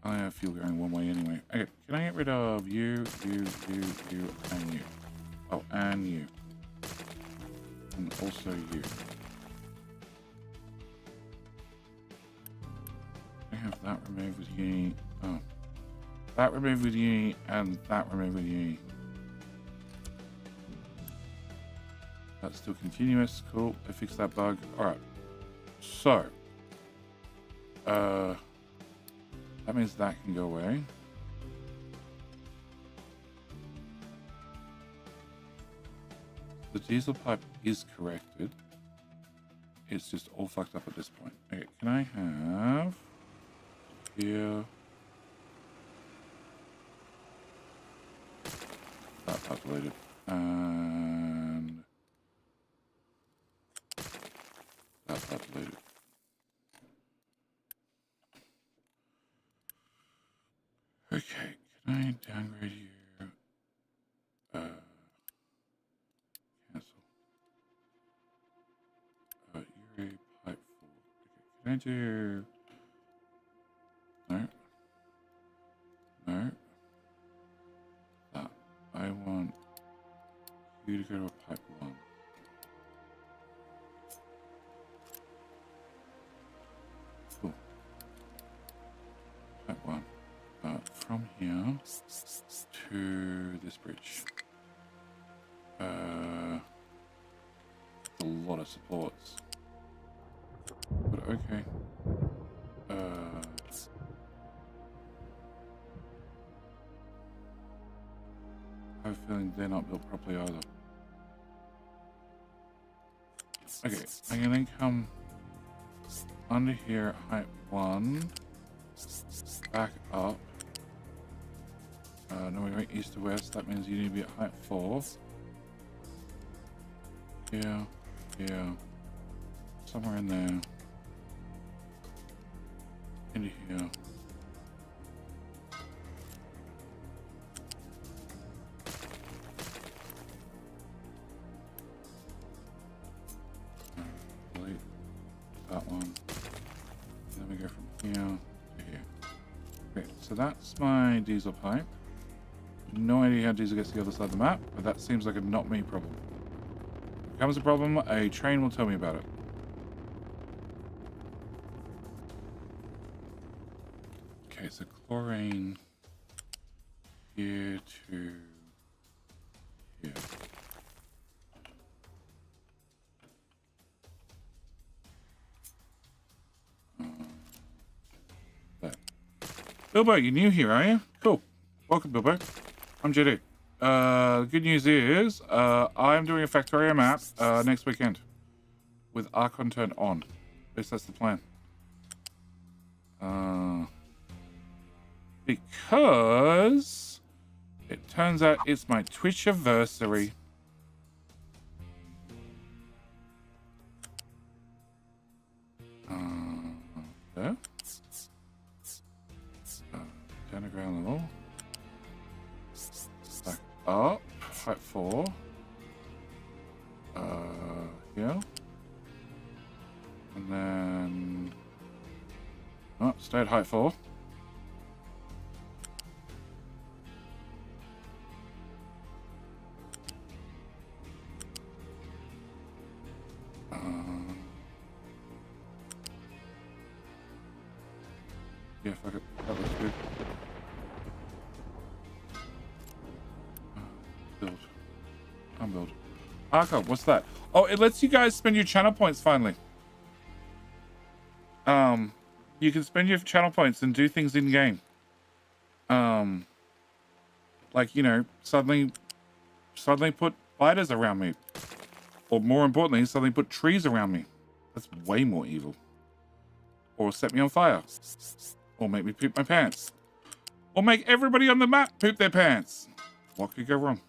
I have fuel going one way anyway. Okay, can I get rid of you, and you? Oh, and you. And also you. I have that removed with you. Oh. That removed with you, and that removed with you. That's still continuous. Cool. I fixed that bug. Alright. So. That means that can go away. The diesel pipe is corrected. It's just all fucked up at this point. Okay, can I have here that part deleted and that part deleted. Okay, can I downgrade you? Cancel. You're a pipe 4. Okay, can I do? No. No. That. I want you to go to a pipe 1. Cool. Pipe 1. From here to this bridge. A lot of supports. But okay. I have a feeling they're not built properly either. Okay, I'm gonna come under here at height 1. Back up. No, we went east to west. That means you need to be at height 4. Yeah, yeah. Somewhere in there. Into here. Delete that one. Then we go from here to here. Okay, so that's my diesel pipe. No idea how diesel gets to the other side of the map, but that seems like a not me problem. If it becomes a problem, a train will tell me about it. Okay, so chlorine here to here. There. Bilbo, you're new here, are you? Cool. Welcome, Bilbo. I'm JD. The good news is, I'm doing a Factorio map next weekend with Archon turned on. At least that's the plan. Because it turns out it's my Twitch anniversary. There. Down to ground level. Back up. Height 4. Here. And then... Oh, stay at height 4. Yeah, fuck it. That looks good. Build. Unbuild. Arco, what's that? Oh, it lets you guys spend your channel points finally. You can spend your channel points and do things in game. Like, you know, suddenly put spiders around me. Or more importantly, suddenly put trees around me. That's way more evil. Or set me on fire. Or make me poop my pants. Or make everybody on the map poop their pants. What could go wrong?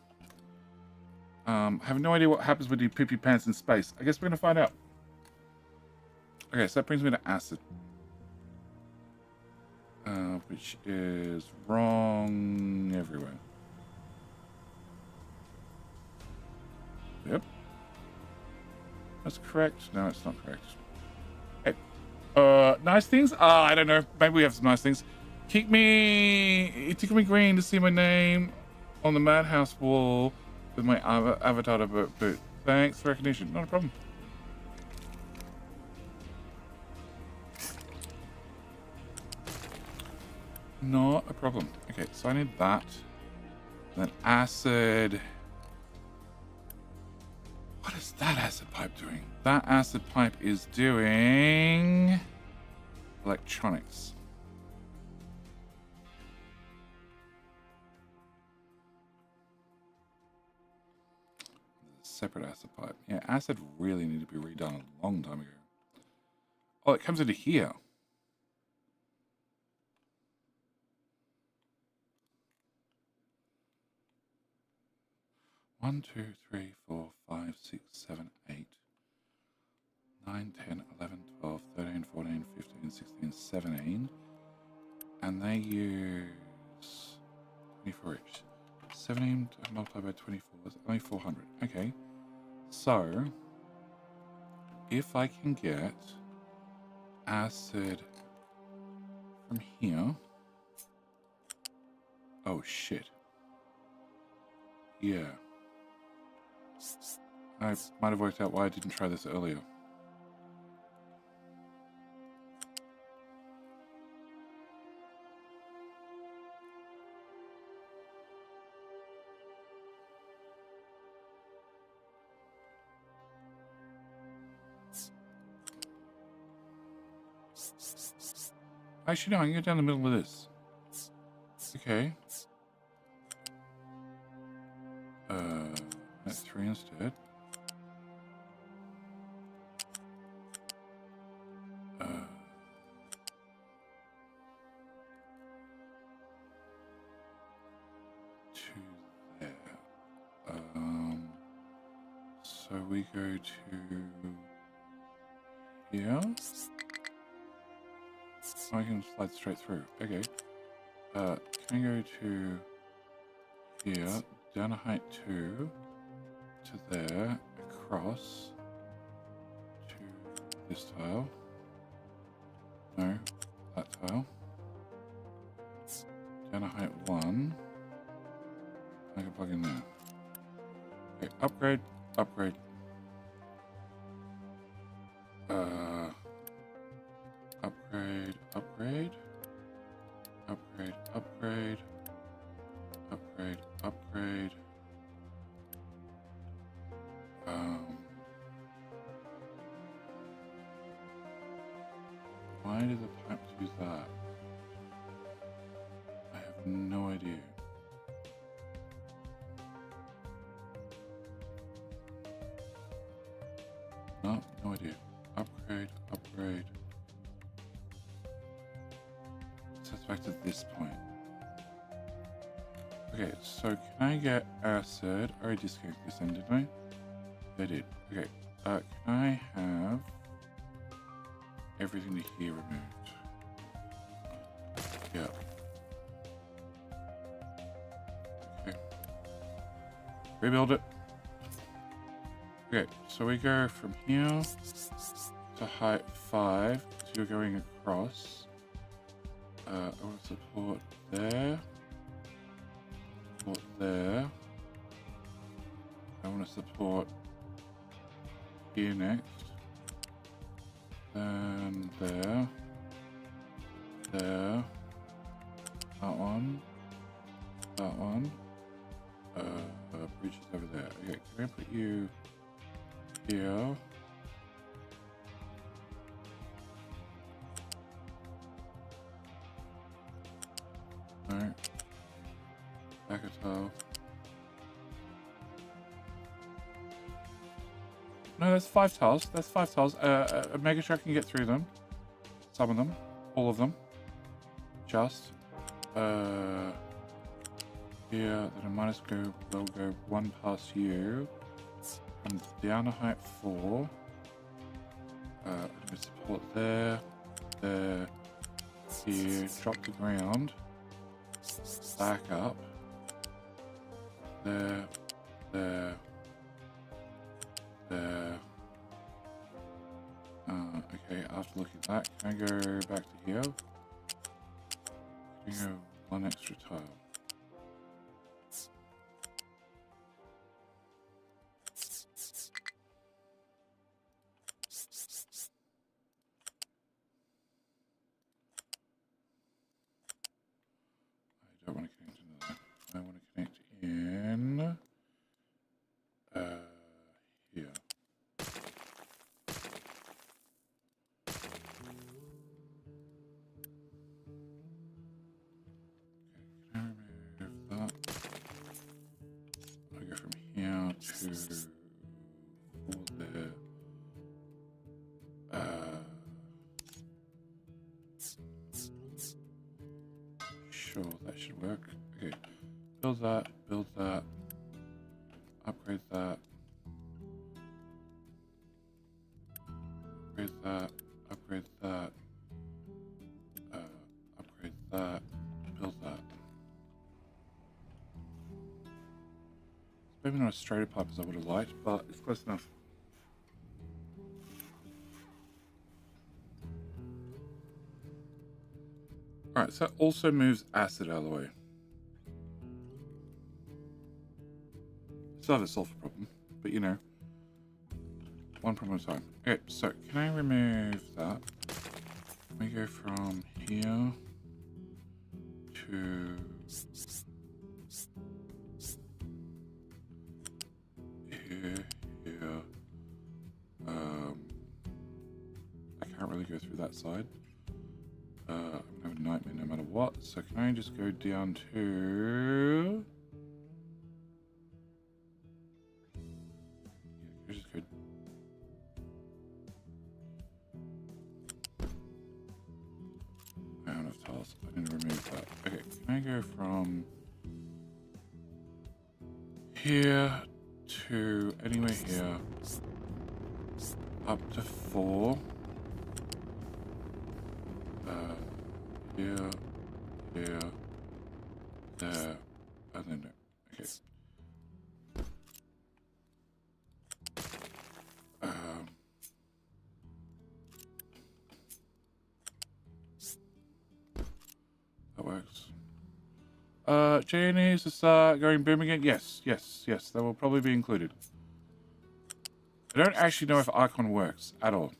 I have no idea what happens when you poop your pants in space. I guess we're going to find out. Okay, so that brings me to acid. Which is wrong everywhere. Yep. That's correct. No, it's not correct. Okay. Nice things? I don't know. Maybe we have some nice things. It tickled me green to see my name on the madhouse wall with my avatar boot. Thanks for recognition. Not a problem. Not a problem. Okay, so I need that. Then acid. What is that acid pipe doing? That acid pipe is doing electronics. Separate acid pipe. Yeah, acid really needed to be redone a long time ago. Oh, it comes into here. One, 2, 3, 4, 5, 6, 7, 8, 9, 10, 11, 12, 13, 14, 15, 16, 17. And they use 24 each. 17 multiplied by 24 is only 400. Okay. So, if I can get acid from here. Oh, shit. Yeah. I might have worked out why I didn't try this earlier. Actually, no, I can go down the middle of this. Okay. That's 3 instead. To there. So we go to here. I can slide straight through. Okay. Can I go to here, down a height 2, to there, across to this tile. No, that tile. Down a height 1. I can plug in there. Okay, upgrade, upgrade. Upgrade, upgrade. Upgrade, upgrade. Upgrade, upgrade. Why did the pipe do that? I have no idea. No idea. Upgrade, upgrade. So it's back to this point. Okay, so can I get acid? I already disconnected this end, didn't I? I did. Okay, can I have everything to here removed? Yeah. Okay. Rebuild it. Okay, so we go from here to height 5, so you're going across. I want to support there. Support there. I want to support here next. Then there. There. That one. That one. Bridge is over there. Okay, can I put you here? No. Back a tile. No, that's 5 tiles. That's 5 tiles. A mega truck can get through them. Some of them. All of them. Just. Here, then a minus will go 1 past you. And down a height 4. I'm going to support there. There. Here. Drop the ground. Back up. There. There. There. Okay, after looking at that, can I go back to here? Can I go 1 extra tile? to 4 there. Sure, that should work. Okay, build that, upgrade that, upgrade that, upgrade that, upgrade that, build that. Maybe not as straight a pipe as I would have liked, but it's close enough. Alright, so that also moves acid out of the way. Still have a sulfur problem, but you know, one problem at a time. Okay, so can I remove that? We go from here to here. I can't really go through that side. I'm gonna have a nightmare no matter what. So can I just go down to? Yeah, just go. I don't have tiles. I need to remove that. Okay, can I go from here to anywhere here up to 4? Here, there, and then okay. That works. Jay needs to start going boom again. Yes, that will probably be included. I don't actually know if Archon works at all.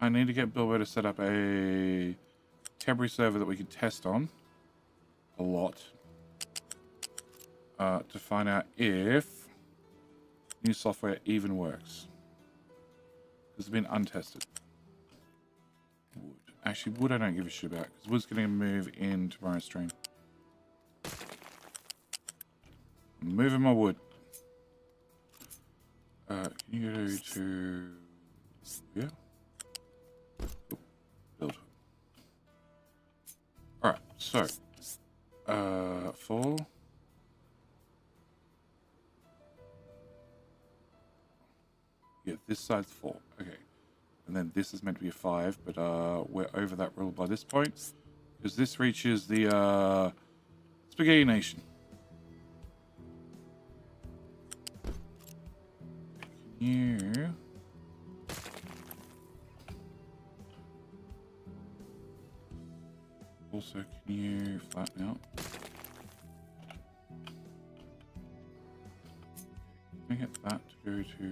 I need to get Bilbo to set up a temporary server that we can test on a lot to find out if new software even works. This has been untested. Wood. Actually, wood I don't give a shit about because wood's going to move in tomorrow's stream. I'm moving my wood. Can you go to... Yeah? Build. Alright, so 4. Yeah, this side's 4. Okay. And then this is meant to be a 5, but we're over that rule by this point. Because this reaches the Spaghetti Nation. Can you... Also, can you flatten out? Can I get that to go to...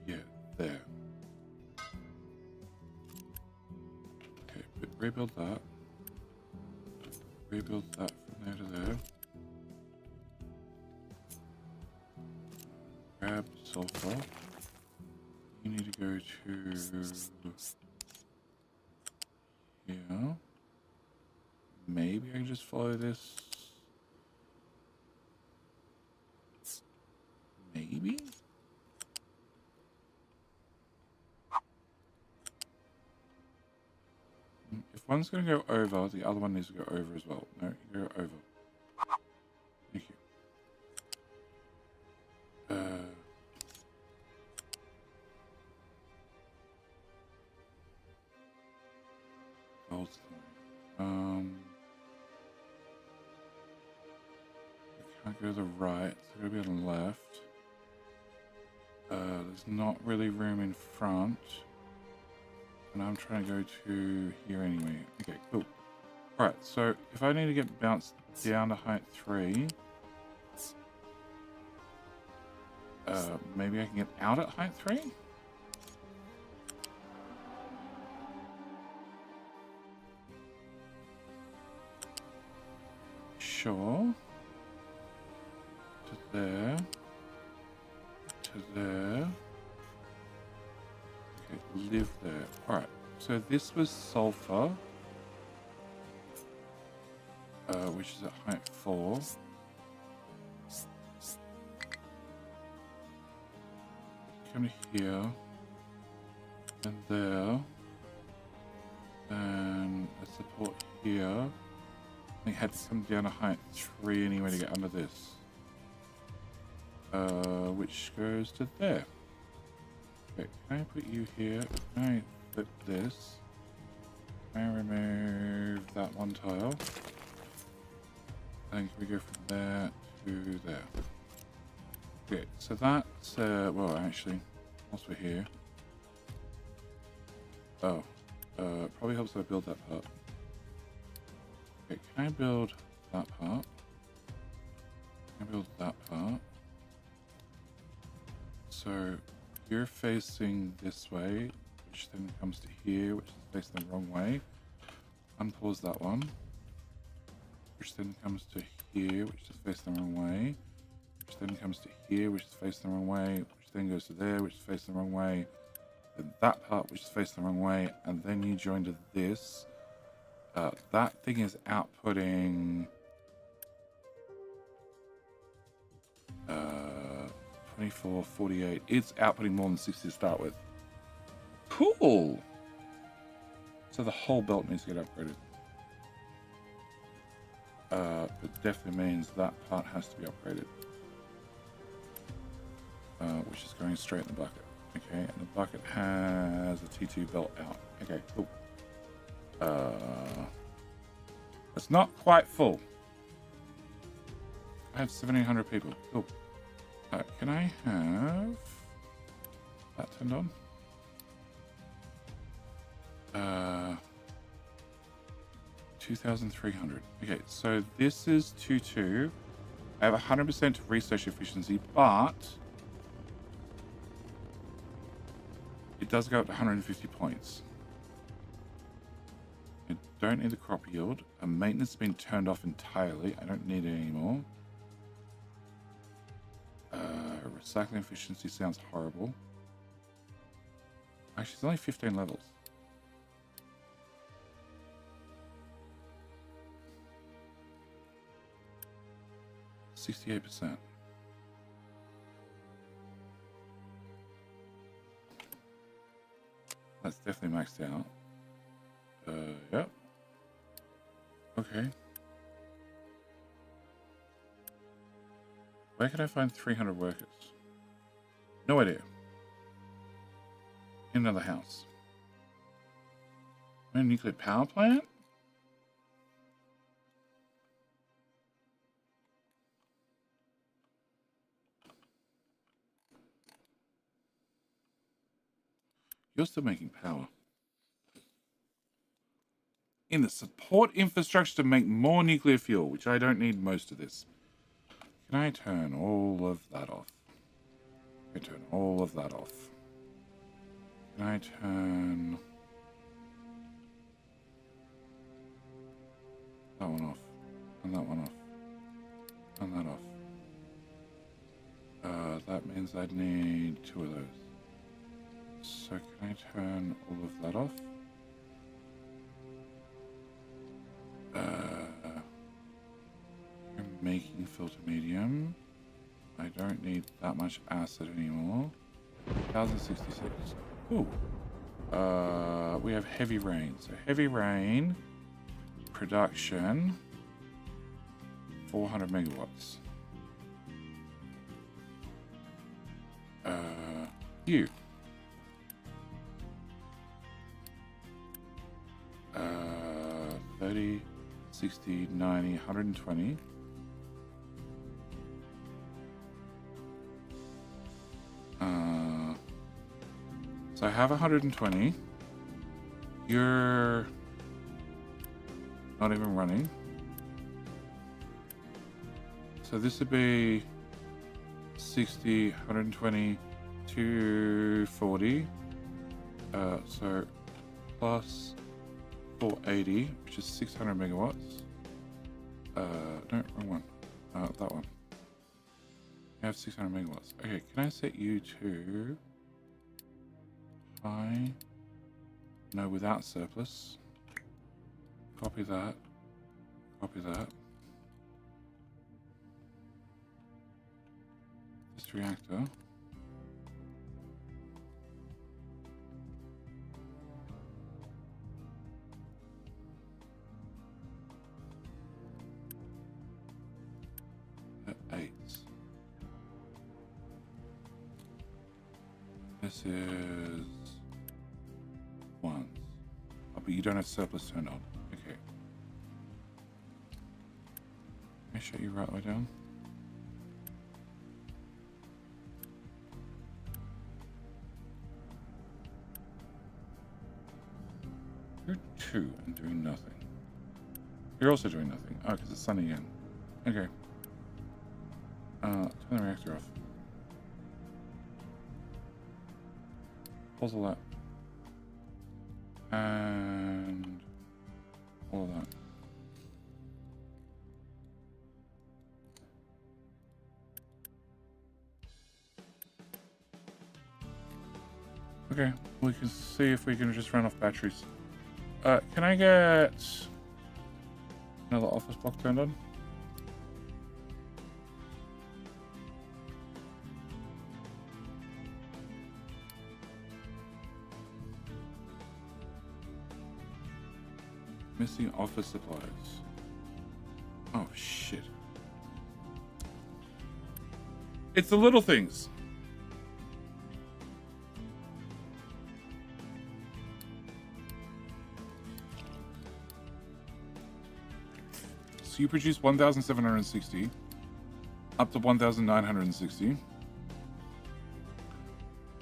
Yeah, there. Okay, but rebuild that. Rebuild that from there to there. Grab sulfur. You need to go to here. Maybe I can just follow this. Maybe? If one's going to go over, the other one needs to go over as well. No, you go over. Thank you. I can't go to the right, so I'll be on the left. There's not really room in front. And I'm trying to go to here anyway. Okay, cool. Alright, so if I need to get bounced down to height 3, maybe I can get out at height 3? Sure. To there. To there. Okay, live there. Alright, so this was sulfur. which is at height 4. Come to here, and there, and a support here. I think it had to come down to height 3 anyway to get under this. Which goes to there. Okay, can I put you here? Can I flip this? Can I remove that one tile? And can we go from there to there? Okay, so that's, well, actually, whilst we're here. Oh, probably helps if I build that part. Okay, can I build that part? Can I build that part? So, you're facing this way, which then comes to here, which is facing the wrong way. Unpause that one. Which then comes to here, which is facing the wrong way. Which then comes to here, which is facing the wrong way. Which then goes to there, which is facing the wrong way. Then that part, which is facing the wrong way. And then you join to this. That thing is outputting 24, 48. It's outputting more than 60 to start with. Cool. So the whole belt needs to get upgraded. But definitely means that part has to be upgraded. Which is going straight in the bucket. Okay, and the bucket has a T2 belt out. Okay, cool. It's not quite full. I have 1,700 people. Cool. Can I have that turned on? 2,300. Okay, so this is 2.2. I have 100% research efficiency, but it does go up to 150 points. I don't need the crop yield. Maintenance has been turned off entirely. I don't need it anymore. Recycling efficiency sounds horrible. Actually, it's only 15 levels. %68%. That's definitely maxed out. Yep. Okay. Where can I find 300 workers? No idea. In another house. A nuclear power plant? You're still making power. In the support infrastructure to make more nuclear fuel, which I don't need most of this. Can I turn all of that off? Can I turn all of that off? Can I turn that one off? And that one off? And that off? That means I'd need 2 of those. So can I turn all of that off? I'm making filter medium. I don't need that much acid anymore. 1066. Ooh. We have heavy rain. So heavy rain production 400 megawatts. You. 30, 60, 90, 120. So I have 120. You're not even running. So this would be 60, 120, 240. So plus 480, which is 600 megawatts. No, wrong one. That one. I have 600 megawatts. Okay, can I set you to high? No, without surplus. Copy that. Copy that. This reactor. At 8. This is 1. Oh, but you don't have surplus turned on. Okay. Let me shut you right way down. You're 2 and doing nothing. You're also doing nothing. Oh, because it's sunny again. Okay. Turn the reactor off. Pause all that. And all of that. Okay, we can see if we can just run off batteries. Can I get another office block turned on? Missing office supplies. Oh, shit. It's the little things. So you produce 1,760 up to 1,960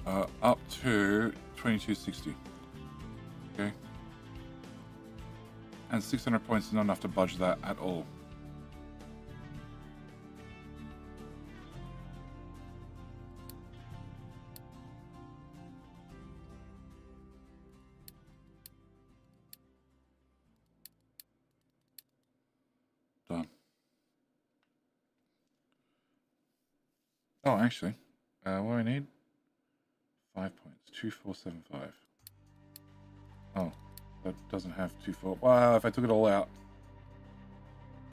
up to 2260. Okay. And 600 points is not enough to budge that at all. Done. Oh, actually, what do I need? 5 points. 2475. Oh. That doesn't have 2-4. Wow, if I took it all out.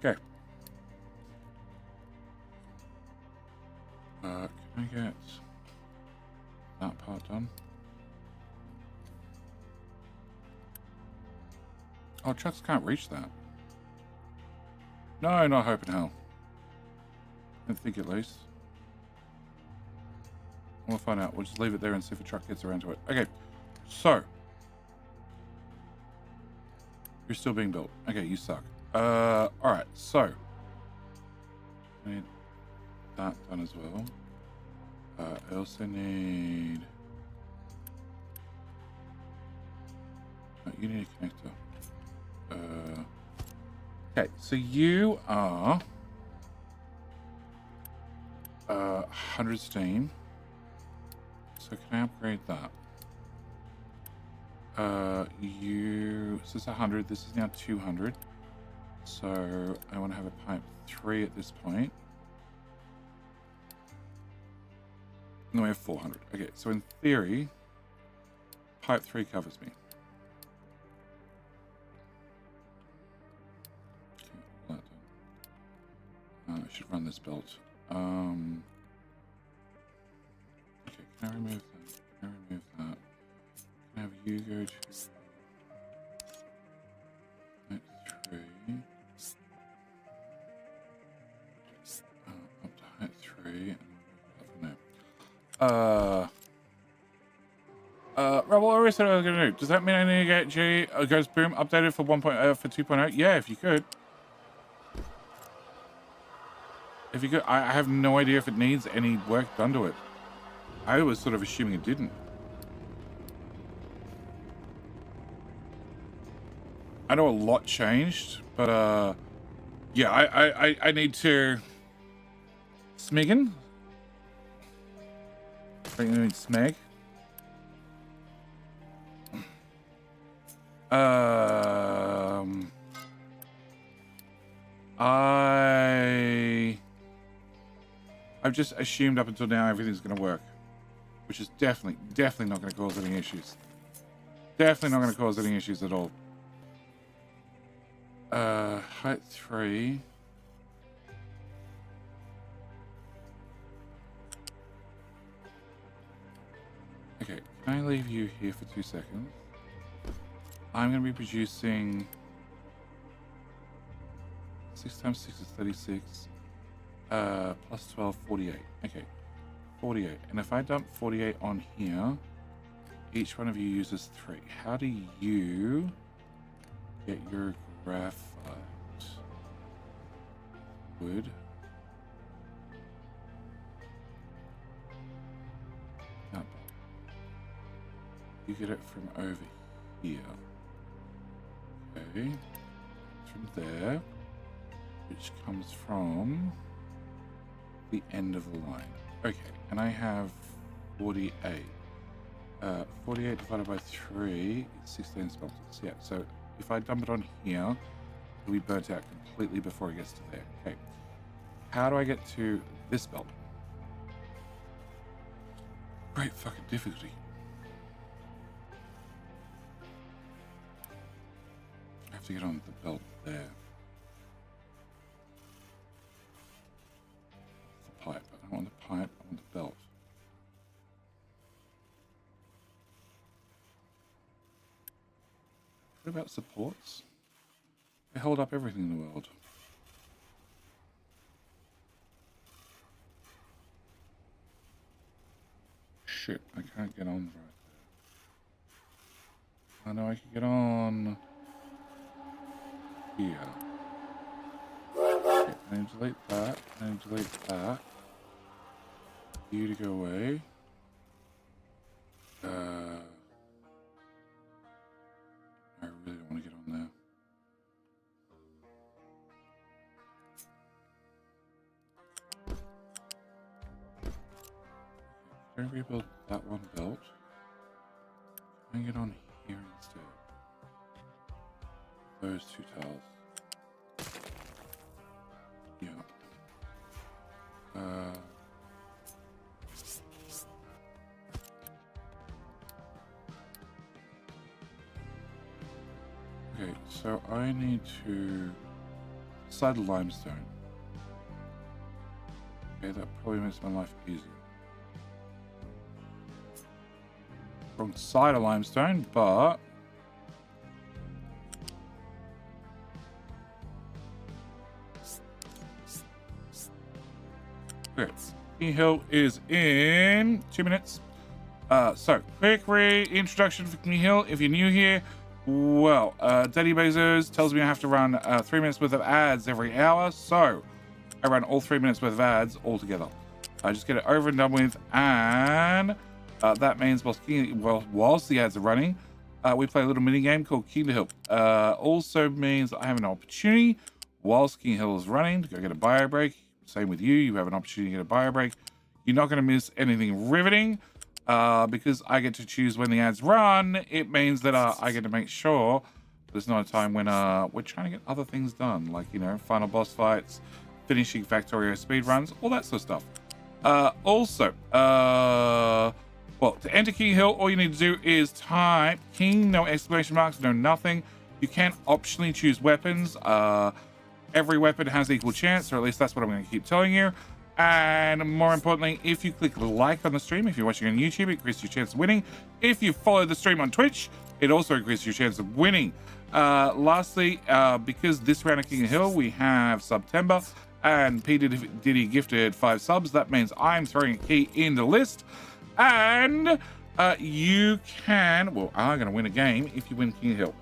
Okay. Can I get that part done? Oh, trucks can't reach that. No, not hope in hell. I don't think at least. We'll find out. We'll just leave it there and see if a truck gets around to it. Okay, so. You're still being built. Okay, you suck. Alright, so. I need that done as well. I also need... Oh, you need a connector. Okay, so you are... 100 steam. So can I upgrade that? So it's 100, this is now 200. So I want to have a pipe 3 at this point. And then we have 400. Okay, so in theory, pipe 3 covers me. Okay, all that done. I should run this belt. Okay, can I remove that? Can I remove that? Have you go to height 3 up to height 3 and up from there. Rebel, what said I was gonna do? Does that mean I need to get G Goes Boom updated for 1.0 for 2.0? Yeah, if you could. If you could, I have no idea if it needs any work done to it. I was sort of assuming it didn't. I know a lot changed, but yeah, I need to Smiggin. I think I need Smeg. I've just assumed up until now everything's going to work, which is definitely not going to cause any issues. Definitely not going to cause any issues at all. Height 3. Okay, can I leave you here for 2 seconds? I'm going to be producing 6 times 6 is 36. Plus 12, 48. Okay, 48. And if I dump 48 on here, each one of you uses 3. How do you get your graphite? Wood. No. You get it from over here. Okay. From there, which comes from the end of the line. Okay, and I have 48. 48 divided by 3 is 16 smelters. Yeah, so if I dump it on here, it'll be burnt out completely before it gets to there. Okay. How do I get to this belt? Great fucking difficulty. I have to get on the belt there. The pipe. I don't want the pipe, I want the belt. What about supports? They hold up everything in the world. Shit, I can't get on right there. I know I can get on here. Okay, I need to delete that. I need to delete that. You to go away. I really don't want to get on there. Can I rebuild that one belt? Can I get on here instead? Those 2 tiles. Yeah. Okay, so I need to decide limestone. Okay, that probably makes my life easier. Wrong side of limestone, but okay. King Hill is in 2 minutes. So quick reintroduction for King Hill. If you're new here, well, Daddy Bezos tells me I have to run 3 minutes worth of ads every hour, so I run all 3 minutes worth of ads all together. I just get it over and done with, and that means whilst the ads are running, we play a little mini game called King Hill. Also means I have an opportunity whilst King Hill is running to go get a bio break. Same with you. You have an opportunity to get a bio break. You're not going to miss anything riveting because I get to choose when the ads run. It means that I get to make sure there's not a time when we're trying to get other things done, like, you know, final boss fights, finishing Factorio speed runs, all that sort of stuff. Well, to enter King Hill, all you need to do is type King, no exclamation marks, no nothing. You can optionally choose weapons. Every weapon has equal chance, or at least that's what I'm going to keep telling you. And more importantly, if you click like on the stream, if you're watching on YouTube, it increases your chance of winning. If you follow the stream on Twitch, it also increases your chance of winning. Lastly, because this round of King Hill, we have September, and P. Diddy gifted 5 subs. That means I'm throwing a key in the list. And you can, well, are going to win a game if you win King Hill.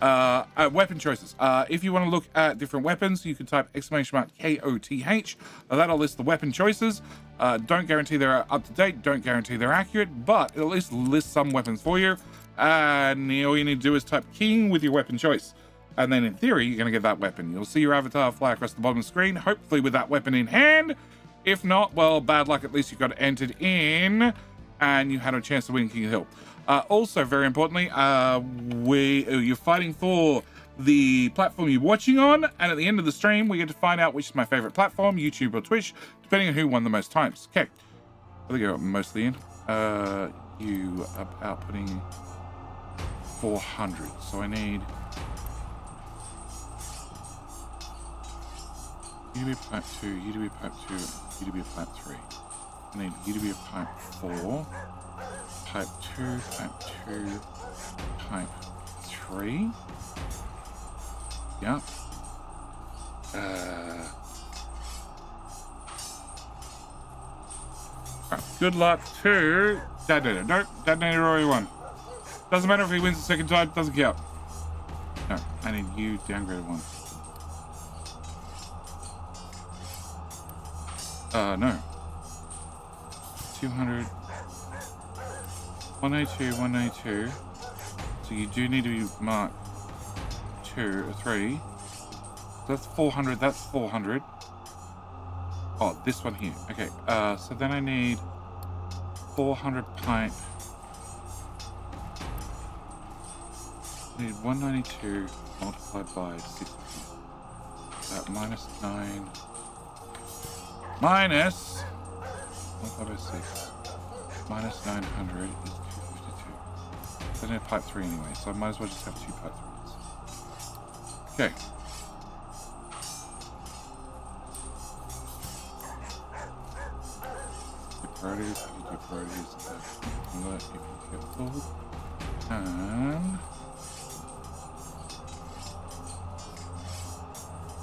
Weapon choices. If you want to look at different weapons, you can type exclamation mark KOTH. That'll list the weapon choices. Don't guarantee they're up to date. Don't guarantee they're accurate, but it'll at least list some weapons for you. And all you need to do is type King with your weapon choice. And then in theory, you're going to get that weapon. You'll see your avatar fly across the bottom of the screen, hopefully with that weapon in hand. If not, well, bad luck. At least you got it entered in and you had a chance to win King Hill. Also, very importantly, you're fighting for the platform you're watching on, and at the end of the stream, we get to find out which is my favorite platform, YouTube or Twitch, depending on who won the most times. Okay, I think I got mostly in. You are outputting 400, so I need UDB pipe 2, UDB pipe 2, UDB pipe 3. I need UDB pipe 4, pipe 2, pipe 2, pipe 3. Yep. Right. Good luck to Detonator. Nope, Detonator already won. Doesn't matter if he wins the second time, doesn't count. No, I need you downgraded one. No. 200. 182, 182. So you do need to be marked 2 or 3. So that's 400, that's 400. Oh, this one here. Okay, so then I need 400 pipe. I need 192 multiplied by 60. Minus 9. Minus multiplied by 6. Minus 900 is 252. I need pipe 3 anyway, so I might as well just have 2 pipe 3s. Okay. Priorities, you do priorities, alert if you get pulled, and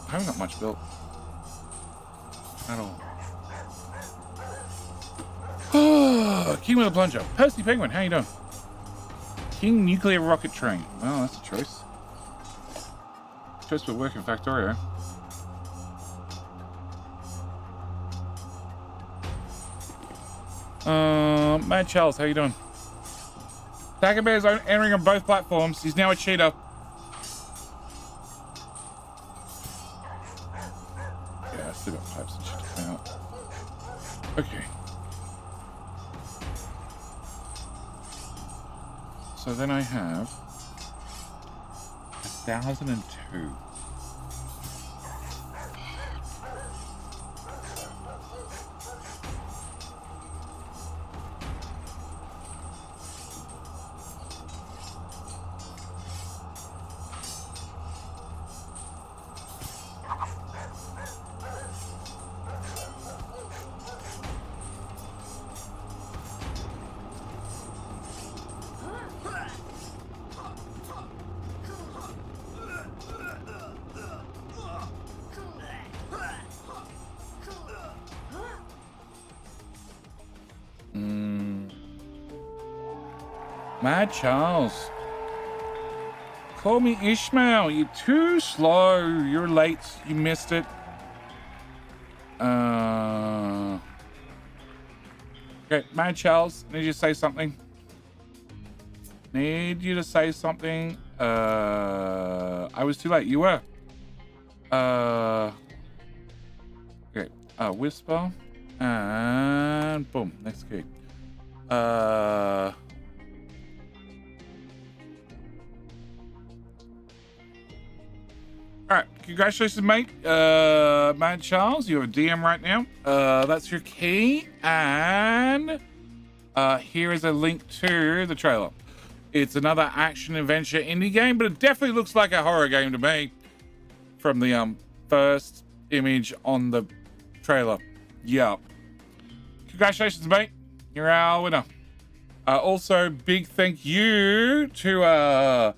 I haven't got much built at all. King with a plunger. Percy Penguin, how you doing? King Nuclear Rocket Train. Well, that's a choice. Choice for work in Factorio. Mad Charles, how you doing? Daggerbear's entering on both platforms. He's now a cheater. Yeah, I still got pipes and shit to clean up. Okay. So then I have 1,002. Mad Charles. Call me Ishmael. You're too slow. You're late. You missed it. Okay, Mad Charles, need you to say something. Need you to say something. I was too late. You were. Okay. Whisper. And boom. Next key. All right, congratulations, mate. Mad Charles, you're a DM right now. That's your key, and here is a link to the trailer. It's another action adventure indie game, but it definitely looks like a horror game to me from the first image on the trailer. Yup. Congratulations, mate. You're our winner. Also, big thank you to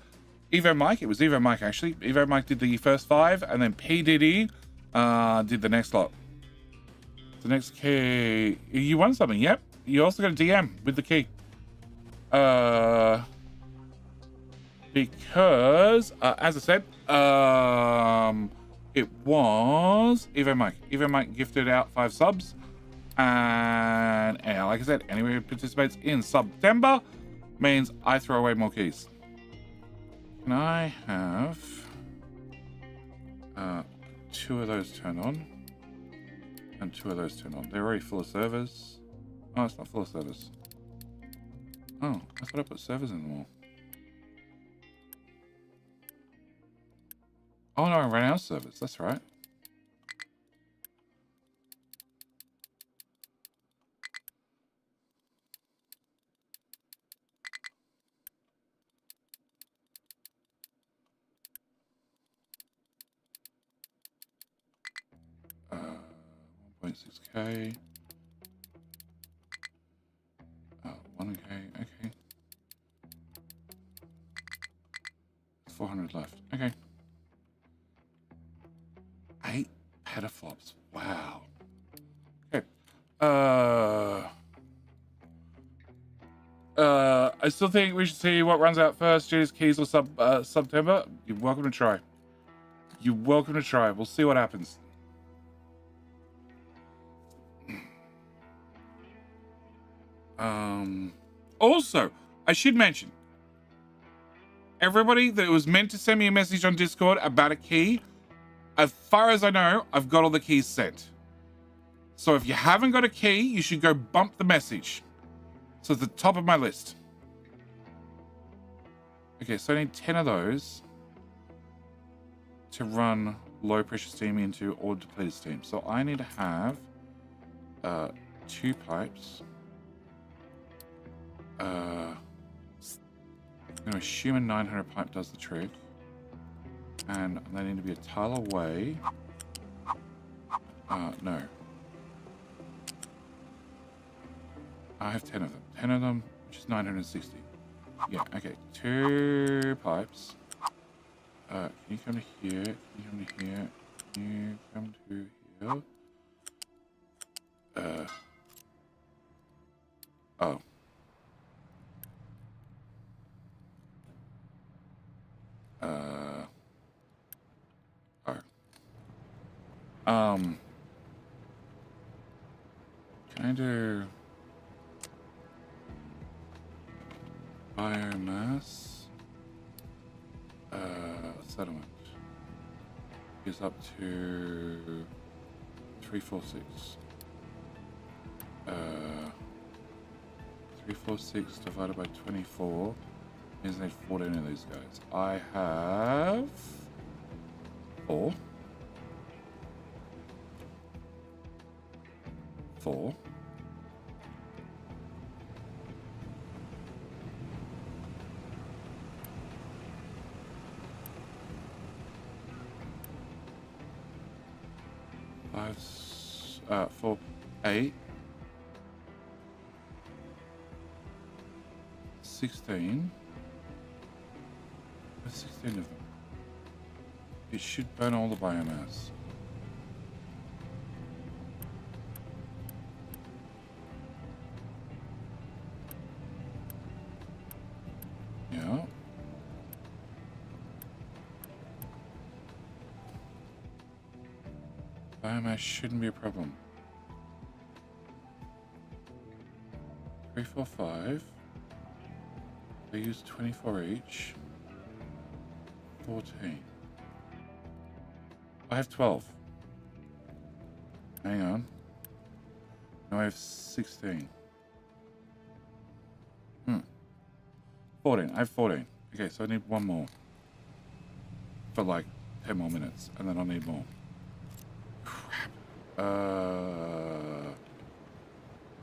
Evo Mike. It was Evo Mike, actually. Evo Mike did the first 5, and then P. Diddy did the next lot. The next key. You won something, yep. You also got a DM with the key. Because, as I said, it was Evo Mike. Evo Mike gifted out 5 subs. And like I said, anyone who participates in September means I throw away more keys. Can I have 2 of those turned on and 2 of those turned on? They're already full of servers. Oh, it's not full of servers. Oh, I thought I put servers in them all. Oh no, I ran out of servers. That's right. 6k. 1k, okay. 400 left, okay. 8 petaflops, wow. Okay. I still think we should see what runs out first, Judy's keys or September. You're welcome to try. You're welcome to try. We'll see what happens. Also, I should mention, everybody that was meant to send me a message on Discord about a key, as far as I know, I've got all the keys sent. So if you haven't got a key, you should go bump the message. So it's the top of my list. Okay, so I need 10 of those to run low pressure steam into or depleted steam. So I need to have 2 pipes. I'm going to assume a 900 pipe does the trick. And they need to be a tile away. No. I have 10 of them. 10 of them, which is 960. Yeah, okay. 2 pipes. Can you come to here? Can you come to here? Can you come to here? Oh. Can I do biomass? Settlement is up to 346. 346 divided by 24 means I need 14 of these guys. I have 4. 4. Five, 4, 8. 16. There's 16 of them. It should burn all the biomass. Yeah. Biomass shouldn't be a problem. 3, 4, 5. They use 24 each. 14. I have 12. Hang on. No, I have 16. 14. I have 14. Okay, so I need 1 more. For like 10 more minutes, and then I'll need more. Crap.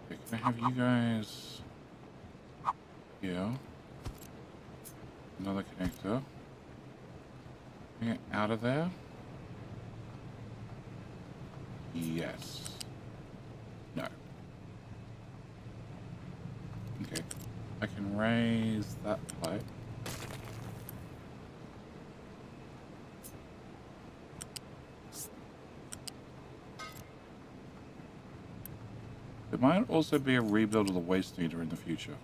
Okay, can I have you guys here? Another connector. Bring it out of there. Yes. No. Okay. I can raise that pipe. There might also be a rebuild of the waste meter in the future.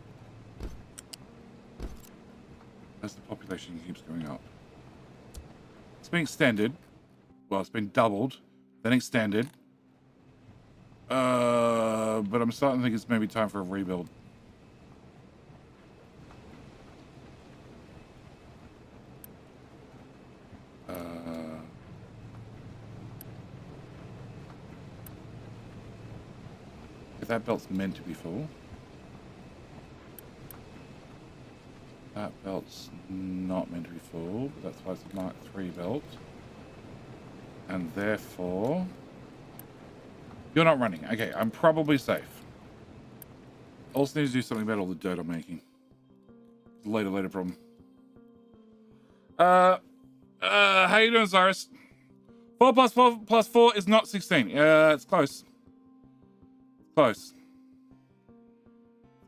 As the population keeps going up. It's been extended. Well, it's been doubled, then extended. But I'm starting to think it's maybe time for a rebuild. If that belt's meant to be full. That belt's not meant to be full, but that's why it's a Mark III belt. And therefore... You're not running. Okay, I'm probably safe. Also need to do something about all the dirt I'm making. Later problem. How you doing, Cyrus? 4 plus 4 plus 4 is not 16. It's close. Close.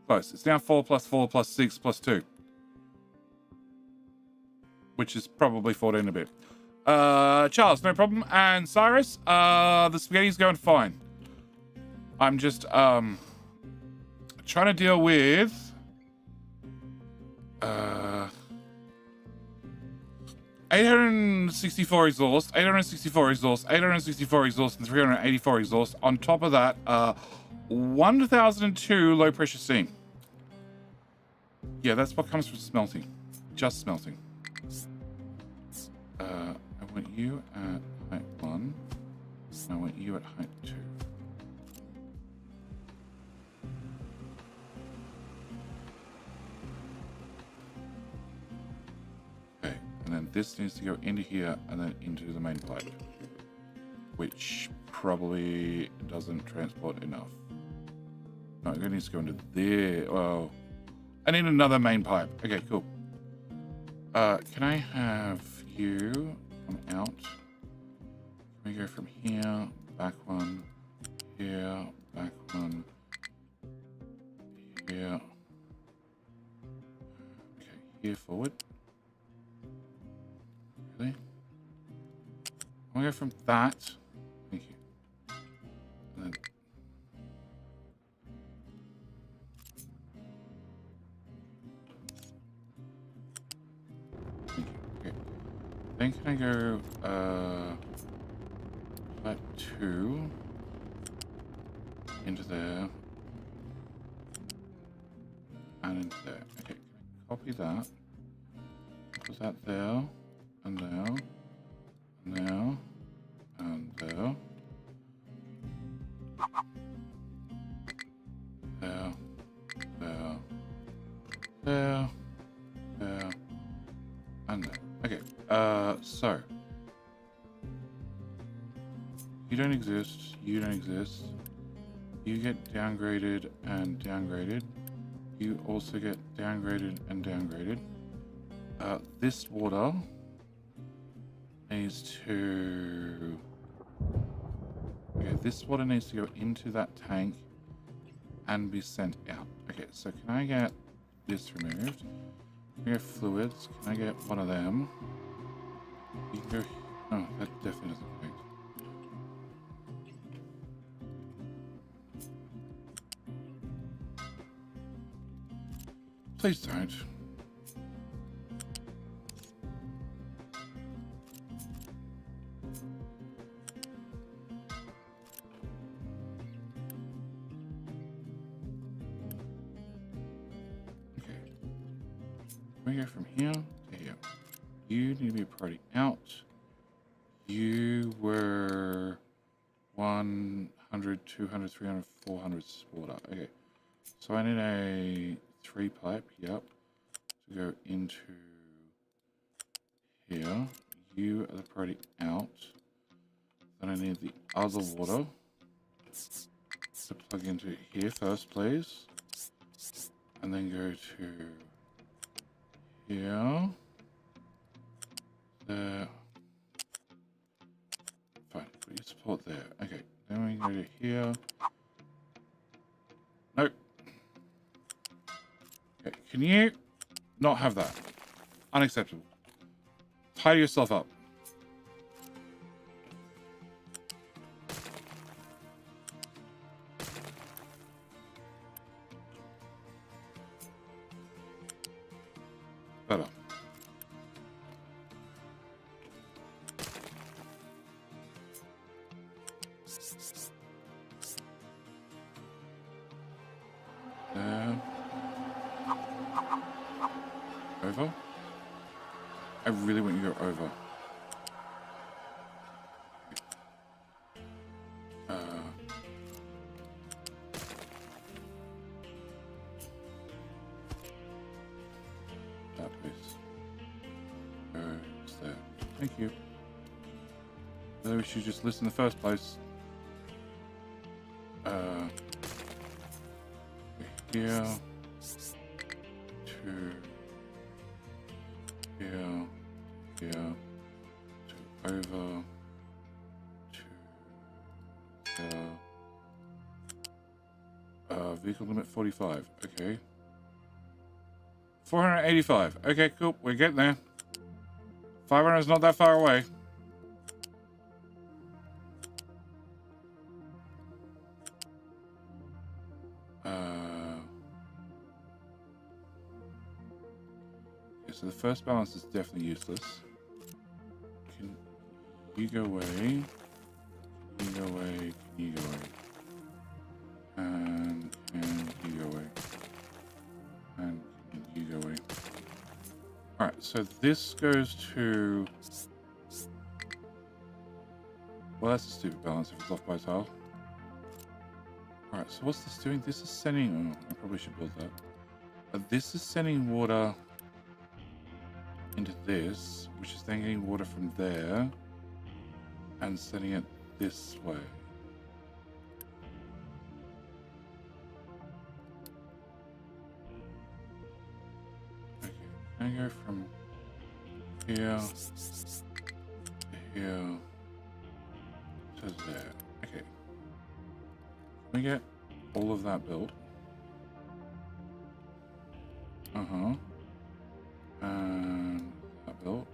Close. It's now 4 plus 4 plus 6 plus 2. Which is probably 14 a bit. Charles, no problem. And Cyrus, the spaghetti's going fine. I'm just trying to deal with 864 exhaust, 864 exhaust, 864 exhaust, and 384 exhaust. On top of that, 1002 low pressure steam. Yeah, that's what comes from smelting. Just smelting. I want you at height 1. I want you at height 2. Okay, and then this needs to go into here and then into the main pipe, which probably doesn't transport enough. No, it needs to go into there. Oh, I need another main pipe. Okay, cool. Can I have you come out? Can we go from here, back one, here, back one, here. Okay, here forward. Really? I'm gonna go from that. Thank you. And then thank you. Okay. Then can I go that 2 into there and into there. Okay, can I copy that? Put that there and there and there and there. There, there, there, there, and there. Okay, so you don't exist, you don't exist. You get downgraded and downgraded. You also get downgraded and downgraded. This water needs to... Okay, this water needs to go into that tank and be sent out. Okay, so can I get this removed? Can I get fluids? Can I get one of them? You can go... Oh, that definitely doesn't connect. Please don't. Okay. We go from here to here. You need to be a priority out. You were 100, 200, 300, 400 water. Okay. So I need a 3 pipe, yep, to go into here. You are the priority out. Then I need the other water to plug into here first, please. And then go to here. There. Fine, put your support there. Okay, then we go to here. Nope. Okay, can you not have that? Unacceptable. Tidy yourself up. Better. There. Over? I really want you to go over. That place. Goes there. Thank you. Maybe we should just listen in the first place. Here. To here, here, to over, to there, vehicle limit 45. Okay. 485. Okay, cool. We're getting there. 500 is not that far away. Okay, so the first balance is definitely useless. Can you go away? Can you go away? Can you go away? And can you go away? And can you go away? Alright, so this goes to... Well, that's a stupid balance if it's off by a tile. Alright, so what's this doing? This is sending... Oh, I probably should build that. This is sending water into this, which is then getting water from there and sending it this way. Okay, can I go from here to here to there? Okay. Can we get all of that built? Uh-huh. And that built,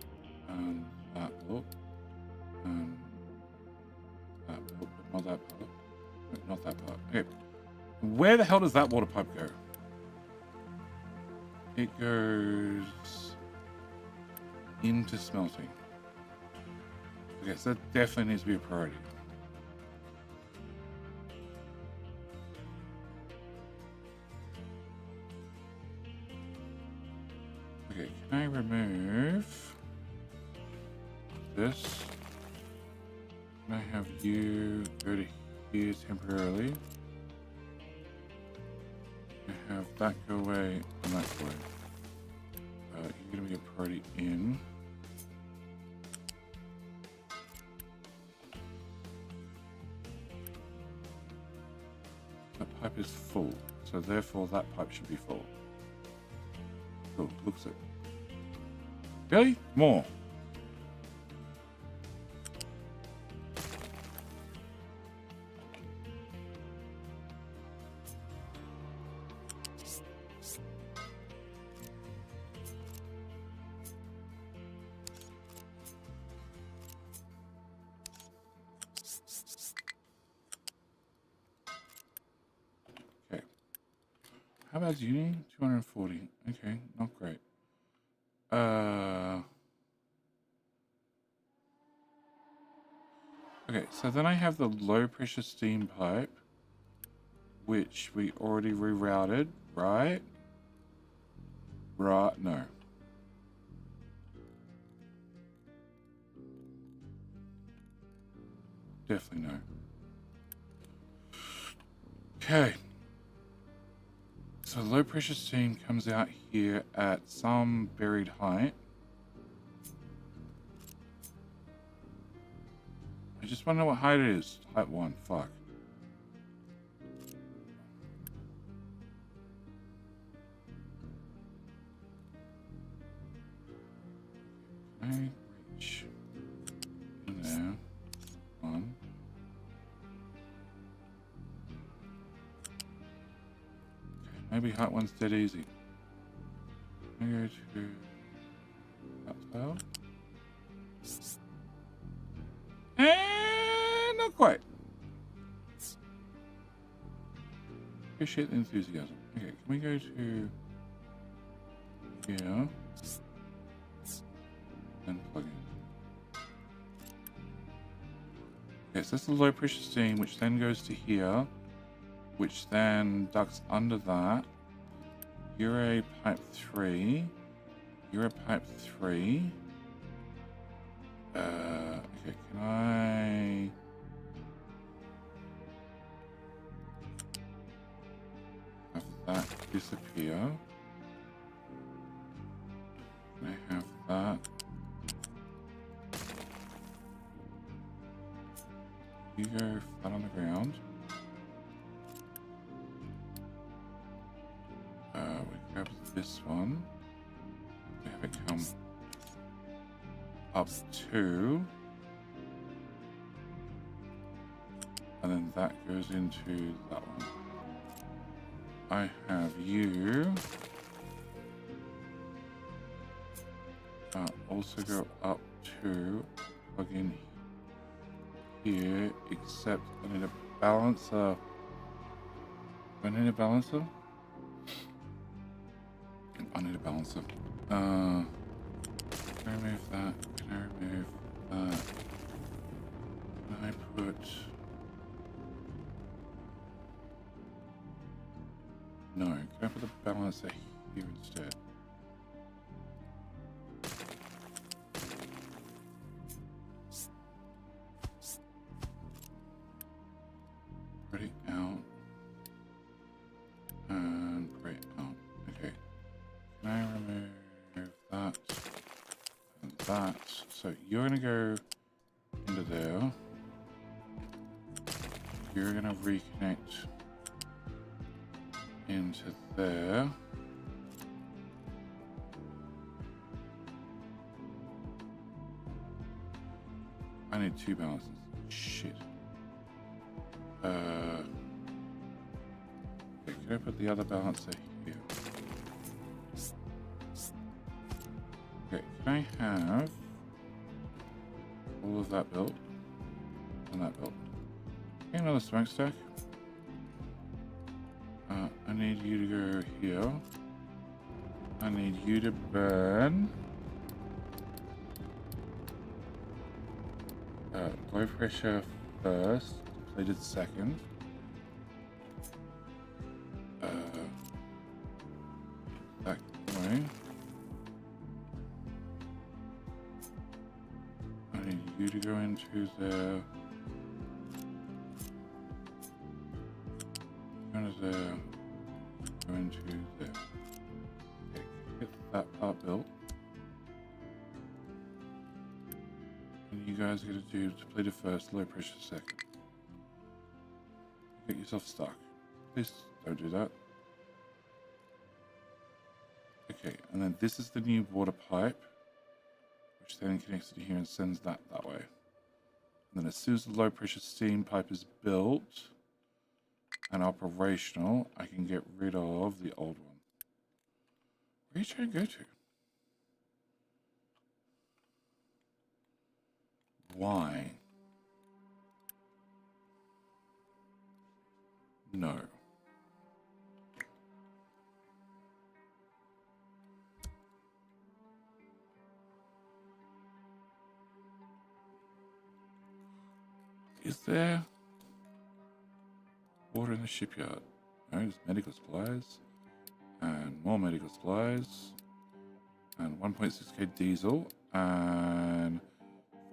and that built, and that built, but not that part. No, not that part. Okay. Where the hell does that water pipe go? It goes into smelting. Okay, so that definitely needs to be a priority. Okay, can I remove this? Can I have you go to here temporarily? I have that go away and that go away. You're going to be a priority in. That pipe is full, so therefore that pipe should be full. Cool, looks it. Really? More. Okay. How about uni? 240. Okay, not great. Okay, so then I have the low pressure steam pipe, which we already rerouted, right? Right, no. Definitely no. Okay. So low pressure steam comes out here at some buried height. I just want to know what height it is. Height 1, fuck. Can I reach in there? 1. Okay, maybe height 1's dead easy. I go to that file. And not quite. Appreciate the enthusiasm. Okay, can we go to here and plug in? Okay, so that's the low pressure steam, which then goes to here, which then ducts under that. Euro pipe 3. Euro pipe 3. Okay, can I... have that disappear? Can I have that? You go flat on the ground. We grab this one. We have it come up 2. And then that goes into that one. I have you also go up to plug in here, except I need a balancer. Do I need a balancer? I need a balancer. Can I remove that? Can I remove that? Can I put... No, can I put the balancer here instead? Put it out. And put it out. Okay. Can I remove that? And that. So you're going to go into there. You're going to reconnect into there. I need two balances. Shit. Okay, can I put the other balancer here? Okay, can I have all of that built and that built? Okay, another smokestack. I need you to go here. I need you to burn low pressure first, depleted second. That way. I need you to go into there. Go into there. Go into there. Okay, get that part built. And you guys are going to do depleted first, low pressure second. Get yourself stuck. Please don't do that. Okay, and then this is the new water pipe, which then connects to here and sends that way. And then as soon as the low pressure steam pipe is built and operational, I can get rid of the old one. Where are you trying to go to? Why? No. Is there water in the shipyard? No, there's medical supplies and more medical supplies and 1.6k diesel and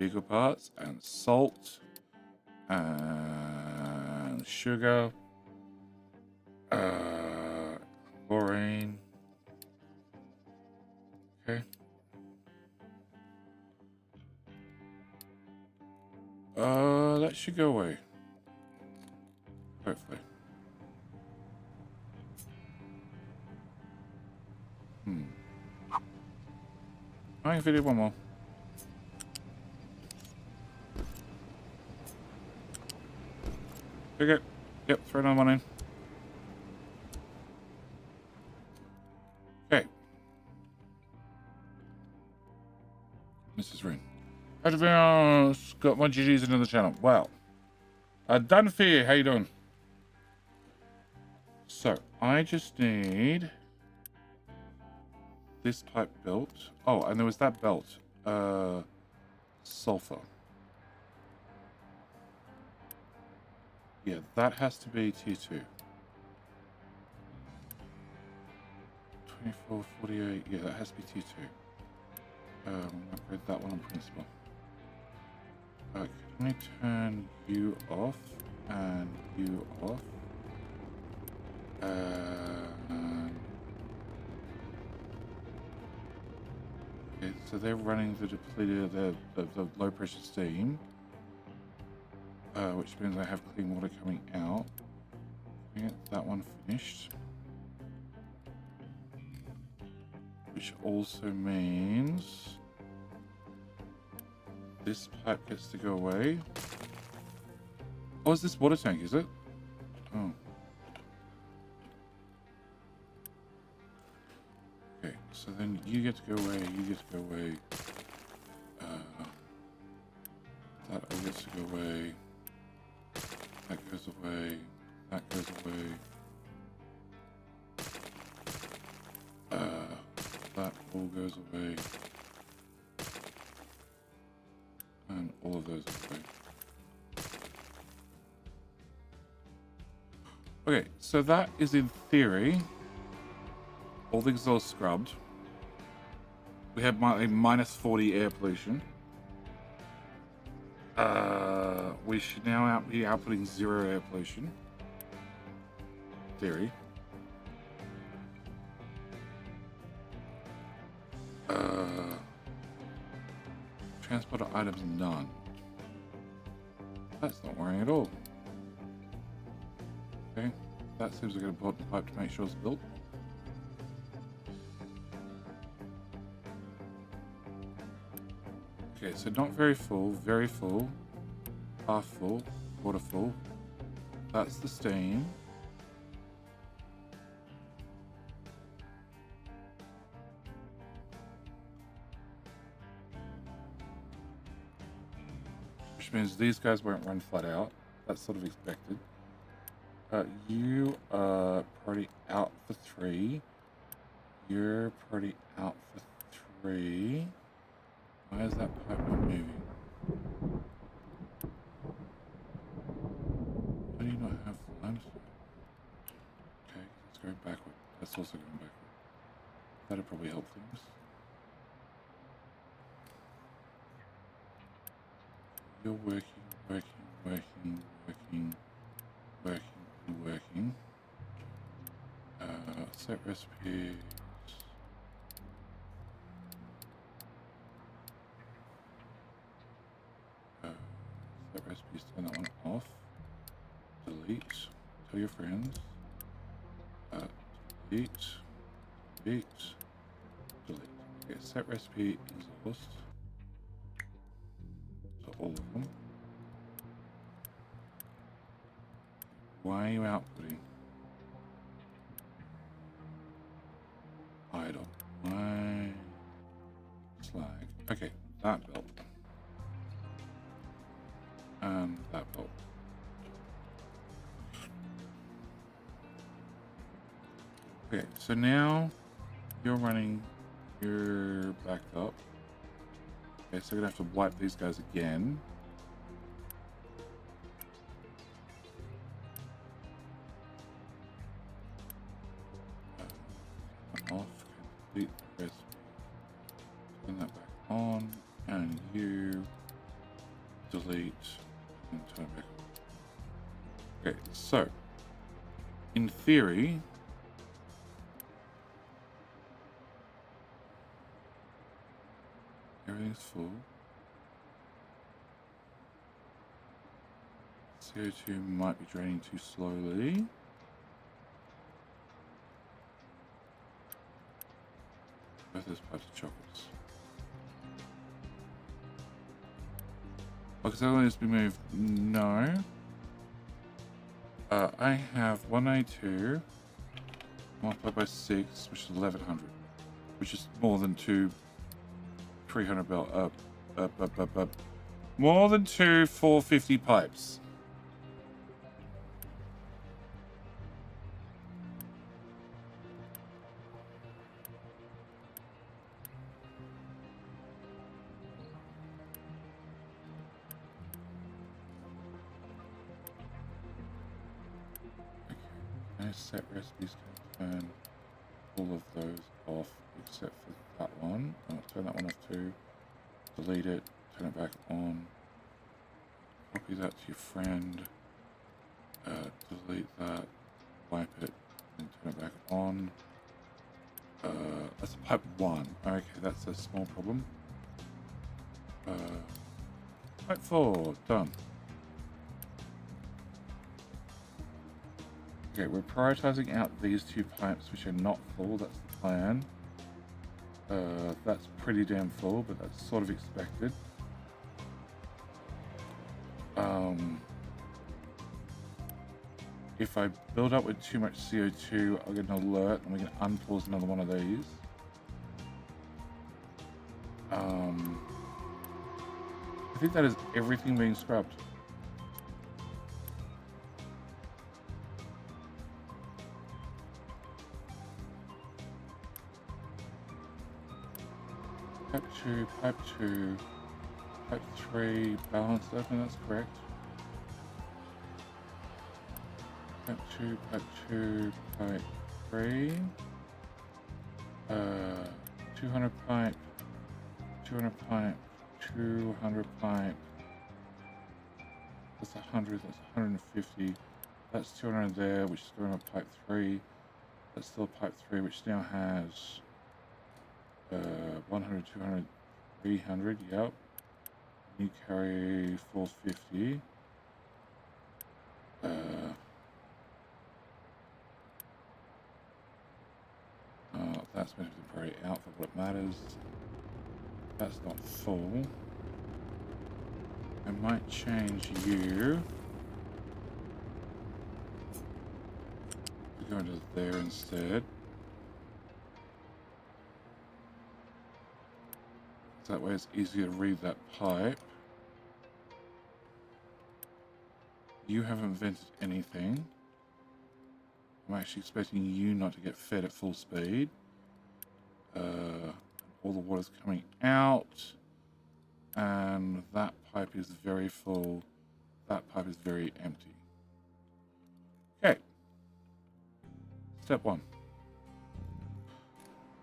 vehicle parts and salt and sugar, chlorine. Okay. That should go away. Hopefully. I can fit in one more. Okay. Yep, throw another one in. Okay. Mrs. Rin. Everything else got my GGs into the channel. Well, done for you. How you doing? So, I just need this pipe built. Oh, and there was that belt. Sulfur. Yeah, that has to be T2. 24, 48. Yeah, that has to be T2. Upgrade that one on principle. Can I turn you off and you off? Okay, so they're running the depleted, the low pressure steam, which means I have clean water coming out. Can I get that one finished? Which also means this pipe gets to go away. Oh, is this water tank, is it? Oh. so then you get to go away, you get to go away. That all gets to go away. That goes away. That goes away. That all goes away. And all of those away. Okay, so that is in theory all the exhaust scrubbed. We have a minus 40 air pollution. We should now be outputting 0 air pollution. Theory. Transporter items none. That's not worrying at all. Okay, that seems like an important pipe to make sure it's built. Okay, so not very full, half full, quarter full. That's the steam. Which means these guys won't run flat out. That's sort of expected. You are probably out for 3. You're probably out for 3. Why is that pipe not moving? Why do you not have limestone? Okay, let's go backward. That's also going backward. That'll probably help things. You're working. Set recipes. Set recipes, turn that one off. Delete. Tell your friends. Delete. Delete. Okay, set recipe exhaust. So all of them. Why are you outputting? Idle. Why? Slag. Okay, that built. And that built. Okay, so now you're running, you're backed up. Okay, so we're gonna have to wipe these guys again. Off, complete the recipe. Turn that back on, and you delete and turn it back on. Okay, so in theory, everything's full. CO2 might be draining too slowly. Both those pipes of chocolates. Because that one needs to be moved. No. I have 182 multiplied by 6, which is 1100, which is more than 300 bell. More than 450 pipes. Set recipes can turn all of those off except for that one. I'll turn that one off too. Delete it, turn it back on. Copy that to your friend. Delete that, wipe it, and turn it back on. That's pipe 1. Okay, that's a small problem. Pipe 4, done. Okay, we're prioritizing out these 2 pipes which are not full. That's the plan. That's pretty damn full, but that's sort of expected. If I build up with too much CO2, I'll get an alert and we can unpause another one of these. I think that is everything being scrubbed. Pipe 2, pipe 2, pipe 3, balanced. I think that's correct. Pipe 2, pipe 2, pipe 3. 200 pipe, 200 pipe, 200 pipe. That's 100, that's 150. That's 200 there, which is going on pipe 3. That's still pipe 3, which now has 100, 200, 300, yep. You carry 450. That's meant to be very out for what matters. That's not full. I might change you to go into there instead. That way it's easier to read that pipe. You haven't vented anything. I'm actually expecting you not to get fed at full speed. All the water's coming out. And that pipe is very full. That pipe is very empty. Okay. Step 1.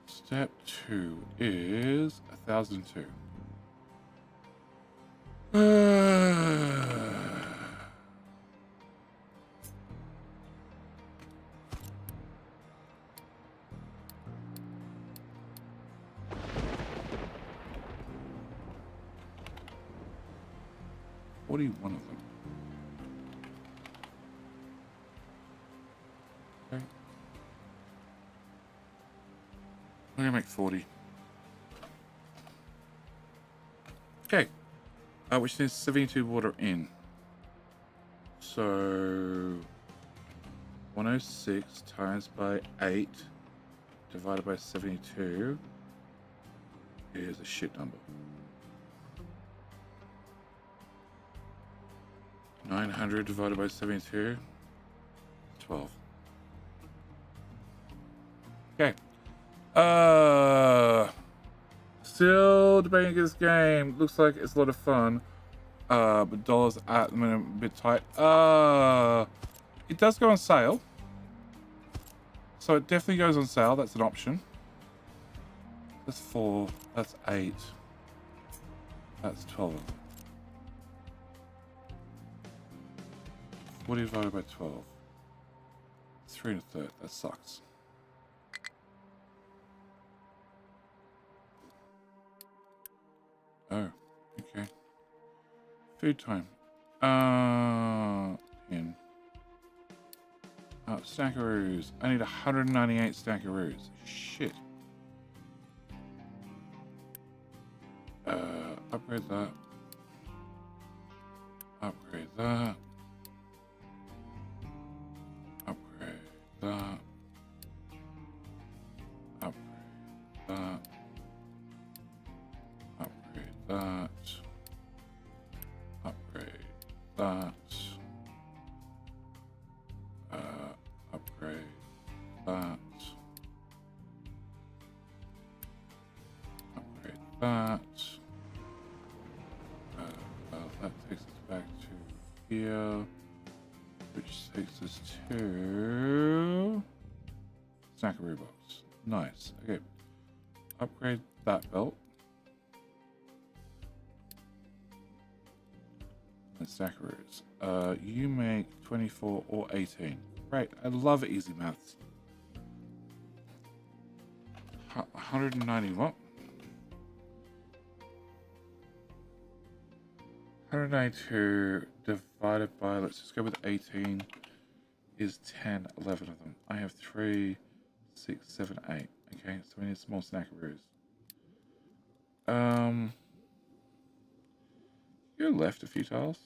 Step 2 is 1,002. What do you want of them? Okay. I'm gonna make 40. Okay. Which is 72 water in. So 106 times by 8 divided by 72 is a shit number. 900 divided by 72, 12. Okay. Still debating this game. Looks like it's a lot of fun. But dollars at the minute a bit tight. It does go on sale. So it definitely goes on sale. That's an option. That's 4. That's 8. That's 12 of them. 40 divided by 12. 3 1/3. That sucks. Oh, okay. Food time. In. Stackaroos. I need 198 stackaroos. Shit. Upgrade that. Upgrade that. Upgrade that. Upgrade that. Upgrade that. Upgrade that. Upgrade that. Upgrade that. That takes us back to here, which takes us to Snackaroo box. Nice. Okay. Upgrade that belt. And Snackaroos. You make 24 or 18. Right. I love easy maths. 190 what? 192 divided by, let's just go with 18, is 10, 11 of them. I have 3, 6, 7, 8. Okay, so we need small snackaroos. Go left a few tiles.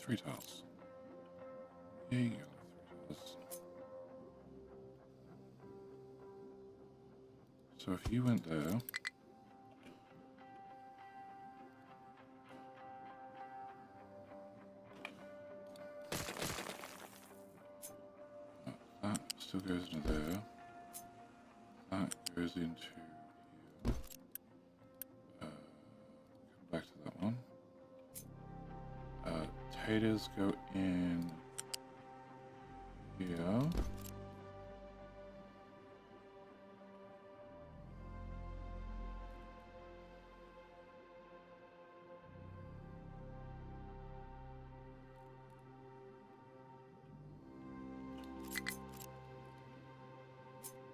3 tiles. Yeah, you go. 3 tiles. So if you went there. That still goes into there. That goes into here. Come back to that one. Taters go in here.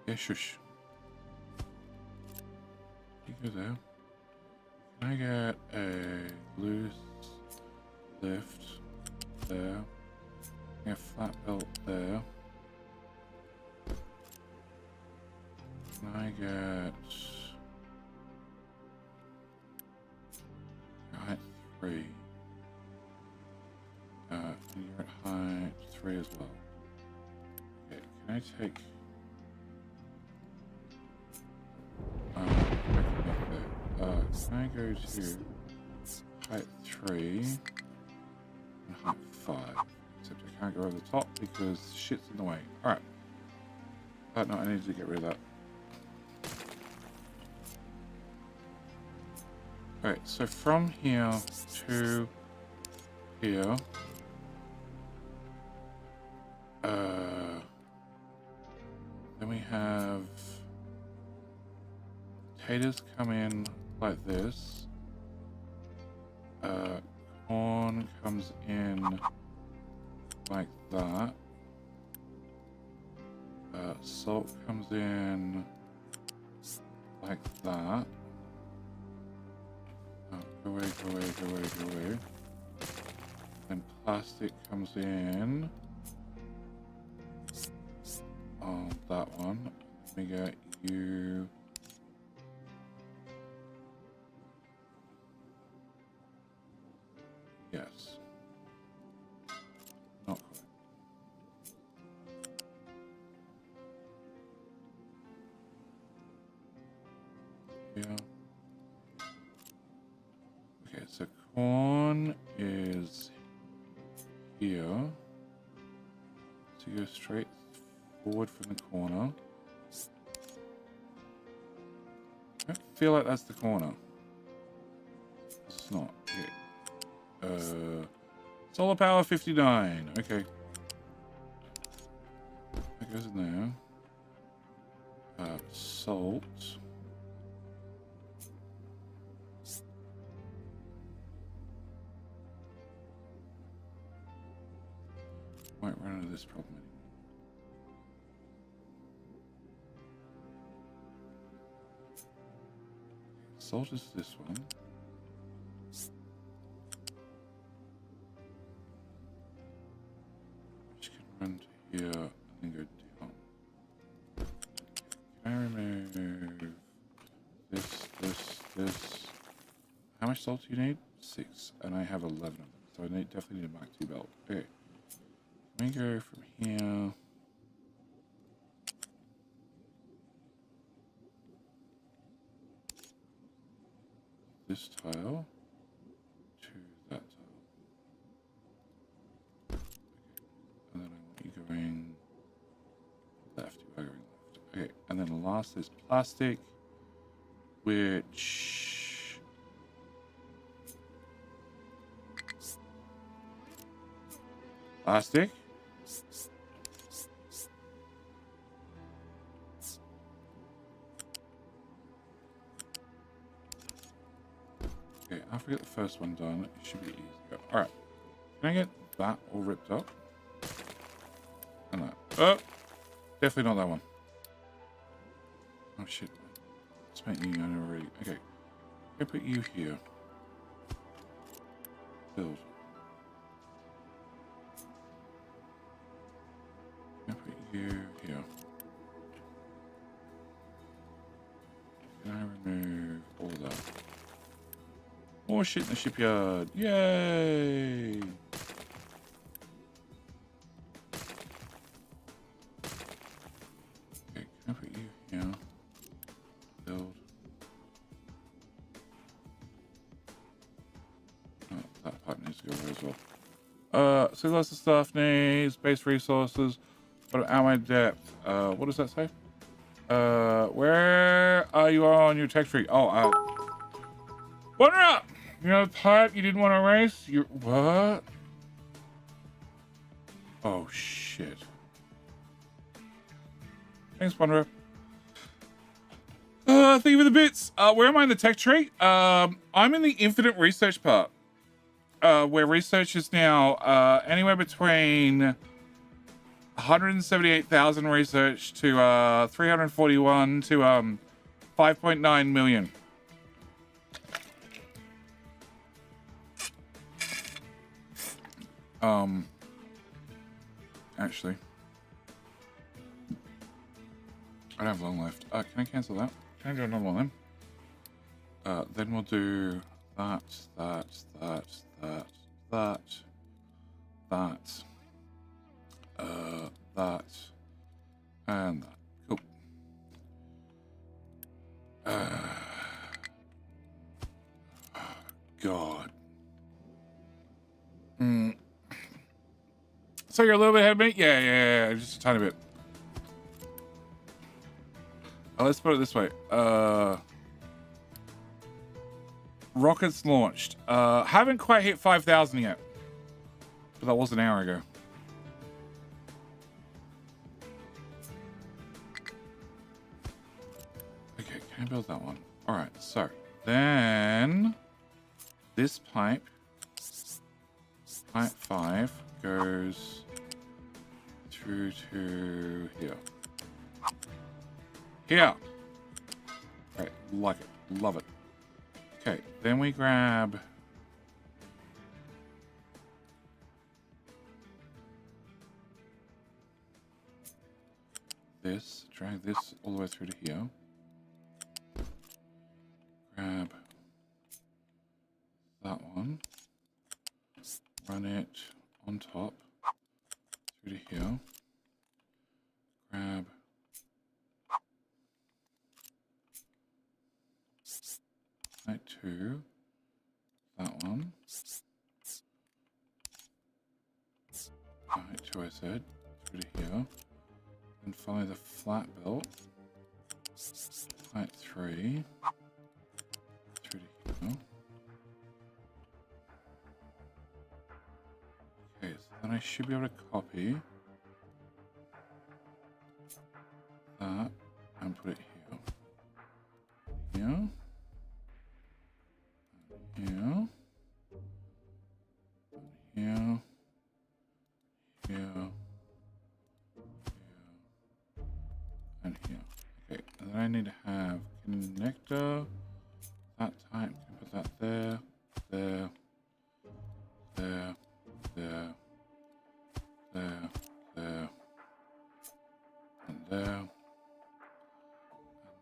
Yeah, shush. You go there. Can I get a loose lift there? Can I get a flat belt there? Can I get height 3? And you're at height 3 as well. Okay, can I take can I go to height 3 and height 5? Except I can't go over the top because shit's in the way. Alright. No, I need to get rid of that. Alright, so from here to here. Then we have taters come in like this. Corn comes in like that. Salt comes in like that. Go away, go away, go away, go away. Then plastic comes in on that one. Let me get you. Yes. Not quite. Yeah. Okay, so corn is here. So you go straight forward from the corner. I feel like that's the corner. It's not. Okay. Solar power 59. Okay. That goes in there. Salt. Might run into this problem anymore. Salt is this one. Run to here and go down. Can I remove this? How much salt do you need? 6. And I have 11 of them. So I definitely need a Mach 2 belt. Okay. Let me go from here. This tile to that tile. And then I want you going left. You are going left. Okay, and then last is plastic, which plastic. Okay, after I get the first one done, it should be easy. Alright. Can I get that all ripped up? And that. Oh! Definitely not that one. Oh shit. Let's make you already. Okay. I'm gonna put you here. Build. I'm gonna put you here. Can I remove all of that? More shit in the shipyard. Yay! to go there as well. So lots of stuff needs, base resources, but ammo depth. What does that say? Where are you on your tech tree? Oh, Wonder up! You know the pipe you didn't want to race? You what? Oh shit. Thanks, Wonder up. Thank you for the bits. Where am I in the tech tree? I'm in the infinite research part. Where research is now anywhere between 178,000 research to 341 to 5.9 million. Actually, I don't have long left. Can I cancel that? Can I do another one then? Then we'll do that, and that. Cool. God. So you're a little bit ahead of me? Yeah, just a tiny bit. Let's put it this way. Rockets launched. Haven't quite hit 5,000 yet. But that was an hour ago. Okay, can I build that one? Alright, so then this pipe 5 goes through to here. Here. Right, like it. Love it. Okay, then we grab this, drag this all the way through to here. Grab that one. Run it on top through to here. Grab that 2. That one. Right, 2 I said. Through to here. Then follow the flat belt. Height 3. Through to here. Okay, so then I should be able to copy that and put it here. Here. Here. Here. Here. And here. Okay, and then I need to have connector. That type. Put that there. There. There. There. There. There. And there.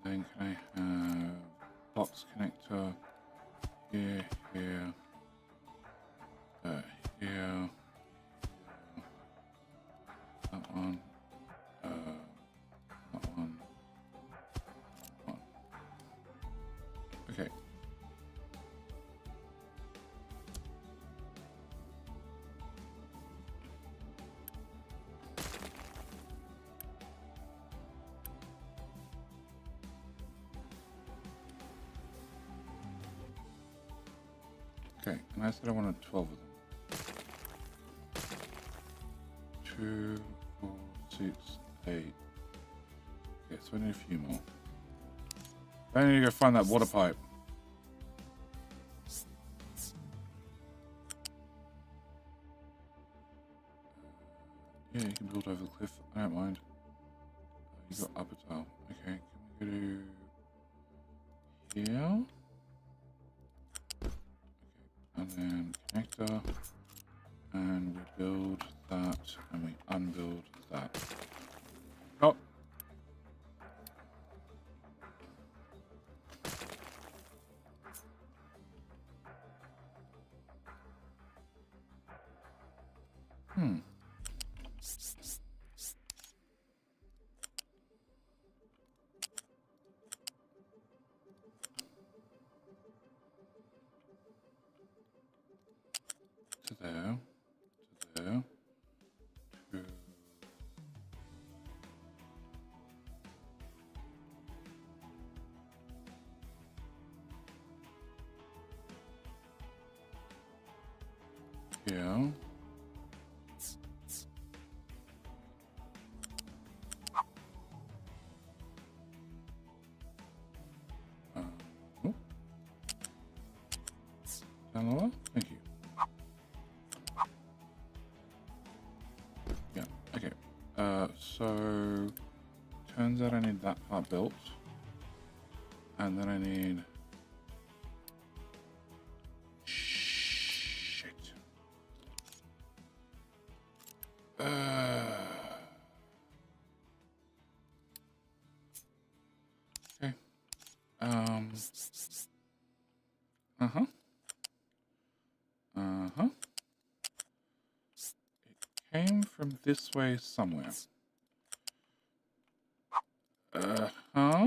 And then can I have box connector here, here, here, that one, that one, that one. Okay. Okay, and I said I wanted 12 of them. 2, 4, 6, 8. Okay, so I need a few more. I need to go find that water pipe. Yeah, you can build over the cliff. I don't mind. You got upper tile. Okay, can we go to here? And then connector, and we build that, and we unbuild that. Oh. to there, to there, to here. Oh. Down lower? Thank you. Yeah, okay. So turns out I need that part built. And then I need shit. Okay. Uh-huh. Uh-huh. It came from this way somewhere. Uh-huh. I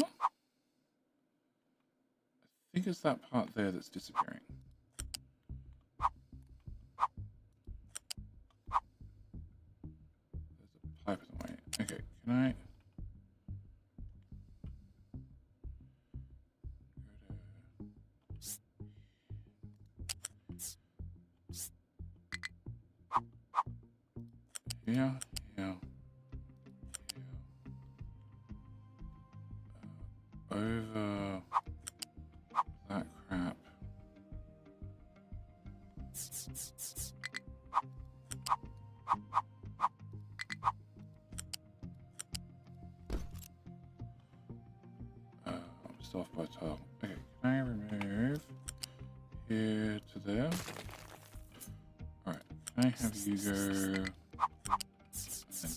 think it's that part there that's disappearing. There's a pipe in the way. Okay, can I... Yeah, yeah, yeah. Over that crap. I'm just off by a tile. Okay, can I remove here to there? Alright, can I have you go and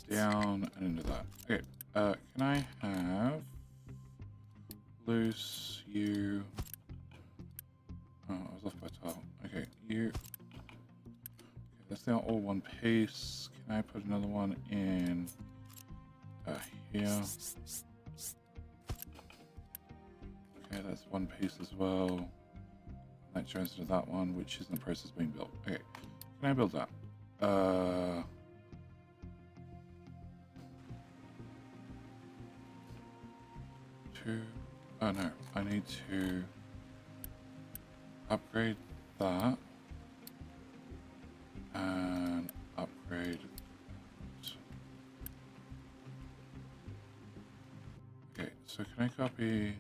down and into that? Okay, can I have loose you? Oh, I was off by a tile. Okay, you. Okay, that's now all one piece. Can I put another one in here? Okay, that's one piece as well. That turns into that one, which is in the process of being built. Okay, can I build that? Oh no, I need to upgrade that and upgrade. Okay, so can I copy?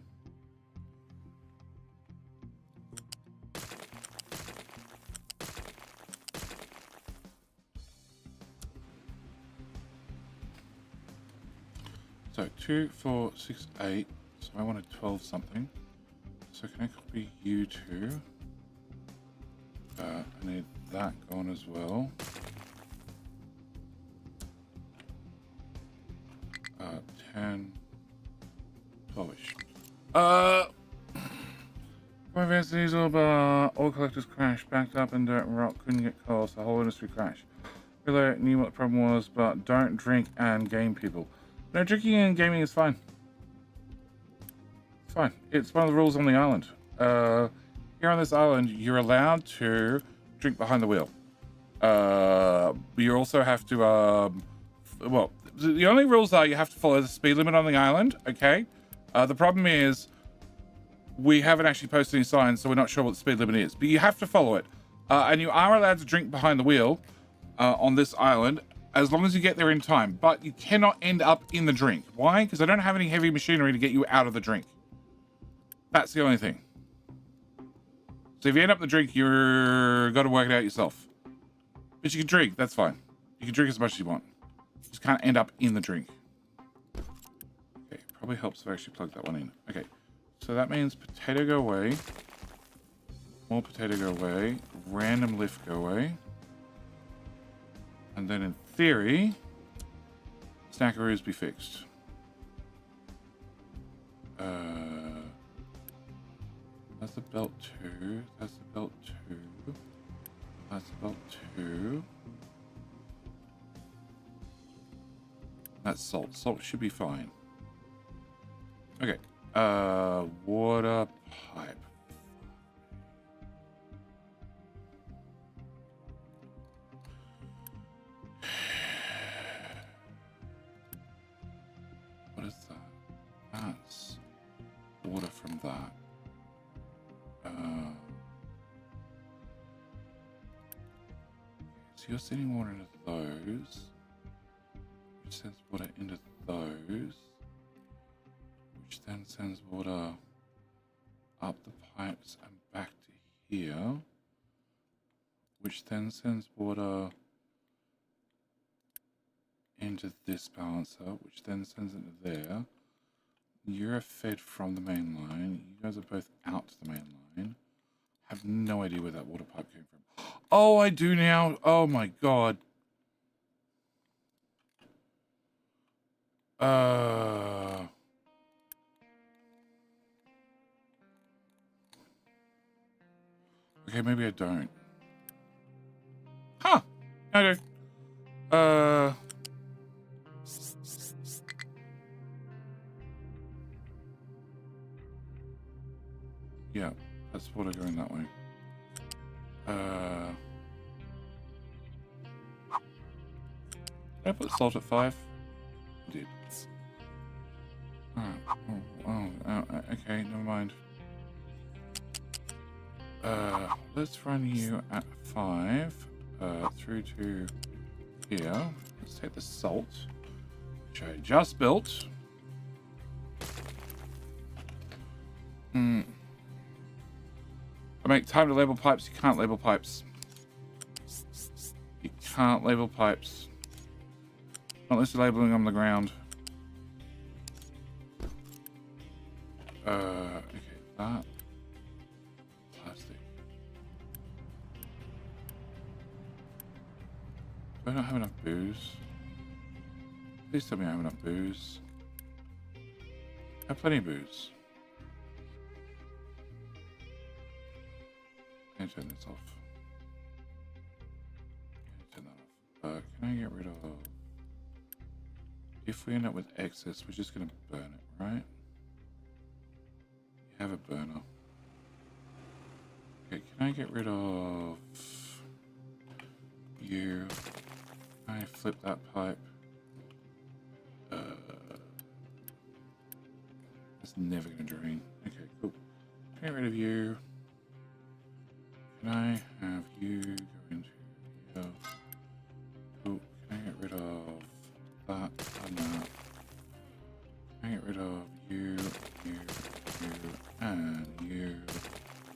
So 2, 4, 6, 8. So I wanted 12 something. So can I copy you two? I need that gone as well. 10, 12ish. My advanced diesel bar, all collectors crashed, backed up in dirt and rock, couldn't get coal, so the whole industry crashed. Really knew what the problem was, but don't drink and game people. No, drinking and gaming is fine. It's fine. It's one of the rules on the island. Here on this island, you're allowed to drink behind the wheel. You also have to, well, the only rules are you have to follow the speed limit on the island, okay? The problem is we haven't actually posted any signs, so we're not sure what the speed limit is. But you have to follow it. And you are allowed to drink behind the wheel on this island, as long as you get there in time. But you cannot end up in the drink. Why? Because I don't have any heavy machinery to get you out of the drink. That's the only thing. So if you end up in the drink, you're got to work it out yourself. But you can drink, that's fine. You can drink as much as you want. You just can't end up in the drink. Okay, probably helps if I actually plug that one in. Okay, so that means potato go away. More potato go away. Random lift go away. And then in theory, snackaroos be fixed. That's a belt 2. That's a belt 2. That's a belt 2. That's salt. Salt should be fine. Okay. Water pipe. that. So you're sending water into those, which sends water into those, which then sends water up the pipes and back to here, which then sends water into this balancer, which then sends it to there. You're fed from the main line. You guys are both out to the main line. Have no idea where that water pipe came from. Oh, I do now. Oh my god. Okay, maybe I don't. Huh. I do. Yeah, that's water going that way. Did I put salt at 5? I did. Okay, never mind. Let's run you at 5 through to here. Let's take the salt, which I just built. I make time to label pipes. You can't label pipes. You can't label pipes. Not unless you're labeling on the ground. Okay, that. Plastic. Do I not have enough booze? Please tell me I have enough booze. I have plenty of booze. Can I turn this off? Can I turn that off? Can I get rid of... If we end up with excess, we're just going to burn it, right? You have a burner. Okay, can I get rid of... you? Can I flip that pipe? It's never going to drain. Okay, cool. Can I get rid of you? Can I have you go into here? Oh, can I get rid of that and that? Can I get rid of you, you, and you,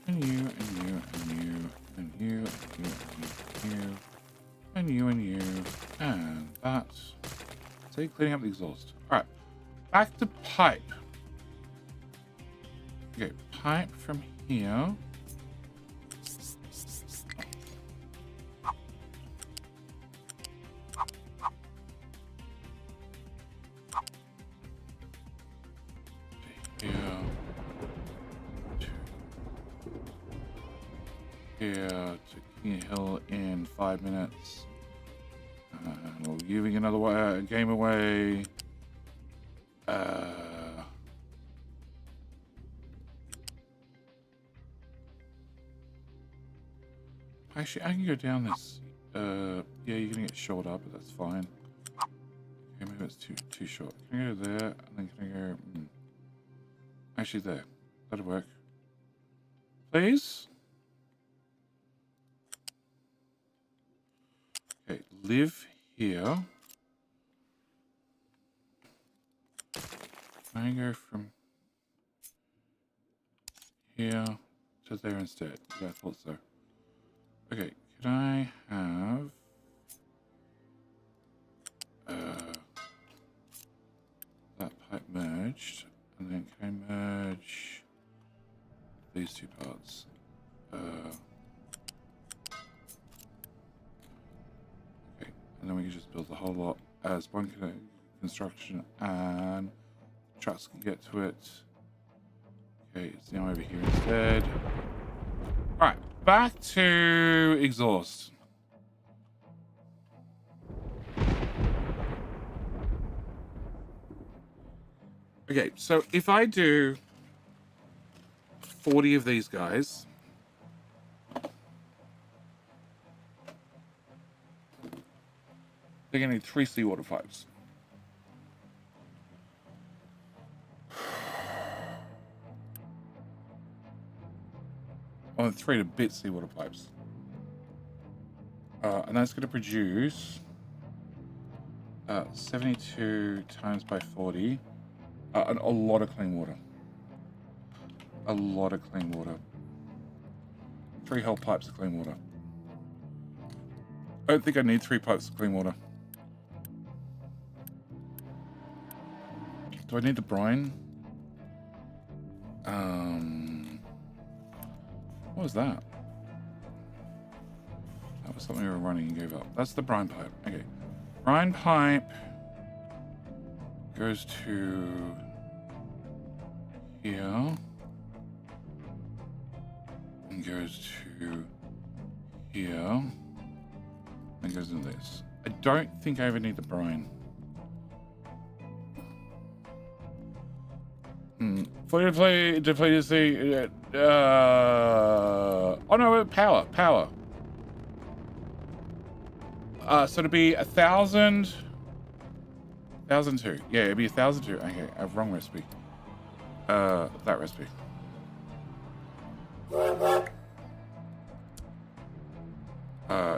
and you, and you, and you, and you, and you, and you, and you, and that. So cleaning up the exhaust. Alright, back to pipe. Okay, pipe from here. Here to King Hill in 5 minutes. And we're giving another game away. Actually, I can go down this. Yeah, you're gonna get short up, but that's fine. Okay, maybe it's too short. Can I go there, and then can I go? Actually, there. That'll work. Please. Okay, live here. Can I go from here to there instead? Yeah, I thought so. Okay, can I have that pipe merged, and then can I merge these two parts? Okay, and then we can just build the whole lot as one construction, and trucks can get to it. Okay, it's now over here instead. All right. Back to exhaust. Okay, so if I do 40 of these guys, they're going to need 3 seawater pipes. on 3 to bit seawater pipes. And that's going to produce 72 times by 40. A lot of clean water. A lot of clean water. 3 whole pipes of clean water. I don't think I need 3 pipes of clean water. Do I need the brine? What was that? That was something we were running and gave up. That's the brine pipe. Okay. Brine pipe goes to here. And goes to here. And goes into this. I don't think I ever need the brine. Depleted sea. Oh no, power. So it'd be 1,000. 1,002. Yeah, it'd be 1,002. Okay, I have wrong recipe. That recipe.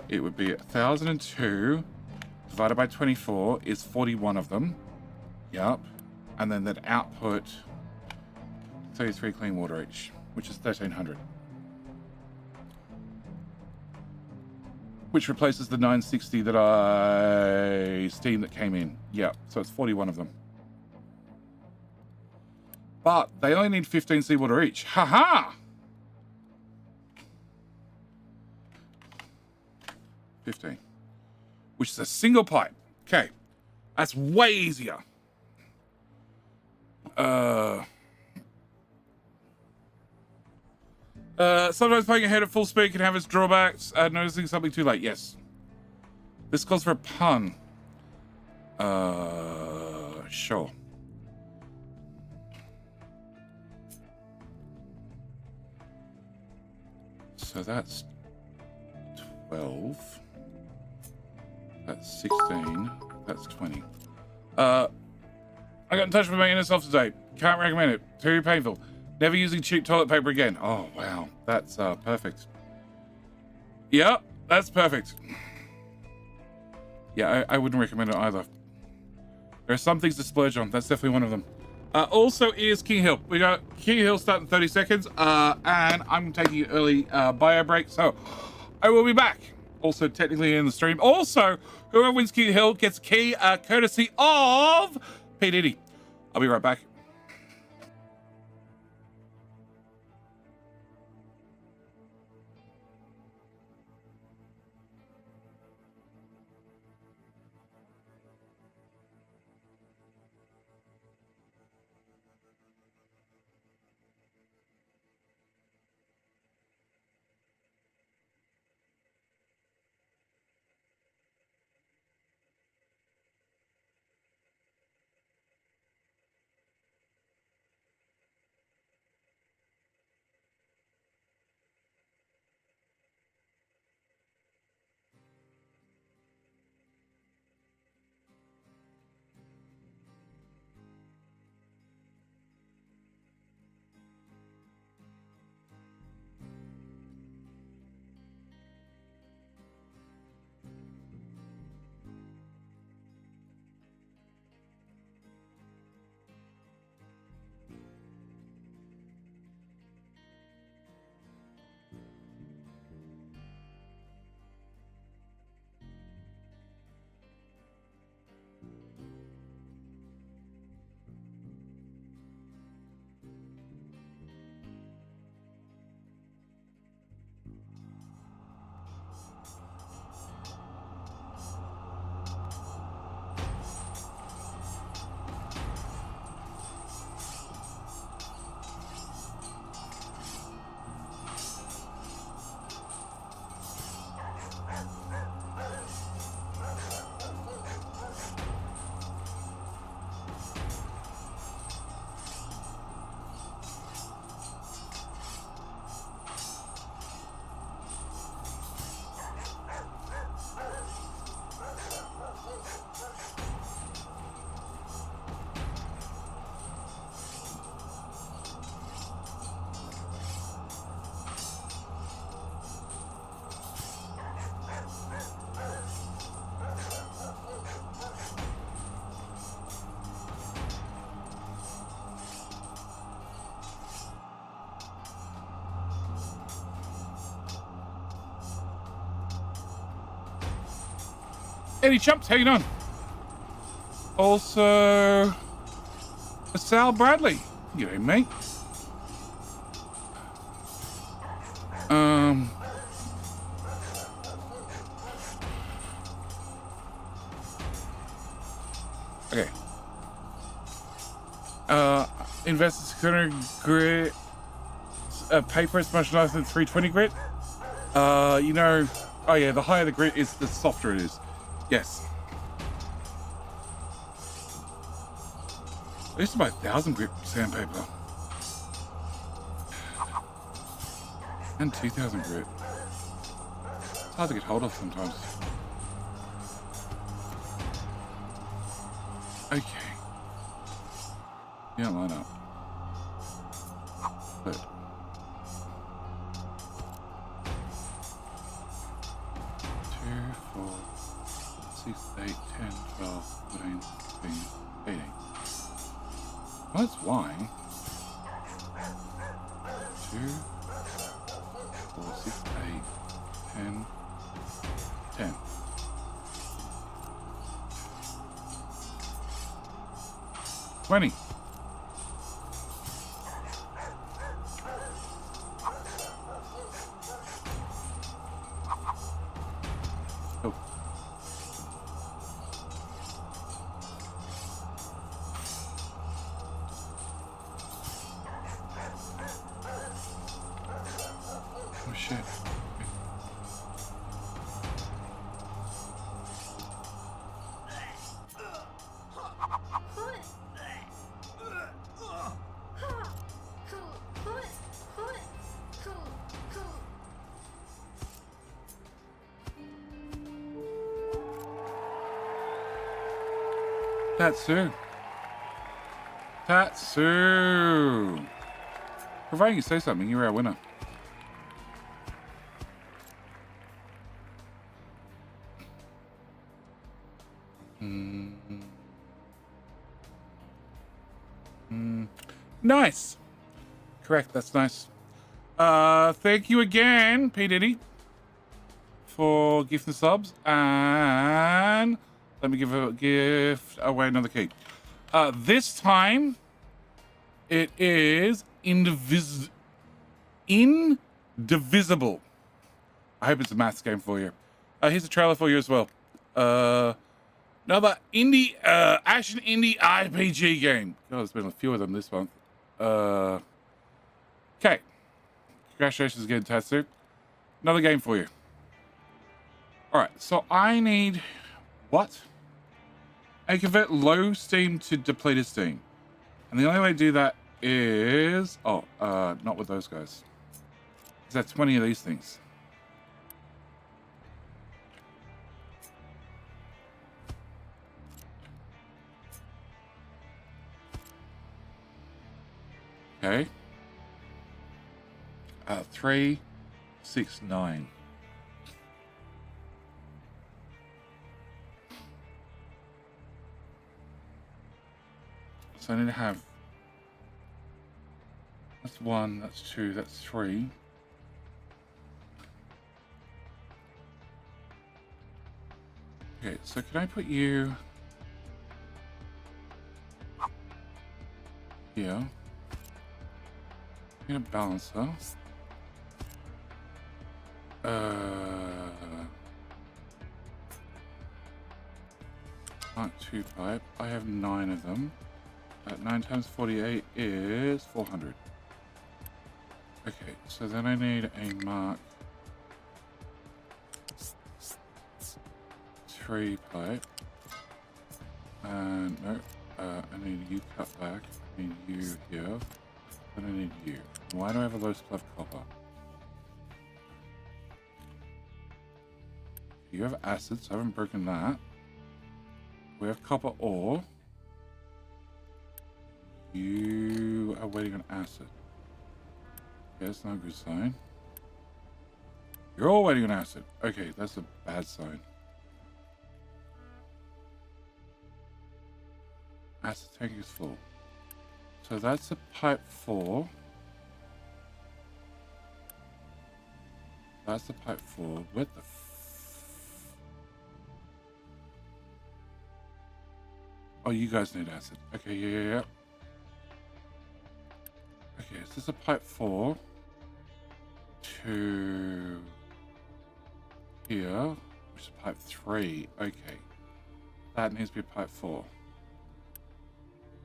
It would be 1,002 divided by 24 is 41 of them. Yep. And then that output 33 clean water each, which is 1,300. Which replaces the 960 that I steam that came in. Yep. So it's 41 of them. But they only need 15 seawater each. Haha! 15. Which is a single pipe. Okay. That's way easier. Sometimes playing ahead at full speed can have its drawbacks. Noticing something too late. Yes. This calls for a pun. Sure. So that's 12. That's 16. That's 20. I got in touch with my inner self today. Can't recommend it. Too painful. Never using cheap toilet paper again. Oh, wow. That's perfect. Yep, that's perfect. Yeah, I wouldn't recommend it either. There are some things to splurge on. That's definitely one of them. Also is King Hill. We got King Hill starting in 30 seconds. And I'm taking an early bio break. So I will be back. Also technically in the stream. Also, whoever wins King Hill gets a key courtesy of P. Diddy. I'll be right back. Eddie Chumps, how you doing? Also, Sal Bradley. G'day, mate. Okay. Invest 600 grit. Paper is much nicer than 320 grit. You know, oh yeah, the higher the grit is, the softer it is. Yes. I used to buy 1,000 grit sandpaper. And 2,000 grit. It's hard to get hold of sometimes. Okay. You don't line up. Good. 2, 4, 6, 8, 10, 12, 14, 15, 18. Well, that's why. 2, 4, 6, 8, 10, 10. $20. Oh. Oh shit. Tatsu. Tatsu. Providing you say something, you're our winner. Nice. Correct, that's nice. Thank you again, P. Diddy, for gifting subs. And let me give a gift away another key. This time it is indivisible. I hope it's a maths game for you. Here's a trailer for you as well. Another indie, action indie RPG game. God, there's been a few of them this month. Okay. Congratulations again, Tatsu. Another game for you. All right, so I need what? I convert low steam to depleted steam, and the only way to do that is not with those guys. Is that 20 of these things? Okay. 3, 6, 9. So I need to have. That's 1. That's 2. That's 3. Okay. So can I put you here? In a balancer. 2 pipe. I have 9 of them. 9 times 48 is 400. Okay, so then I need a Mark 3 pipe. And no, I need you cut back. I need you here. And I need you. Why do I have a low splab copper? You have acids, I haven't broken that. We have copper ore. You are waiting on acid. Okay, that's not a good sign. You're all waiting on acid. Okay, that's a bad sign. Acid tank is full. So that's a pipe 4. That's the pipe 4. What the Oh, you guys need acid. Okay, yeah. Okay, is this a pipe 4 to here, which is pipe 3. Okay, that needs to be pipe 4.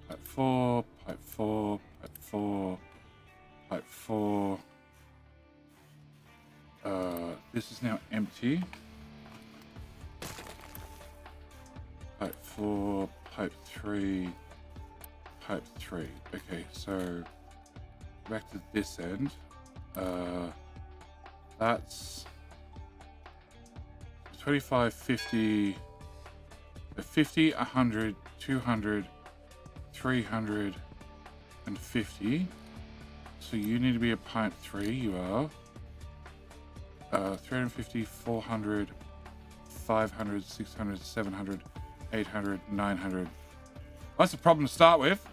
Pipe 4, pipe 4, pipe 4, pipe 4. This is now empty. Pipe 4, pipe 3, pipe 3. Okay, so back to this end. That's 25, 50, 50, 100, 200, 300, and 50. So you need to be at pipe 3. You are 350, 400, 500, 600, 700, 800, 900. That's a problem to start with.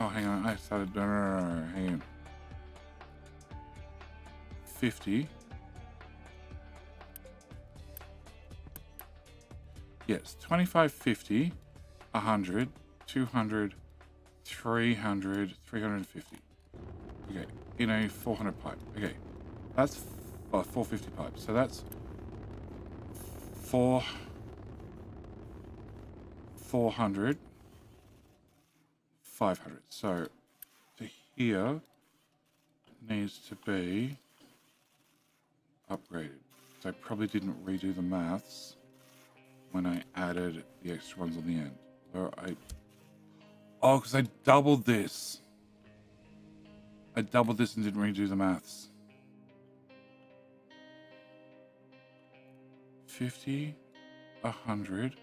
Oh, hang on. I started. No, hang on. 50. Yes, 25, 50, 100, 200, 300, 350. Okay, in a 400 pipe. Okay, that's 450 pipes. So that's 400, 500. So to here needs to be upgraded. So I probably didn't redo the maths when I added the extra ones on the end. So because I doubled this. I doubled this and didn't redo the maths. 50, 100,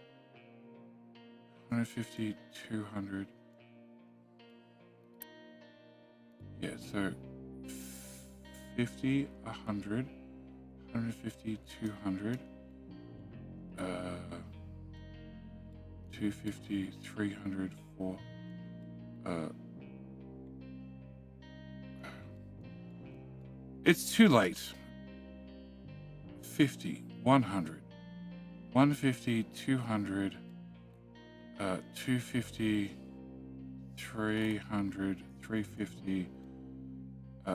150, 200. Yeah, so 50, 100, 150, 200, 250, 300, 4. It's too late. 50, 100, 150, 200, 250, 300, 350,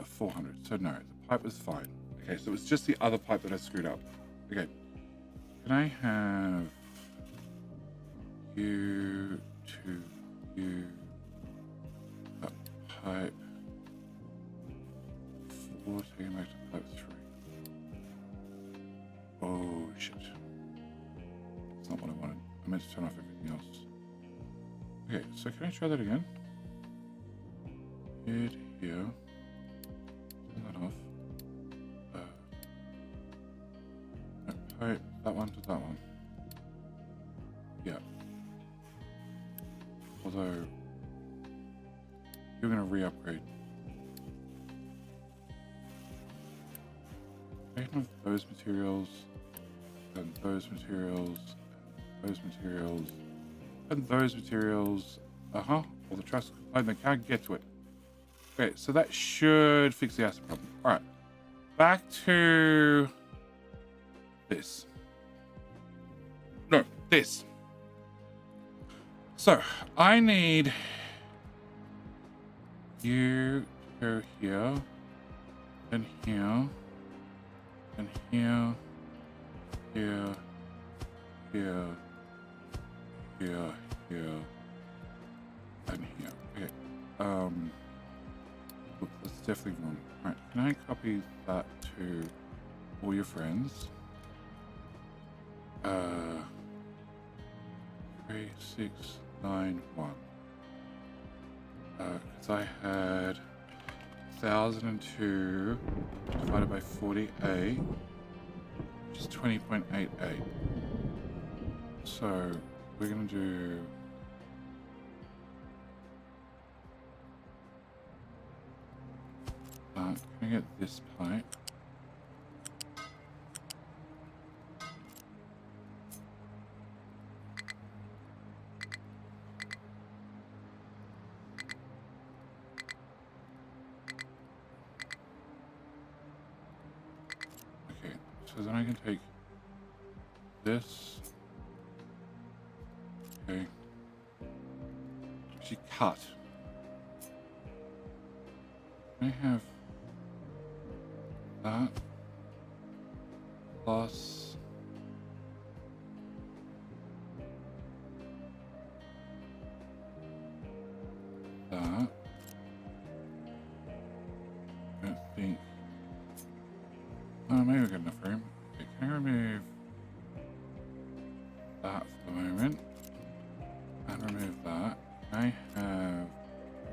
400. So no, the pipe was fine. Okay, so it was just the other pipe that I screwed up. Okay, can I have you to you pipe 4, taking back to pipe 3. Oh shit. That's not what I wanted. I meant to turn off everything else. Okay, so can I try that again? Hit here. Turn that off. No, pipe that one to that one. Yeah. Although you're gonna re-upgrade. I have those materials, and those materials, and those materials, and those materials. Well, the truck's complained they can't get to it. Okay, so that should fix the acid problem. All right, back to this. No, this. So I need you to go here, and here. And here, here, and here. Okay. Look, that's definitely wrong. Alright, can I copy that to all your friends? 3691. Because I had 1002 divided by 48, which is 20.88. So we're going to do can I get this pipe? So then I can take this. Okay. She cut. I have that plus that. I don't think. Oh, maybe we've got enough room. Okay, can I remove that for the moment? And remove that. I have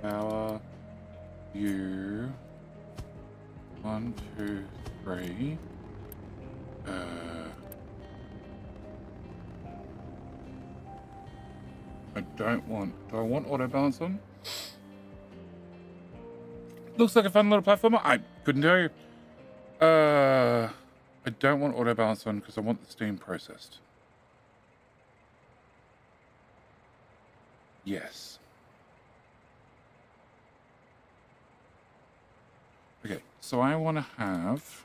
power you 1, 2, 3. I don't want. Do I want auto balance on? Looks like a fun little platformer. I couldn't tell you. I don't want auto balance on because I want the steam processed. Yes. Okay, so I want to have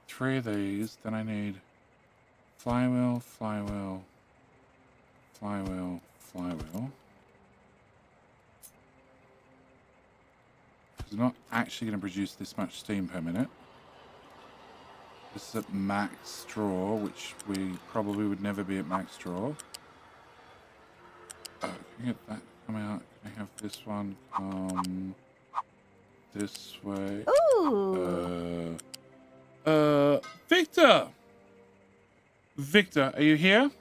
3 of these. Then I need flywheel, flywheel, flywheel, flywheel. It's not actually going to produce this much steam per minute. This is at max draw, which we probably would never be at max draw. Oh, can I get that come out? Can I have this one come this way? Ooh. Victor! Victor, are you here?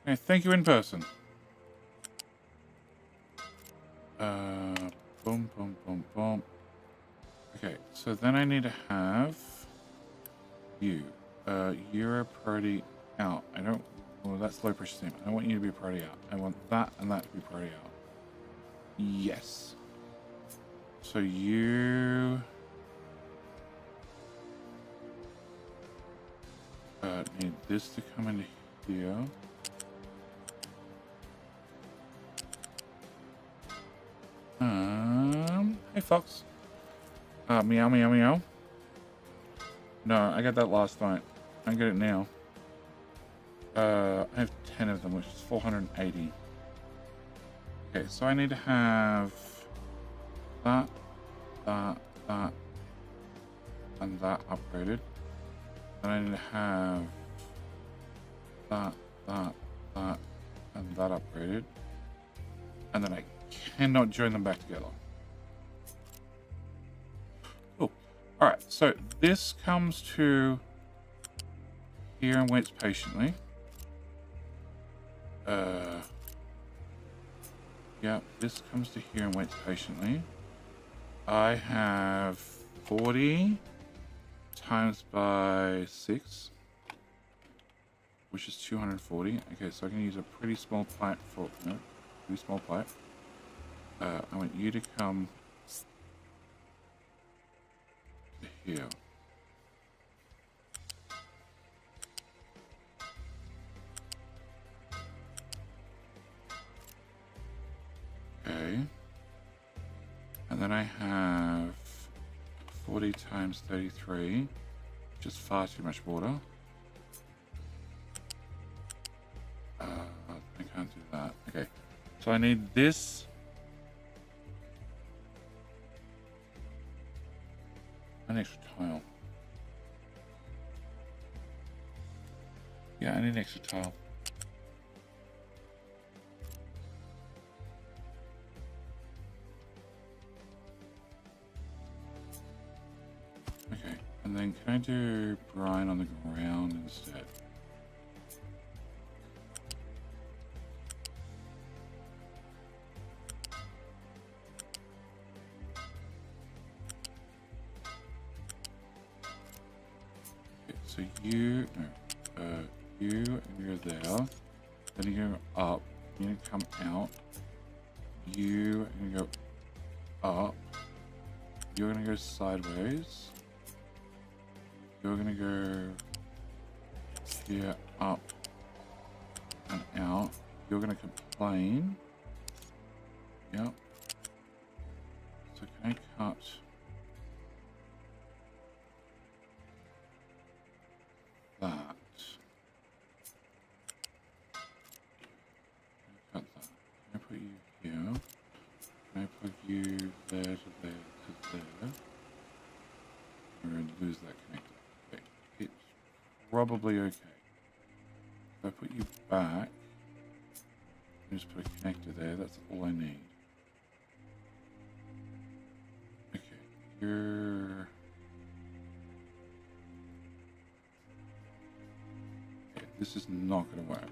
Okay, thank you in person. Boom, boom, boom, boom. Okay, so then I need to have you. You're a priority out. I don't. Well, that's low pressure steam. I don't want you to be a priority out. I want that and that to be priority out. Yes. So you. Need this to come into here. Hey Fox. Meow, meow, meow. No, I got that last night. I get it now. I have 10 of them, which is 480. Okay, so I need to have that, that, that, and that upgraded. Then I need to have that, that, that, and that upgraded. And then I cannot join them back together. Oh, alright, so this comes to here and waits patiently. Yeah, this comes to here and waits patiently. I have 40 times by 6, which is 240. Okay, so I can use a pretty small pipe for, no, pretty small pipe. I want you to come to here. Okay. And then I have 40 times 33, which is far too much water. I can't do that. Okay. So I need this. An extra tile. Yeah, I need an extra tile. Okay, and then can I do brine on the ground instead? So you, no, you and you're there. Then you go up. You need to come out. You and you go up. You're gonna go sideways. You're gonna go here, up, and out. You're gonna complain. Yep. So can I cut? That. probably okay. If I put you back, just put a connector there, that's all I need. Okay, you're... Okay, this is not going to work.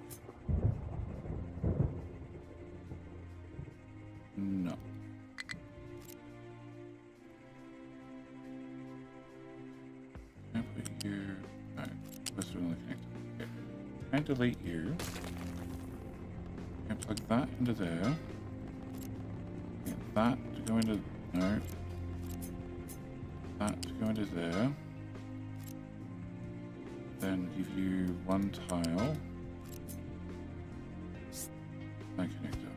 No. Can I put you... No, let's do another connector. Okay. Can I delete you? Can I plug that into there? Get that to go into... No. That to go into there. Then give you one tile. No connector.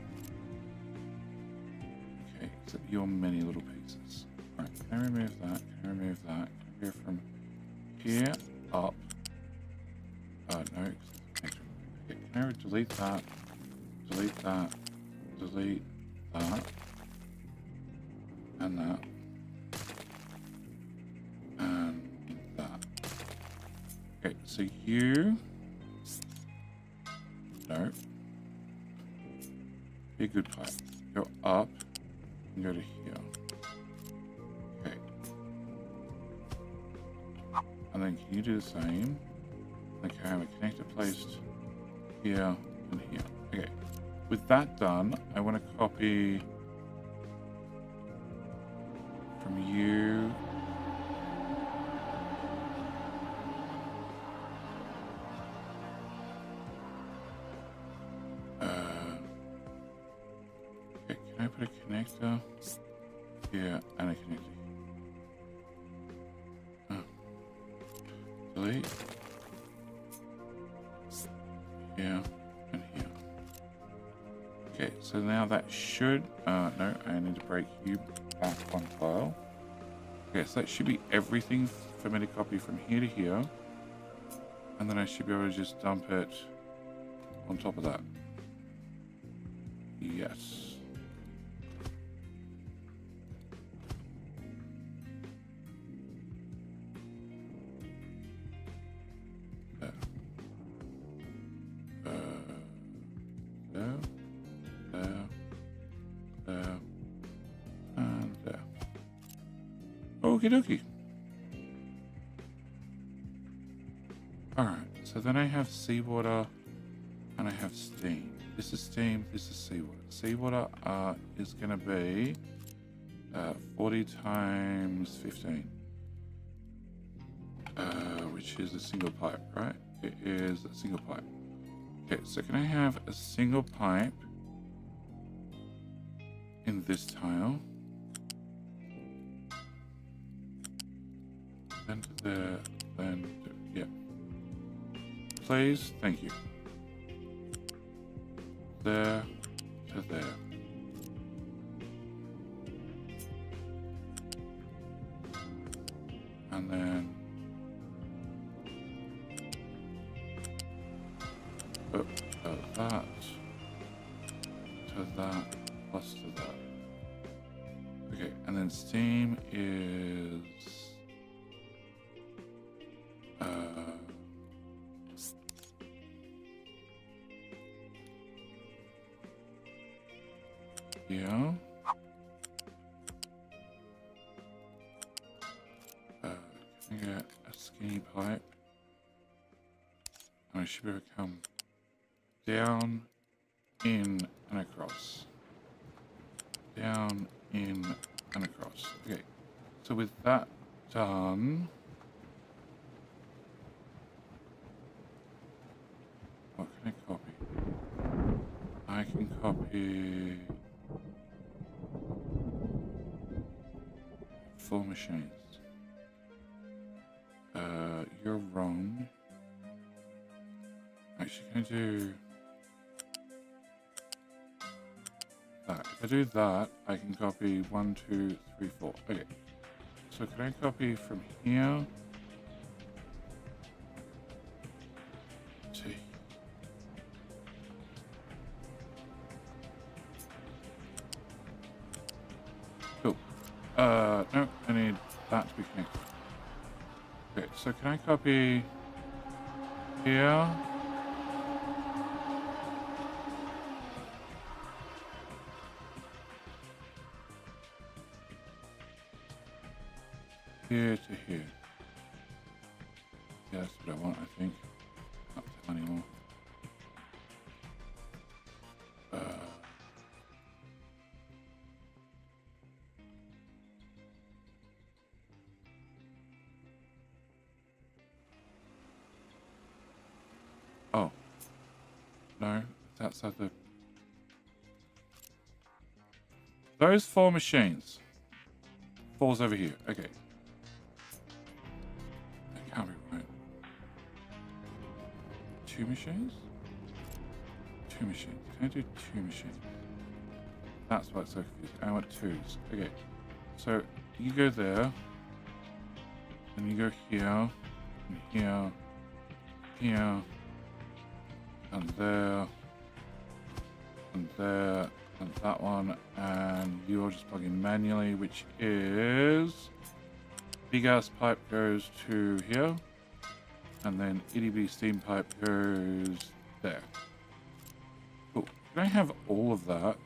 Okay, except your many little pieces. Right, can I remove that? Can I remove that? Can I go from here up? No, okay, can I delete that? Delete that. Delete that. And that. And that. Okay, so you... No. Be a good pipe. Go up and go to here. Okay. And then can you do the same? Okay, I have a connector placed here and here. Okay. With that done, I want to copy from you. Okay, can I put a connector here and a connector here? Oh. Delete. Here and here. Okay, so now that should... no, I need to break you back one tile. Okay, so that should be everything for me to copy from here to here. And then I should be able to just dump it on top of that. Yes. Okie dokie. Alright, so then I have seawater and I have steam. This is steam, this is seawater. Seawater is going to be 40 times 15. Which is a single pipe, right? It is a single pipe. Okay, so can I have a single pipe in this tile? Then to there, then to, yeah. Please, thank you. There to there. And then up to that, to that, plus to that. Okay, and then steam is yeah. Can I get a skinny pipe? And I should be able to come down, in, and across. Down, in, and across. Okay. So with that done, what can I copy? I can copy 4 machines. You're wrong. Actually, can I do that? If I do that, I can copy 1, 2, 3, 4. Okay. So can I copy from here to here? Cool. No, I need that to be connected. Okay, so can I copy here. Here to here. Yeah, that's what I want, I think. Not tell anymore. Oh. No, that's outside the... Those 4 machines. Falls over here. Okay. That can't be right. 2 machines? 2 machines. Can I do 2 machines? That's why it's so confusing. I want 2s. Okay. So you go there. And you go here. And here. Here. And there. And there. And that one. And you're just plugging manually, which is... Big ass pipe goes to here. And then itty bitty steam pipe goes there. Cool. Can I have all of that?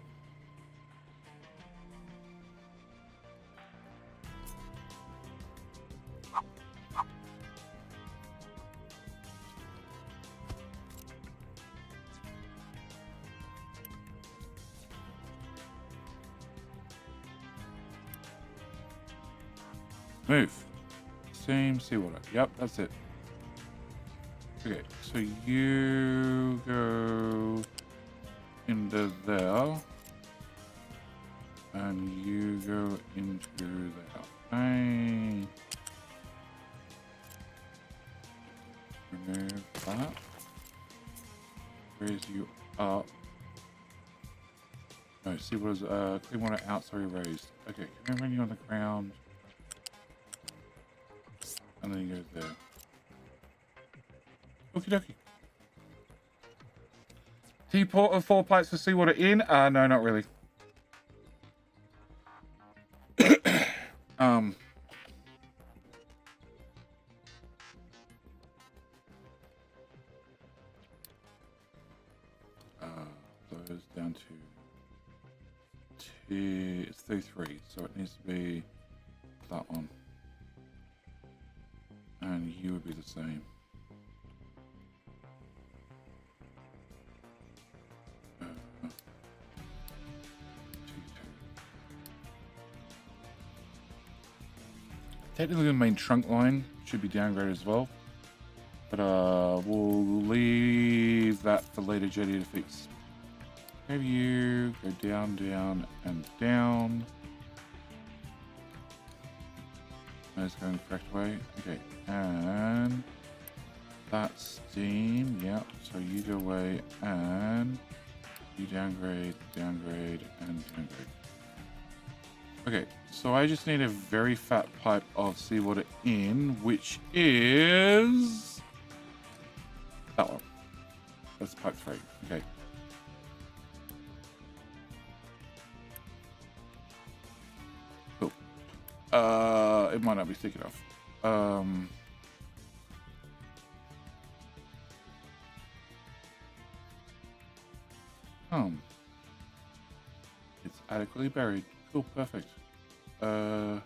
Move. Same seawater. Yep, that's it. Okay, so you go into there. And you go into there. I remove that. Raise you up. No, seawater's clean water out, sorry, raised. Okay, can I run you on the ground? And then you go there. Okie dokie. Teapot of 4 pipes for seawater in? No, not really. Those down to it's 33, so it needs to be that one. And you would be the same. Technically the main trunk line should be downgraded as well. But we'll leave that for later jetty to fix. Have you go down, down, and down. That's going the correct way. Okay, and that's steam. Yep. So you go away and you downgrade, downgrade, and downgrade. Okay, so I just need a very fat pipe of seawater in, which is that one. That's pipe 3. Okay. Cool. It might not be thick enough. It's adequately buried. Cool, perfect. I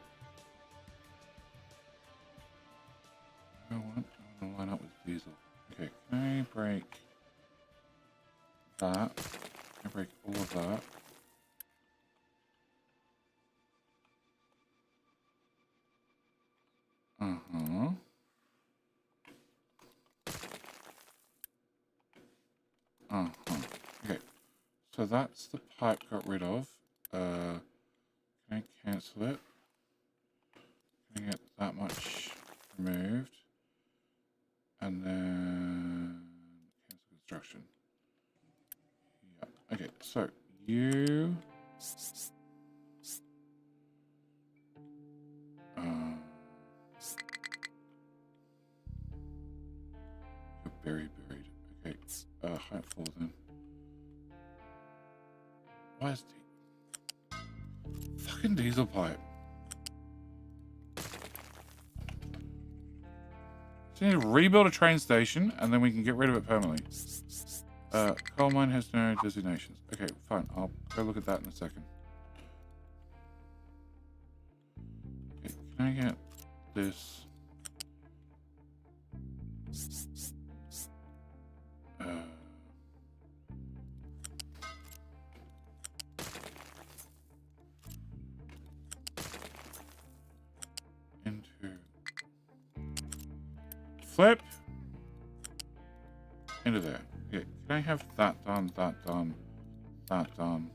want to line up with diesel. Okay, can I break that? Can I break all of that? Okay, so that's the pipe got rid of. Can I cancel it? Can I get that much removed? And then cancel construction. Yeah. Okay, so you you're buried. Okay. Height floor then. Why is fucking diesel pipe? So we need to rebuild a train station, and then we can get rid of it permanently. Coal mine has no designations. Okay, fine. I'll go look at that in a second. Okay, can I get this? Into flip into there. Okay, can I have that done, that done, that done?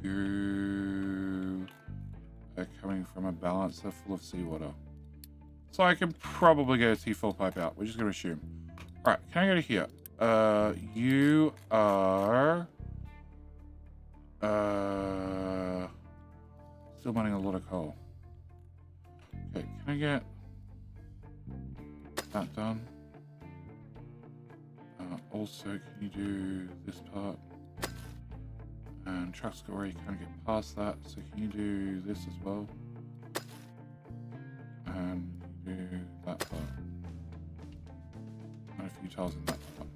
You are coming from a balancer full of seawater. So I can probably get a T4 pipe out. We're just going to assume. Alright, can I go to here? You are... still mining a lot of coal. Okay, can I get that done? Also, can you do this part? And trucks already can't get past that, so can you do this as well? And do that part. And a few tiles in that part.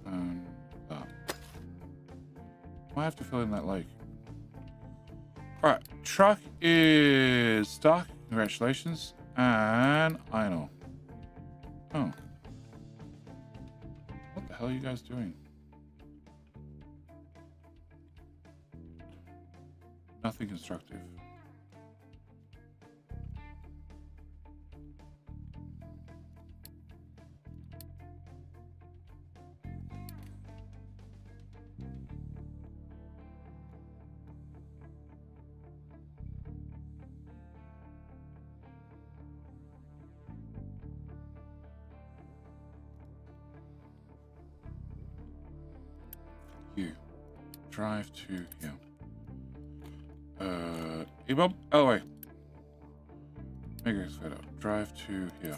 And that. I have to fill in that lake. Alright, truck is stuck. Congratulations. And iron ore. Oh. What the hell are you guys doing? Nothing constructive. You drive to here. Ebob? Oh wait. Mega excavator. Drive to here.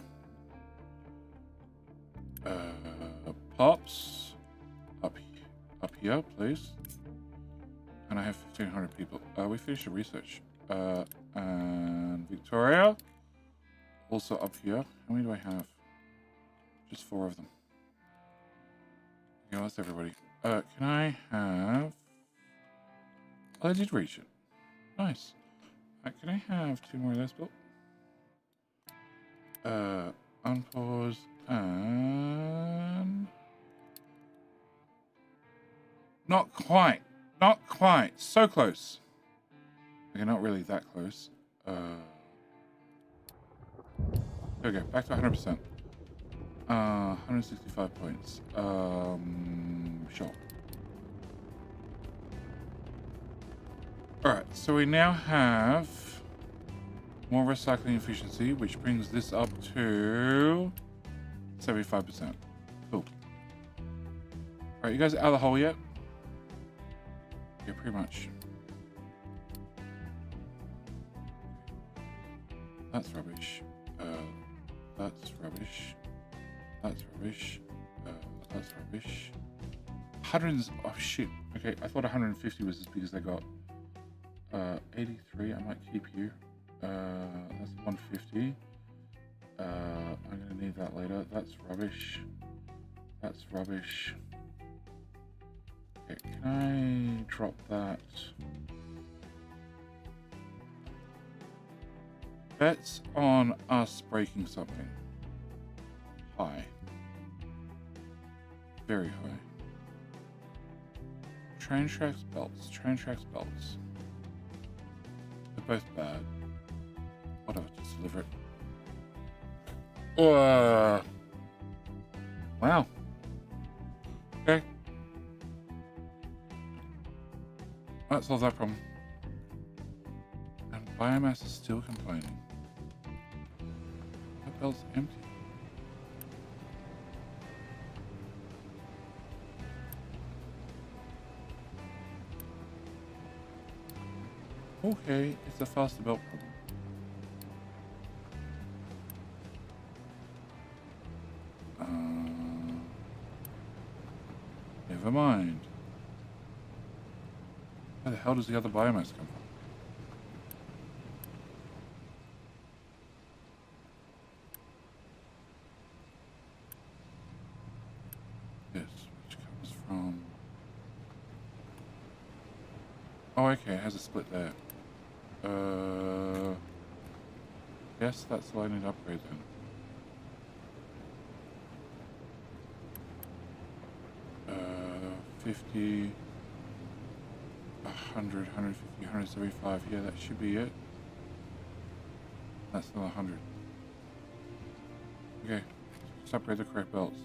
Pops. Up here, please. And I have 1,500 people. We finished the research. And Victoria. Also up here. How many do I have? Just 4 of them. Yeah, that's everybody. Can I have... Oh, I did reach it. Nice. Can I have 2 more of those built? Unpause and... Not quite. Not quite. So close. Okay, not really that close. There we go. Back to 100%. 165 points. Sure. Alright, so we now have more recycling efficiency, which brings this up to 75%. Cool. Alright, you guys out of the hole yet? Yeah, pretty much. That's rubbish. That's rubbish. That's rubbish. That's rubbish. Hundreds. Oh shit. Okay, I thought 150 was as big as they got. 83. I might keep you. That's 150. I'm gonna need that later. That's rubbish. That's rubbish. Okay, can I drop that? Bets on us breaking something. High. Very high. Train tracks, belts. Train tracks, belts. They're both bad. Whatever, just deliver it. Wow. Okay. That solves that problem. And biomass is still complaining. That belt's empty. Okay, it's a faster belt problem. Never mind. Where the hell does the other biomass come from? Oh, okay, it has a split there. Yes, that's all I need to upgrade then. Uh, 50, 100, 150, 175. Yeah, that should be it. That's not 100. Okay, let's upgrade the correct belts.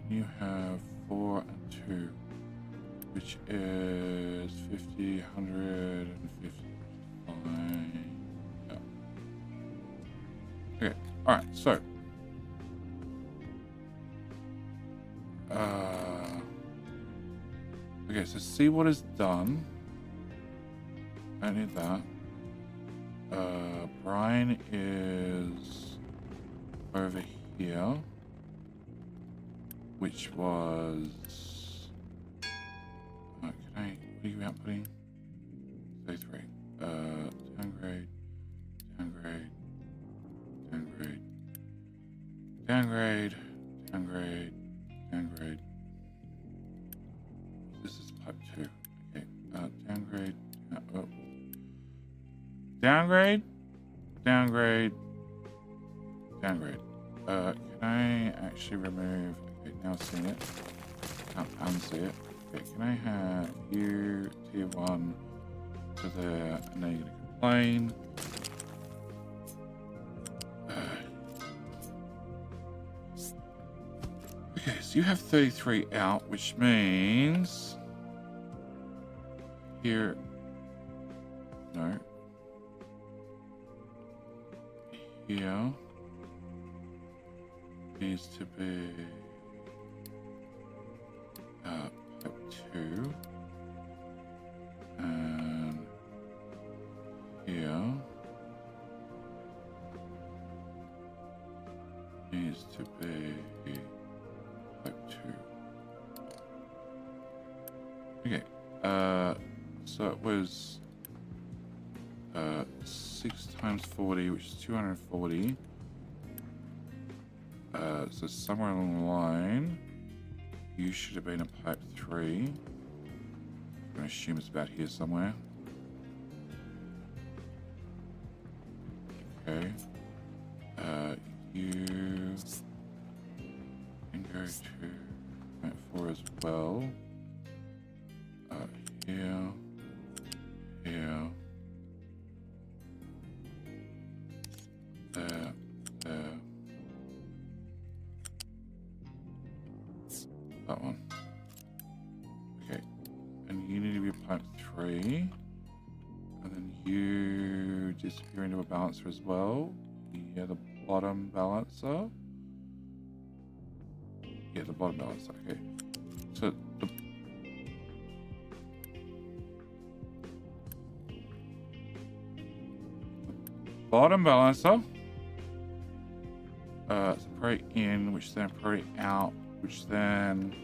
You have 4 and 2, which is 50, 100, and 50. Fine. Yeah. Okay, alright, so. Okay, so see what is done. I need that. Brian is over here, which was. Can I? What are you outputting? 33. Downgrade, downgrade, downgrade, downgrade, downgrade, downgrade. This is pipe 2. Okay. Downgrade. Oh. Downgrade. Downgrade. Downgrade. Can I actually remove? Okay, now I've seen it. Can't unsee it. Okay, can I have you tier 1 to there, and then you're gonna complain. Okay, so you have 33 out, which means here. No. Here needs to be pipe 2, and here needs to be pipe 2. Okay, so it was 6 times 40, which is 240. So somewhere along the line, you should have been a pipe 3. I'm going to assume it's about here somewhere. Okay. You can go to pipe 4 as well. Here. Here. There. There. That one. Okay. And you need to be pipe 3. And then you disappear into a balancer as well. Yeah, the bottom balancer. Yeah, the bottom balancer. Okay. So the bottom balancer. It's a priority in, which then priority out, which then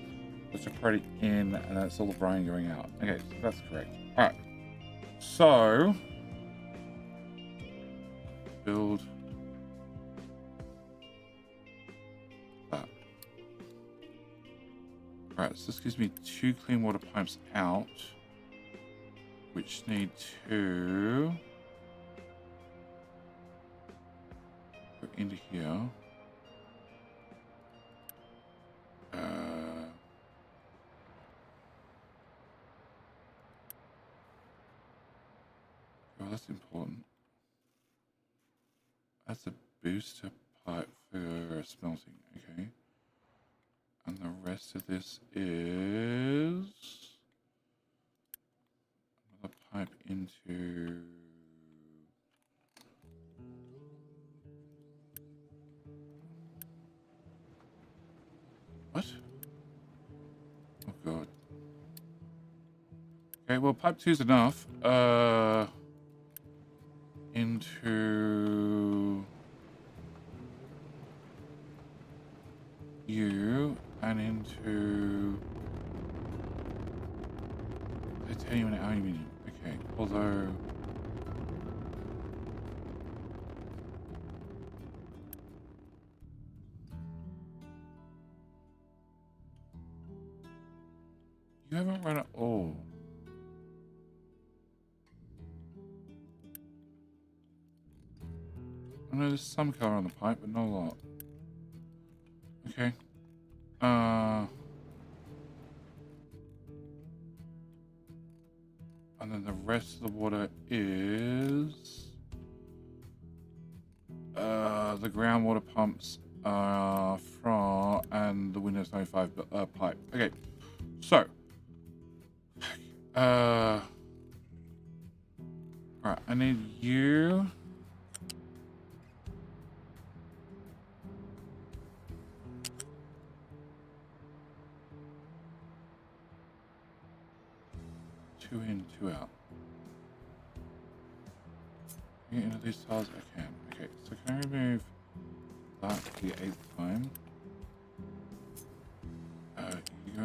it's a priority in, and that's all the Brian going out. Okay, so that's correct. All right. So build that. All right. So this gives me 2 clean water pipes out, which need to go into here. Well, that's important. That's a booster pipe for smelting, okay. And the rest of this is another pipe into what? Oh god. Okay, well pipe 2 is enough. Into you and into titanium and aluminium. Okay, although you haven't run it all. I know there's some color on the pipe, but not a lot. Okay. And then the rest of the water is the groundwater pumps from and the Windows 95 pipe. Okay, so right, I need you. Two in, two out. Get into these tiles? I can. Okay, so can I remove that for the 8th time? You go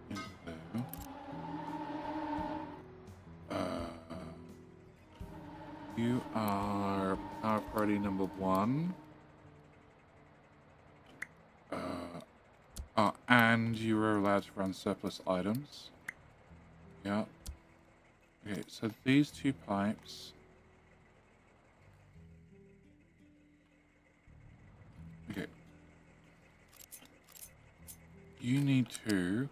into there. You are power priority number 1. And you are allowed to run surplus items. Yeah. Okay, so these 2 pipes. Okay. You need to.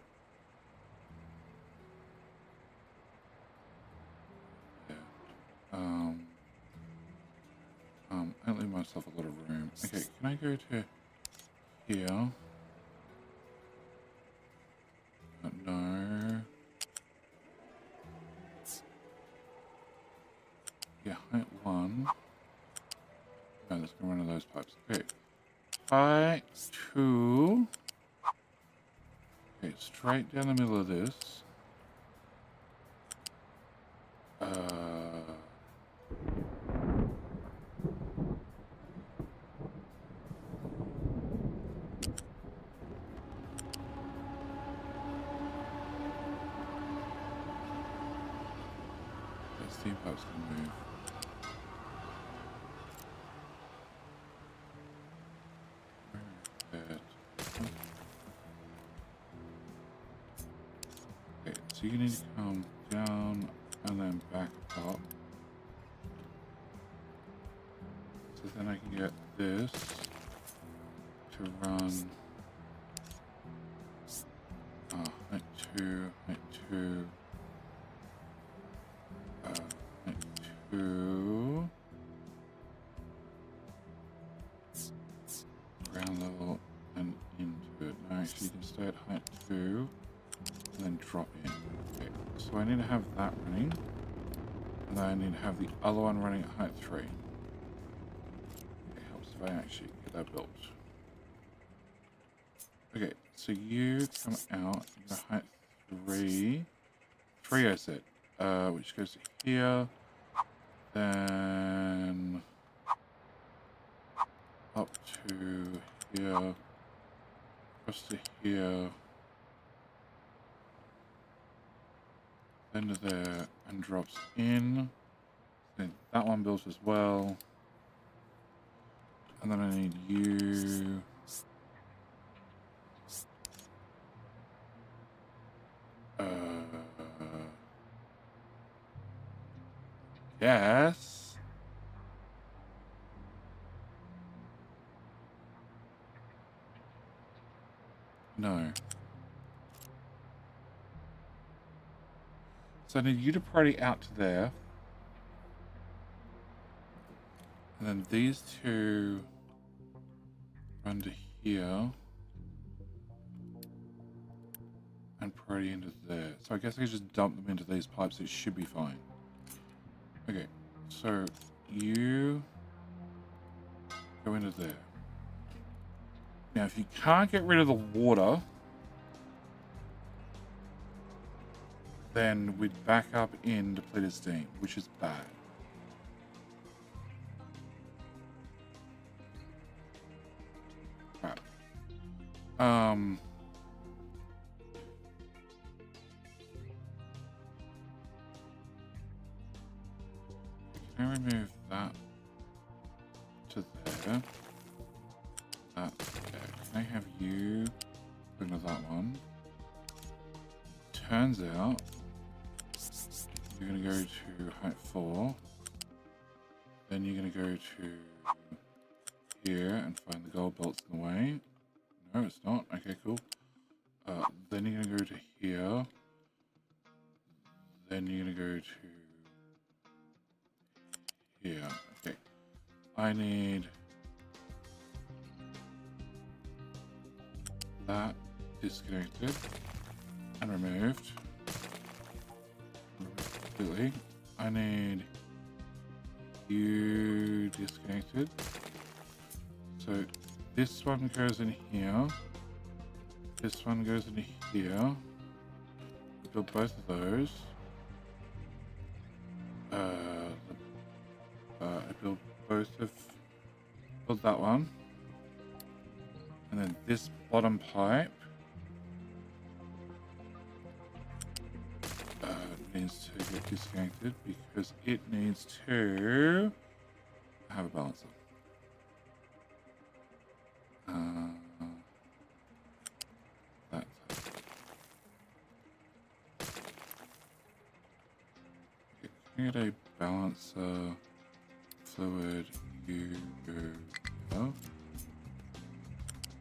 Yeah. I don't leave myself a lot of room. Okay, can I go to here? No. Yeah, height 1. No, let's go one of those pipes. Okay. Height 2. Okay, straight down the middle of this. The steam pipes can move. Okay, so you need to come down and then back up. So then I can get this to run height 2, height 2, height 2, ground level and into it. Now actually you can stay at height 2 and then drop in. Okay, so I need to have that running, and then I need to have the other one running at height 3. It helps if I actually get that built. Okay, so you come out, you go height 3. 3 I said, which goes to here, then up to here, across to here, then to there, and drops in. Then that one builds as well. And then I need you. Yes. No. So I need you to party out to there. And then these 2 run to here. And party into there. So I guess I can just dump them into these pipes. It should be fine. Okay, so you go into there. Now, if you can't get rid of the water, then we'd back up in depleted steam, which is bad. Crap. Can I remove that to there? That there. Can I have you go into that one? Turns out you're going to go to height 4. Then you're going to go to here and find the gold belts in the way. No, it's not. Okay, cool. Then you're going to go to here. Then you're going to go to here. Okay. I need that disconnected and removed. Completely. I need you disconnected. So this one goes in here. This one goes in here. Build both of those. I build build that one. And then this bottom pipe needs to get disconnected because it needs to have a balancer. That. Okay, can I get a balancer fluid? You go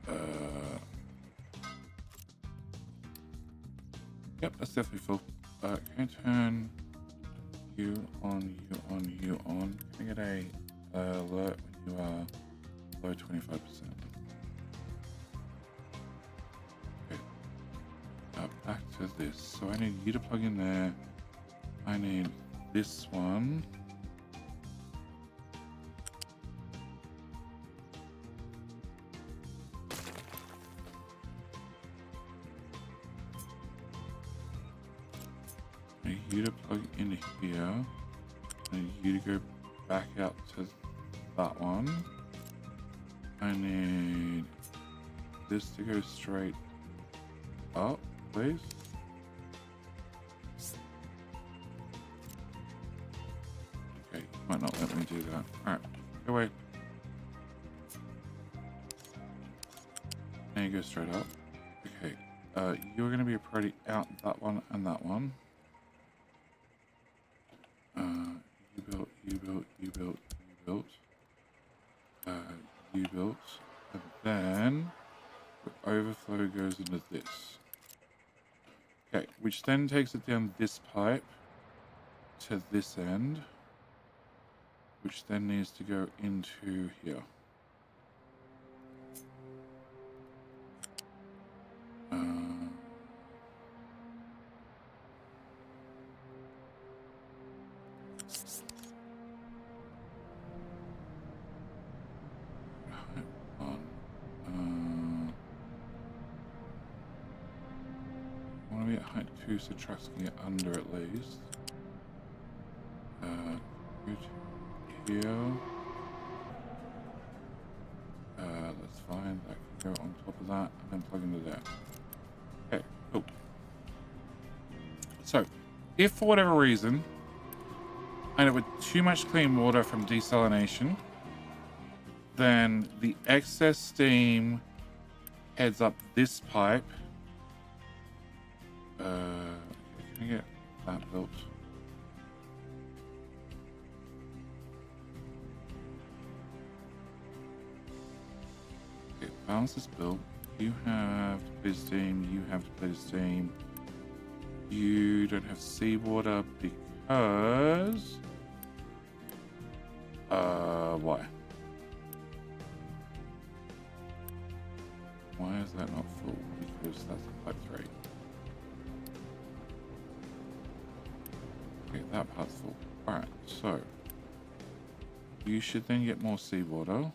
here. Yep, that's definitely full. Can I turn you on, you on, you on? Can I get a alert when you are below 25%? Okay. Back to this. So I need you to plug in there. I need this one. I need you to plug in here. I need you to go back out to that one. I need this to go straight up, please. Okay, you might not let me do that. Alright, go away. Now you go straight up. Okay, you're going to be a priority out that one and that one. You built, you built, you built, you built, you built, and then the overflow goes into this. Okay, which then takes it down this pipe to this end, which then needs to go into here. I want to be at height 2 so trucks can get under at least. Go to here. That's fine. That can go on top of that and then plug into there. Okay, cool. So, if for whatever reason I end up with too much clean water from desalination, then the excess steam heads up this pipe. Can I get that built? Okay, balance is built. You have to play steam. You have to play steam. You don't have seawater because why? Why is that not full? Because that's pipe 3. Okay, that part's full. Alright, so you should then get more seawater,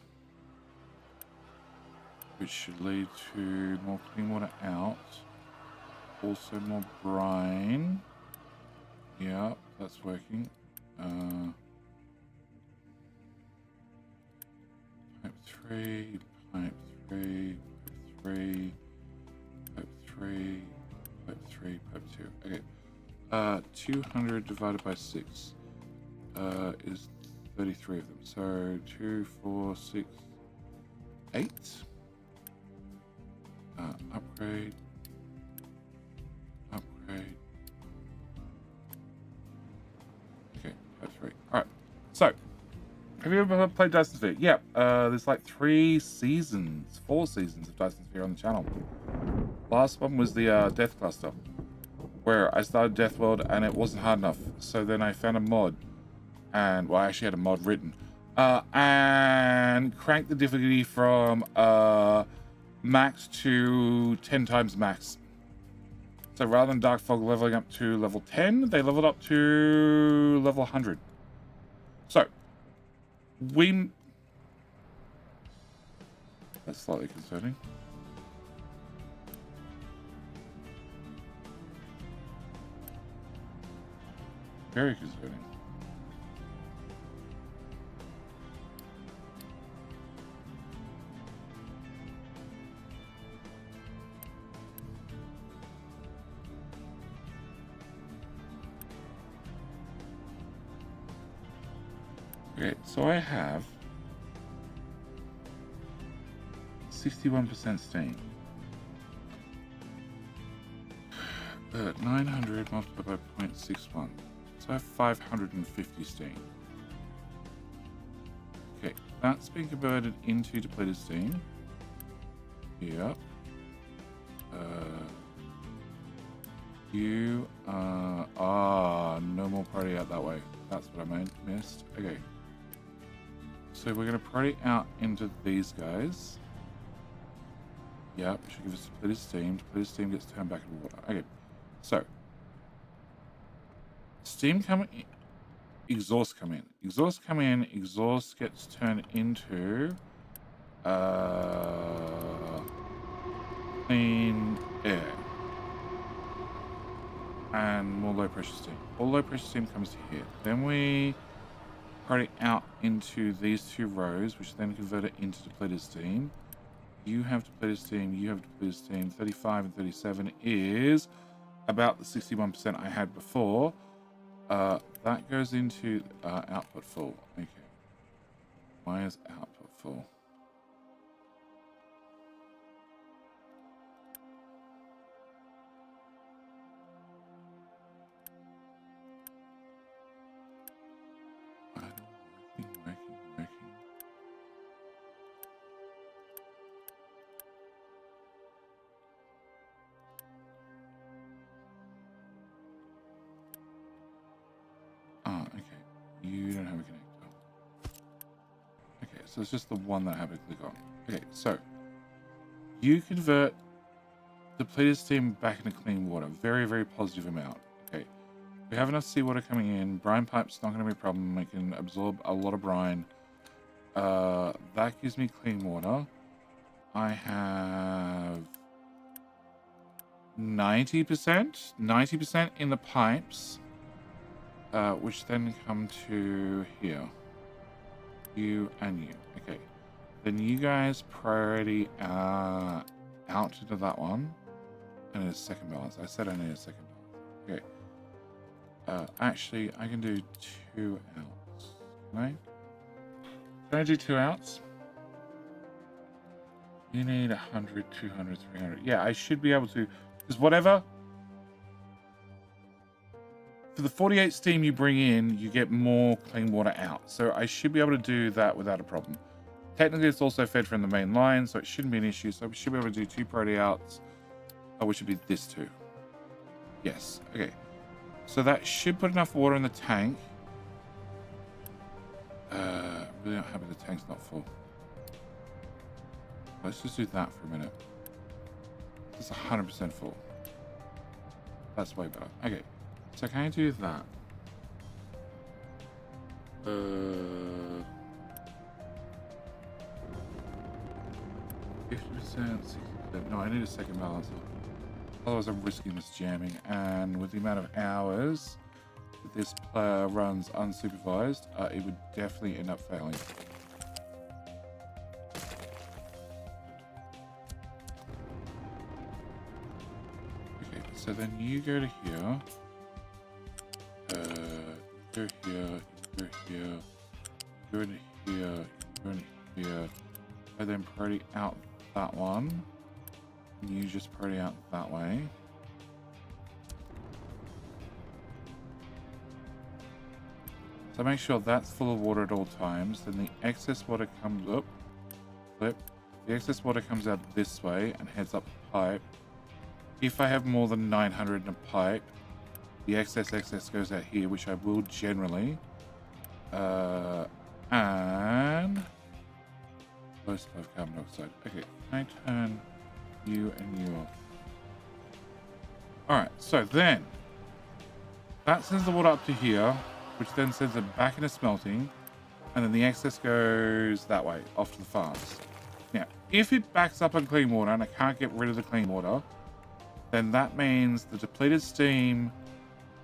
which should lead to more clean water out. Also more brine. Yeah, that's working. Pipe 3, pipe 3, pipe 3, pipe 3, pipe 3, pipe 2. Okay. 200 divided by 6 is 33 of them. So 2, 4, 6, 8. Upgrade. Upgrade. Okay, that's right. Alright. So, Have you ever played Dyson Sphere? Yep. There's like 4 seasons of Dyson Sphere on the channel. Last one was the Death Cluster, where I started Death World and it wasn't hard enough. So then I found a mod, and well, I actually had a mod written, and cranked the difficulty from max to 10 times max. So rather than Dark Fog leveling up to level 10, they leveled up to level 100. So that's slightly concerning. Very concerning. Okay, so I have 61% steam. 900 multiplied by 0.61. So I have 550 steam. Okay, that's been converted into depleted steam. Yep. You no more party out that way. That's what I missed. Okay. So we're going to party out into these guys. Yep, should give us depleted steam. Depleted steam gets turned back into water. Okay. So steam come in, exhaust come in. Exhaust come in, exhaust gets turned into clean air. And more low pressure steam. All low pressure steam comes here. Then we party out into these 2 rows, which then convert it into depleted steam. You have depleted steam, you have depleted steam. 35 and 37 is about the 61% I had before. That goes into output full. Okay. Why is output full? Working. Okay. You don't have a connector. Okay, so it's just the one that I have to click on. Okay, so you convert depleted steam back into clean water. Very, very positive amount. Okay. We have enough seawater coming in. Brine pipe's not going to be a problem. We can absorb a lot of brine. That gives me clean water. I have 90% in the pipes, which then come to here. You and you. Okay. Then you guys priority out into that one. I need a second balance. I said I need a second balance. Okay. Actually, I can do 2 outs. Can I do 2 outs? You need 100, 200, 300. Yeah, I should be able to. Because whatever. For the 48 steam you bring in, you get more clean water out. So I should be able to do that without a problem. Technically, it's also fed from the main line, so it shouldn't be an issue. So we should be able to do 2 priority outs, which would be this 2. Yes. Okay. So that should put enough water in the tank. Really not happy the tank's not full. Let's just do that for a minute. It's 100% full. That's way better. Okay. So can I do that? 50%, 60%. No, I need a second balancer. Otherwise I'm risking this jamming, and with the amount of hours that this player runs unsupervised, it would definitely end up failing. Okay, so then you go to here. Go here, go here, go into here, go into here. I then party out that one. And you just party out that way. So make sure that's full of water at all times. Then the excess water comes up. Flip. The excess water comes out this way and heads up the pipe. If I have more than 900 in a pipe, the excess goes out here, which I will generally. And low supply of carbon dioxide. Okay, can I turn you and you off? Alright, so then that sends the water up to here, which then sends it back into smelting, and then the excess goes that way, off to the farms. Now, if it backs up on clean water and I can't get rid of the clean water, then that means the depleted steam,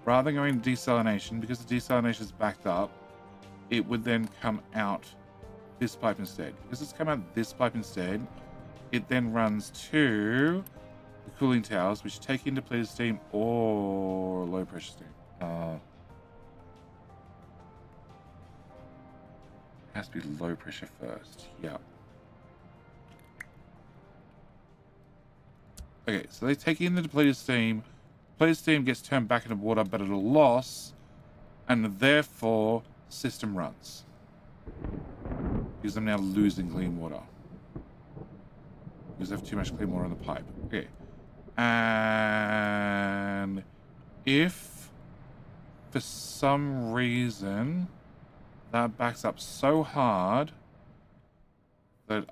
rather than going to desalination, because the desalination is backed up, it would then come out this pipe instead. Because it's come out this pipe instead, it then runs to the cooling towers, which take in depleted steam or low pressure steam. Has to be low pressure first. Yeah. Okay, so they take in the depleted steam. Depleted steam gets turned back into water, but at a loss, and therefore system runs. Because I'm now losing clean water. Because I have too much clean water in the pipe. Okay. And if for some reason that backs up so hard that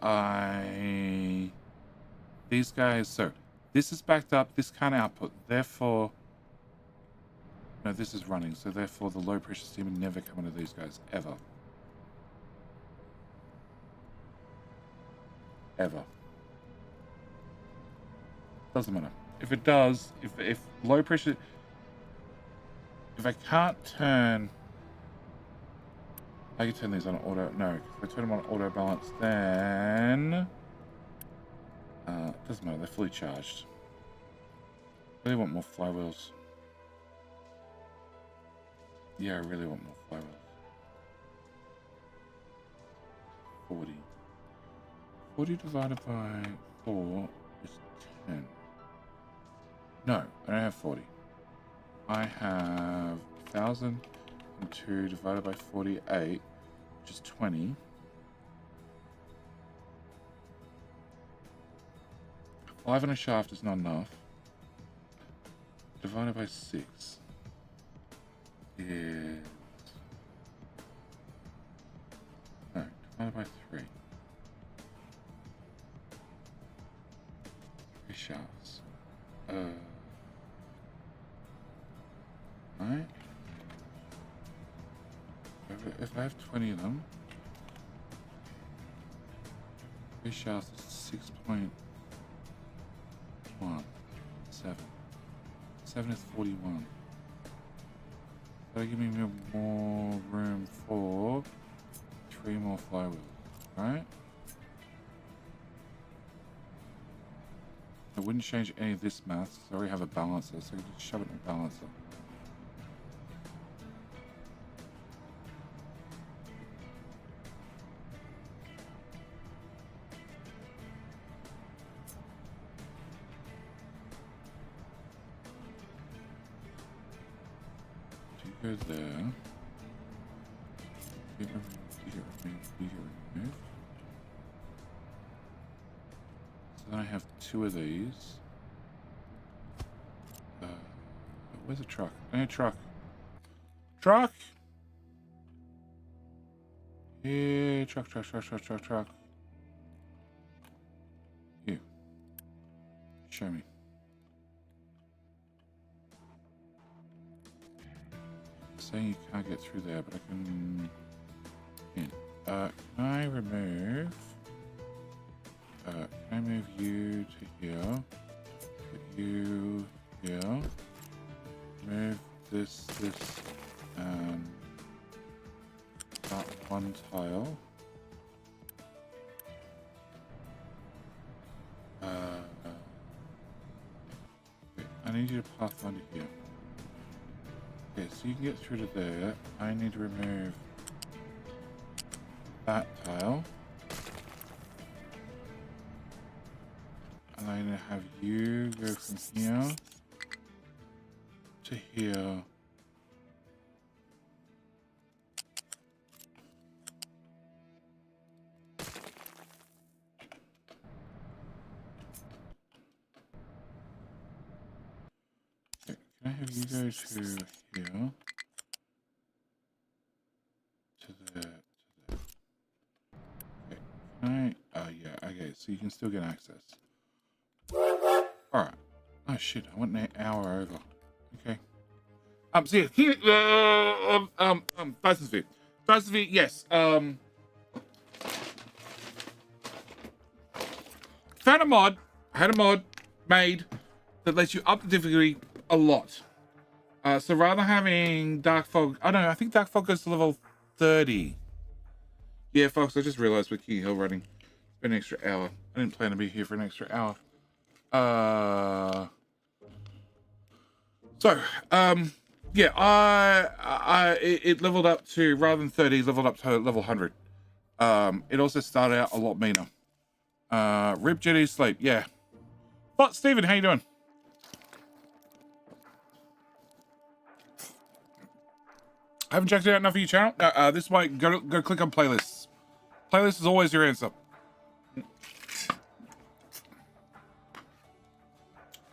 these guys, so this is backed up, this can't output, therefore, no, this is running, so therefore the low pressure steam would never come into these guys, ever. Ever. Doesn't matter. If it does, if low pressure, if I can't turn, I can turn these on auto, no, if I turn them on auto balance, then, doesn't matter, they're fully charged. Really want more flywheels. Yeah, I really want more flywheels. 40. 40 divided by 4 is 10. No, I don't have 40. I have 1,002 divided by 48, which is 20. 5 on a shaft is not enough. Divided by 6 is... No, divided by 3. 3 shafts. Right? If I have 20 of them, 3 shafts is 6.1. 7. 7 is 41. That'll give me more room for 3 more flywheels, right? I wouldn't change any of this math because I already have a balancer, so I can just shove it in a balancer. Go there. You get removed. So then I have 2 of these. Where's a truck? I need a truck. Truck! Yeah, truck. You. Show me. Saying you can't get through there, but I can. Can I remove? Can I move you to here? Put you here. Move this, that one tile. Okay, I need you to pathfinder here. Okay, so you can get through to there. I need to remove that tile. And I'm going to have you go from here to here. Can I have you go to here? To there. Okay. Can I? Oh, yeah. Okay. So you can still get access. Alright. Oh, shit. I went an hour over. Okay. So yeah, here, Finalizing, yes. Found a mod. I had a mod made that lets you up the difficulty a lot. So rather than having Dark Fog, I don't know, I think Dark Fog goes to level 30. Yeah, folks, I just realized with Key Hill running, it's been an extra hour. I didn't plan to be here for an extra hour. Yeah, it leveled up to, rather than 30, leveled up to level 100. It also started out a lot meaner. Rip Jetty Sleep, yeah. But Steven, how you doing? I haven't checked it out enough for your channel. This might go click on playlists. Playlist is always your answer.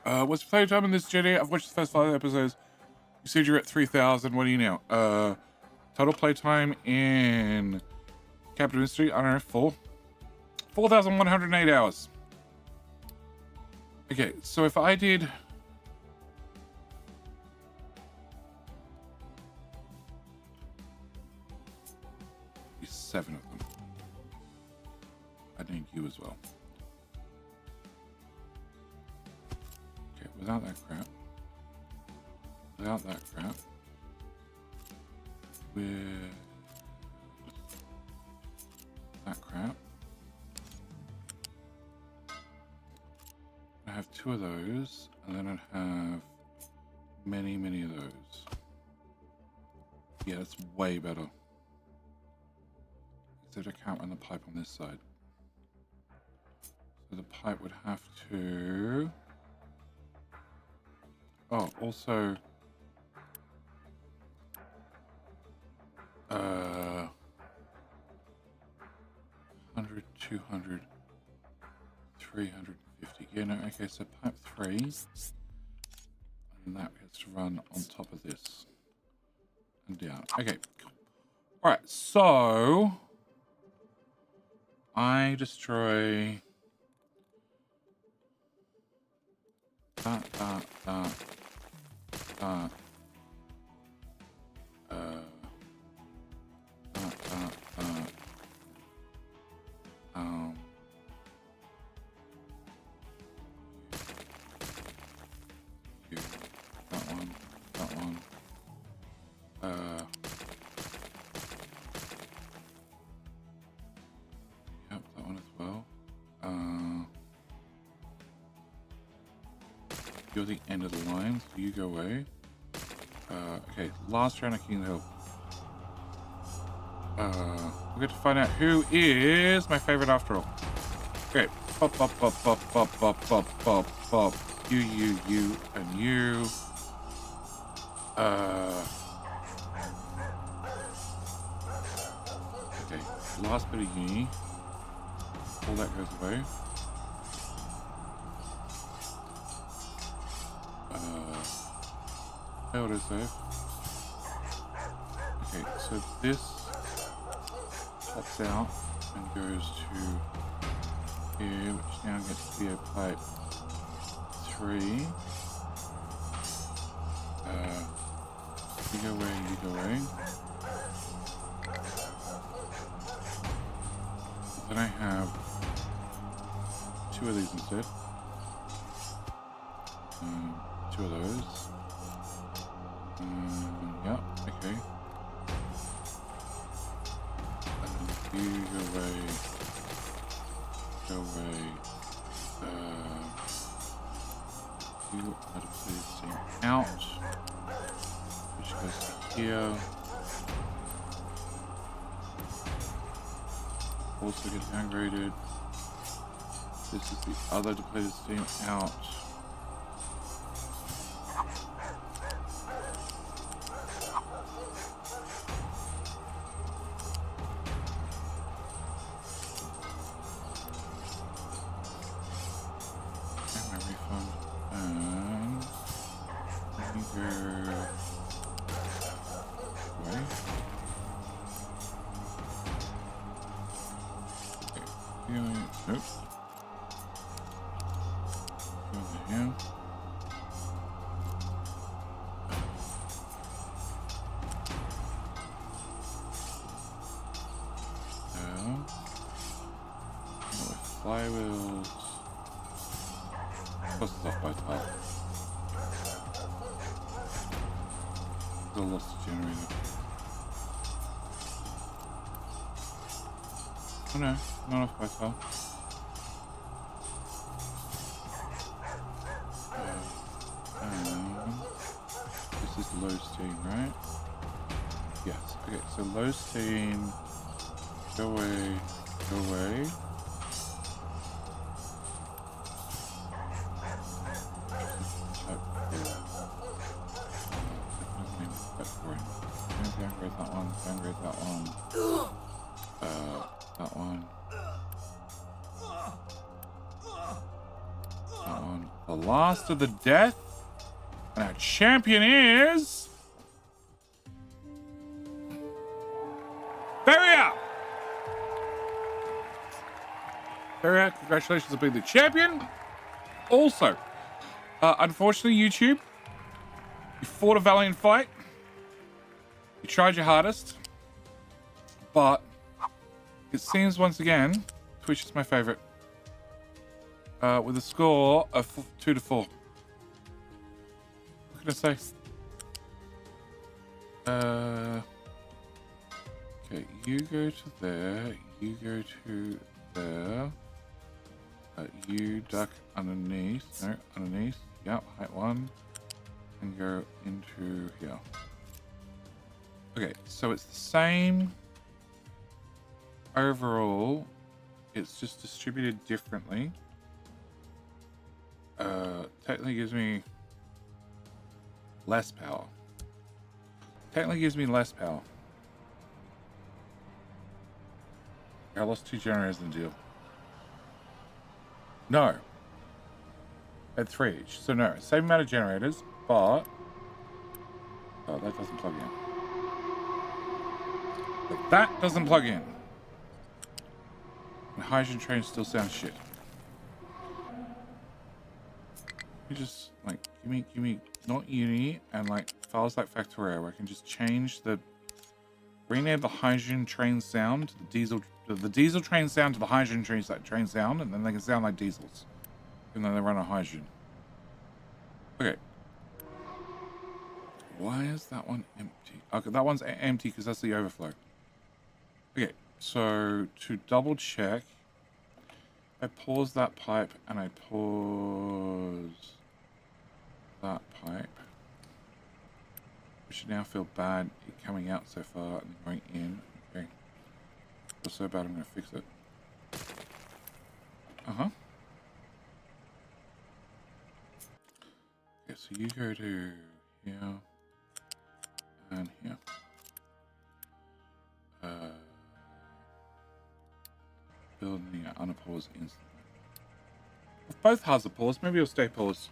What's your playtime in this Jetty? I've watched the first 5 episodes. You said you're at 3,000. What are you now? Total playtime in Capital Industry, I don't know, 4,108 hours. Okay, so if I did 7 of them, I need you as well. Okay, without that crap. Without that crap. With that crap. I have 2 of those, and then I'd have many of those. Yeah, that's way better. Except I can't run the pipe on this side. So the pipe would have to... Oh, also... 100, 200, 350. Yeah, no, okay, so pipe 3. And that gets to run on top of this. And down. Okay, cool. Alright, so... I destroy... that. That one. Yep, that one as well. You're the end of the line, so you go away. Okay, last round of King Hill. We'll get to find out who is my favorite after all. Okay, pop. You, and you. Okay, last bit of uni. All that goes away. Autosave. Okay, so this pops out and goes to here, which now gets to be a pipe 3. You go away. Then I have 2 of these instead. 2 of those. Yeah, okay. And you go away. You out of this thing out, which goes to here. Also get downgraded. This is the other depleted steam out. And my refund. And you go Nope. Go over here. Flywheels. What's this off by top? Still lost the generator. Oh no, not off by top. This is low steam, right? Yes. Okay, so low steam. Go away. Go away. Downgrade that one. Downgrade that one. That one. That one. The last of the death. And our champion is Barrier. Barrier, congratulations on being the champion. Also, unfortunately, YouTube, you fought a valiant fight. You tried your hardest, but it seems once again, Twitch is my favorite, with a score of 2-4. What can I say? Okay, you go to there, you go to there, you duck underneath, no, underneath, yep, height 1, and go into here. Okay, so it's the same overall, it's just distributed differently. Technically gives me less power. Technically gives me less power. I lost 2 generators in the deal. No. I had 3 each. So no, same amount of generators, but... Oh, that doesn't plug in. But that doesn't plug in. The hydrogen train still sounds shit. You just like give me not uni and like files like Factorio where I can just change the rename the hydrogen train sound to the diesel train sound to the hydrogen train sound, and then they can sound like diesels, even though they run on hydrogen. Okay. Why is that one empty? Okay, that one's empty because that's the overflow. Okay, so to double check, I pause that pipe and I pause that pipe. We should now feel bad it coming out so far and going in. Okay. Feel so bad I'm gonna fix it. Uh-huh. Okay, so you go to here and here. Building unpause instantly. If both halves are paused, maybe it'll stay paused.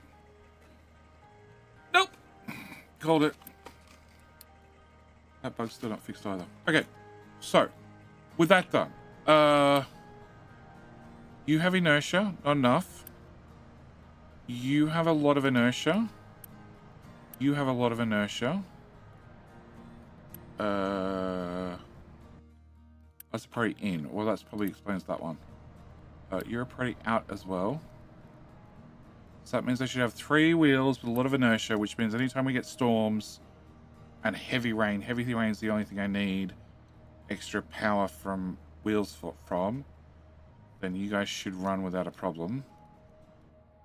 Nope. Called it. That bug's still not fixed either. Okay, so with that done, you have inertia, not enough. You have a lot of inertia. You have a lot of inertia. That's probably in. Well, that's probably explains that one. You're probably out as well. So that means I should have 3 wheels with a lot of inertia, which means anytime we get storms and heavy rain is the only thing I need extra power from wheels from, then you guys should run without a problem.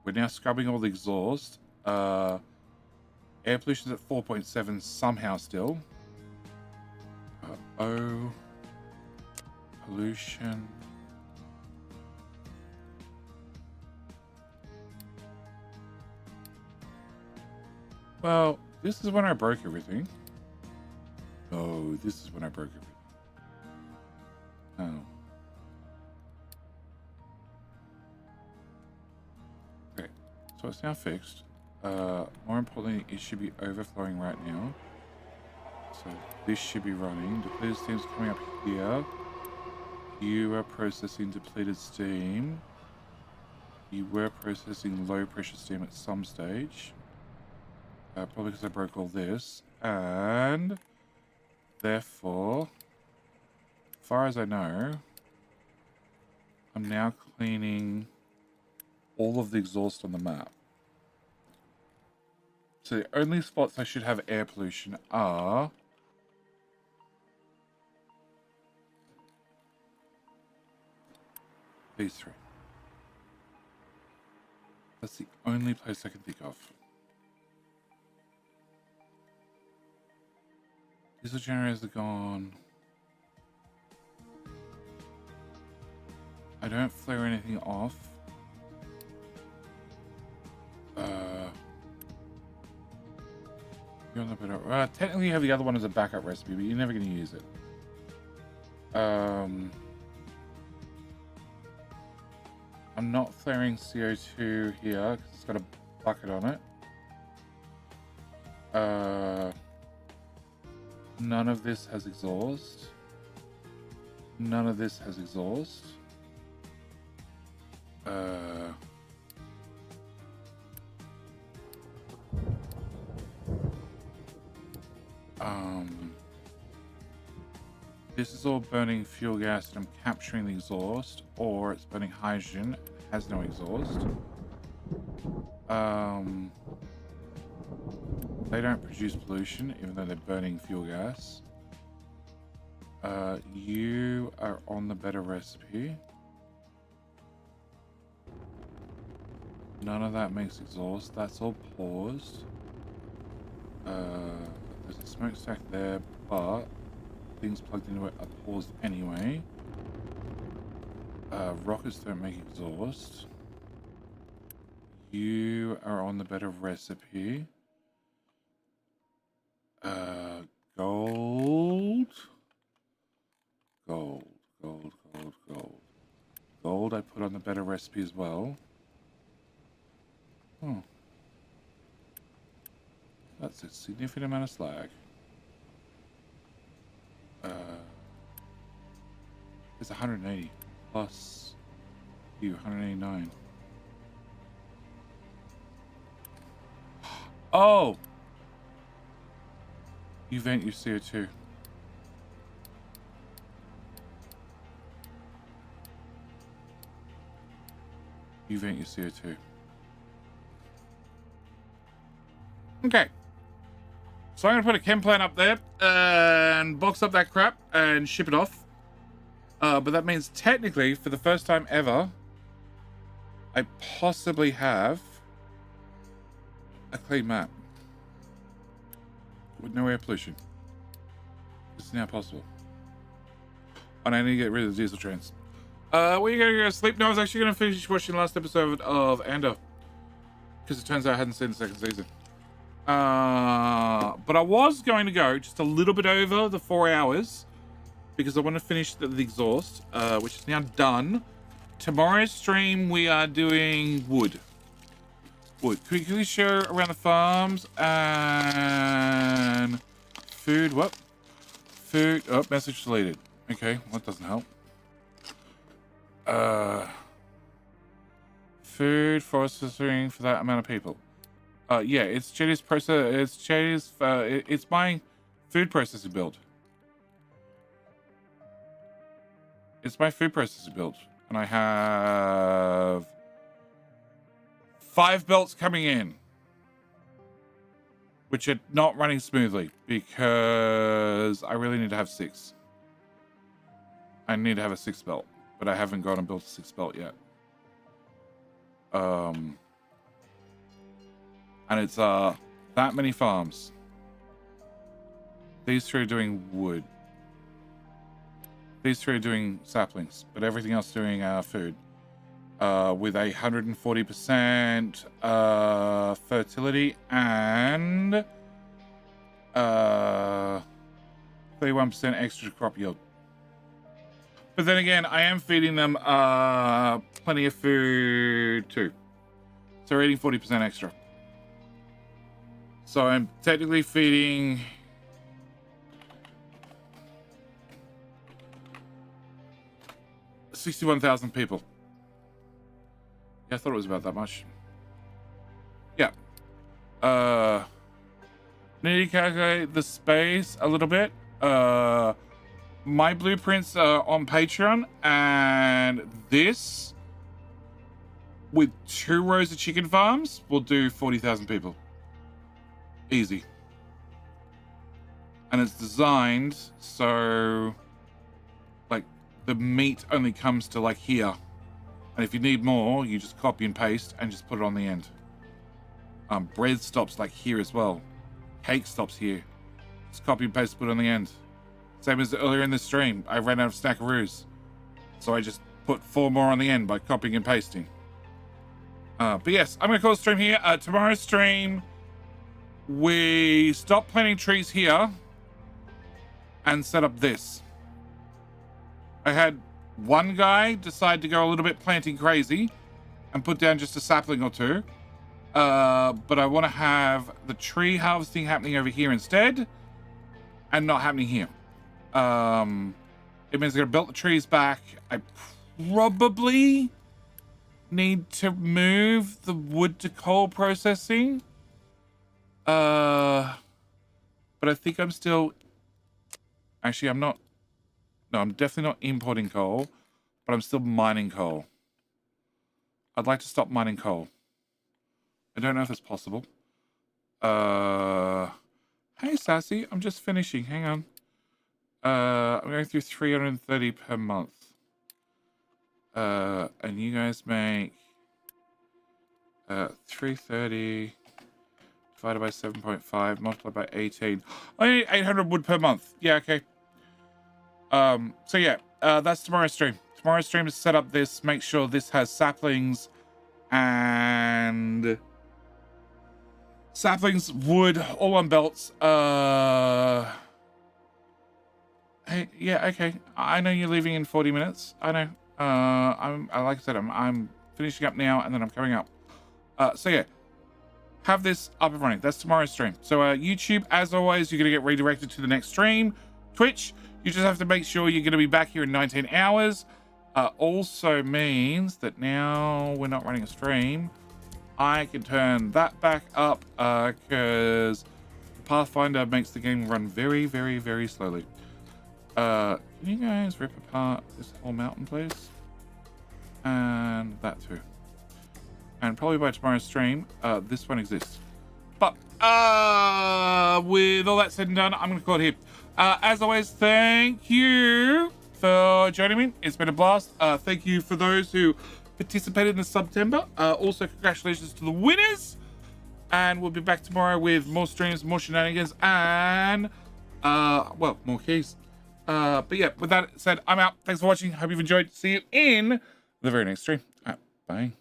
We're now scrubbing all the exhaust. Air pollution's at 4.7 somehow still. Pollution. Well, this is when I broke everything. Oh, this is when I broke everything. Oh. Okay, so it's now fixed. More importantly, it should be overflowing right now. So this should be running. The clear steam's coming up here. You are processing depleted steam. You were processing low pressure steam at some stage. Probably because I broke all this. And therefore, as far as I know, I'm now cleaning all of the exhaust on the map. So the only spots I should have air pollution are these three. That's the only place I can think of. Diesel generators are gone. I don't flare anything off. You're on the better. Technically, you have the other one as a backup recipe, but you're never going to use it. I'm not flaring CO2 here because it's got a bucket on it. None of this has exhaust. None of this has exhaust. This is all burning fuel gas and I'm capturing the exhaust, or it's burning hydrogen, it has no exhaust. They don't produce pollution, even though they're burning fuel gas. You are on the better recipe. None of that makes exhaust. That's all paused. There's a smokestack there, but things plugged into it are paused anyway. Rockets don't make exhaust. You are on the better recipe. Gold. Gold I put on the better recipe as well. Oh. That's a significant amount of slag. It's 180 plus you 189. Oh! You vent your CO2. You vent your CO2. Okay. So I'm going to put a chem plant up there and box up that crap and ship it off. But that means technically, for the first time ever, I possibly have a clean map with no air pollution. It's now possible. And I need to get rid of the diesel trains. Were you going to go to sleep? No, I was actually going to finish watching the last episode of Andor, because it turns out I hadn't seen the second season. But I was going to go just a little bit over the 4 hours because I want to finish the exhaust, which is now done. Tomorrow's stream we are doing wood. Can we quickly show around the farms and food? What? Food. Oh, message deleted. Okay, well, that doesn't help. Food processing for that amount of people. Yeah, it's JD's process. It's JD's. It's my food processing build. It's my food processing build, and I have 5 belts coming in, which are not running smoothly because I really need to have 6. I need to have a 6 belt, but I haven't gone and built a 6 belt yet. And it's that many farms. These 3 are doing wood. These 3 are doing saplings, but everything else doing food. With 140% fertility and 31% extra crop yield. But then again, I am feeding them plenty of food too. So we're eating 40% extra. So I'm technically feeding 61,000 people. Yeah, I thought it was about that much. Yeah. Need to calculate the space a little bit. My blueprints are on Patreon, and this with 2 rows of chicken farms will do 40,000 people. Easy. And it's designed so like the meat only comes to like here. And if you need more, you just copy and paste and just put it on the end. Bread stops like here as well. Cake stops here. Just copy and paste, put it on the end. Same as earlier in the stream, I ran out of snackaroos. So I just put 4 more on the end by copying and pasting. But yes, I'm going to call the stream here. Tomorrow's stream, we stop planting trees here and set up this. I had one guy decide to go a little bit planting crazy and put down just a sapling or 2. But I want to have the tree harvesting happening over here instead and not happening here. It means I'm going to build the trees back. I probably need to move the wood to coal processing. But I think I'm still... Actually, I'm not... No, I'm definitely not importing coal, but I'm still mining coal. I'd like to stop mining coal. I don't know if it's possible. Hey, Sassy, I'm just finishing. Hang on. I'm going through 330 per month. And you guys make 330 divided by 7.5 multiplied by 18. I need 800 wood per month. Yeah, okay. So yeah, that's tomorrow's stream. Tomorrow's stream is set up this, make sure this has saplings and saplings, wood, all on belts. Hey, yeah, okay. I know you're leaving in 40 minutes. I know. Like I said, I'm finishing up now and then I'm coming up. So yeah, have this up and running. That's tomorrow's stream. So YouTube, as always, you're gonna get redirected to the next stream. Twitch, you just have to make sure you're gonna be back here in 19 hours. Also means that now we're not running a stream. I can turn that back up because Pathfinder makes the game run very, very, very slowly. Can you guys rip apart this whole mountain, please? And that too. And probably by tomorrow's stream, this one exists. But with all that said and done, I'm going to call it here. As always, thank you for joining me. It's been a blast. Thank you for those who participated in September. Also, congratulations to the winners. And we'll be back tomorrow with more streams, more shenanigans, and, well, more keys. But yeah, with that said, I'm out. Thanks for watching. Hope you've enjoyed. See you in the very next stream. Bye.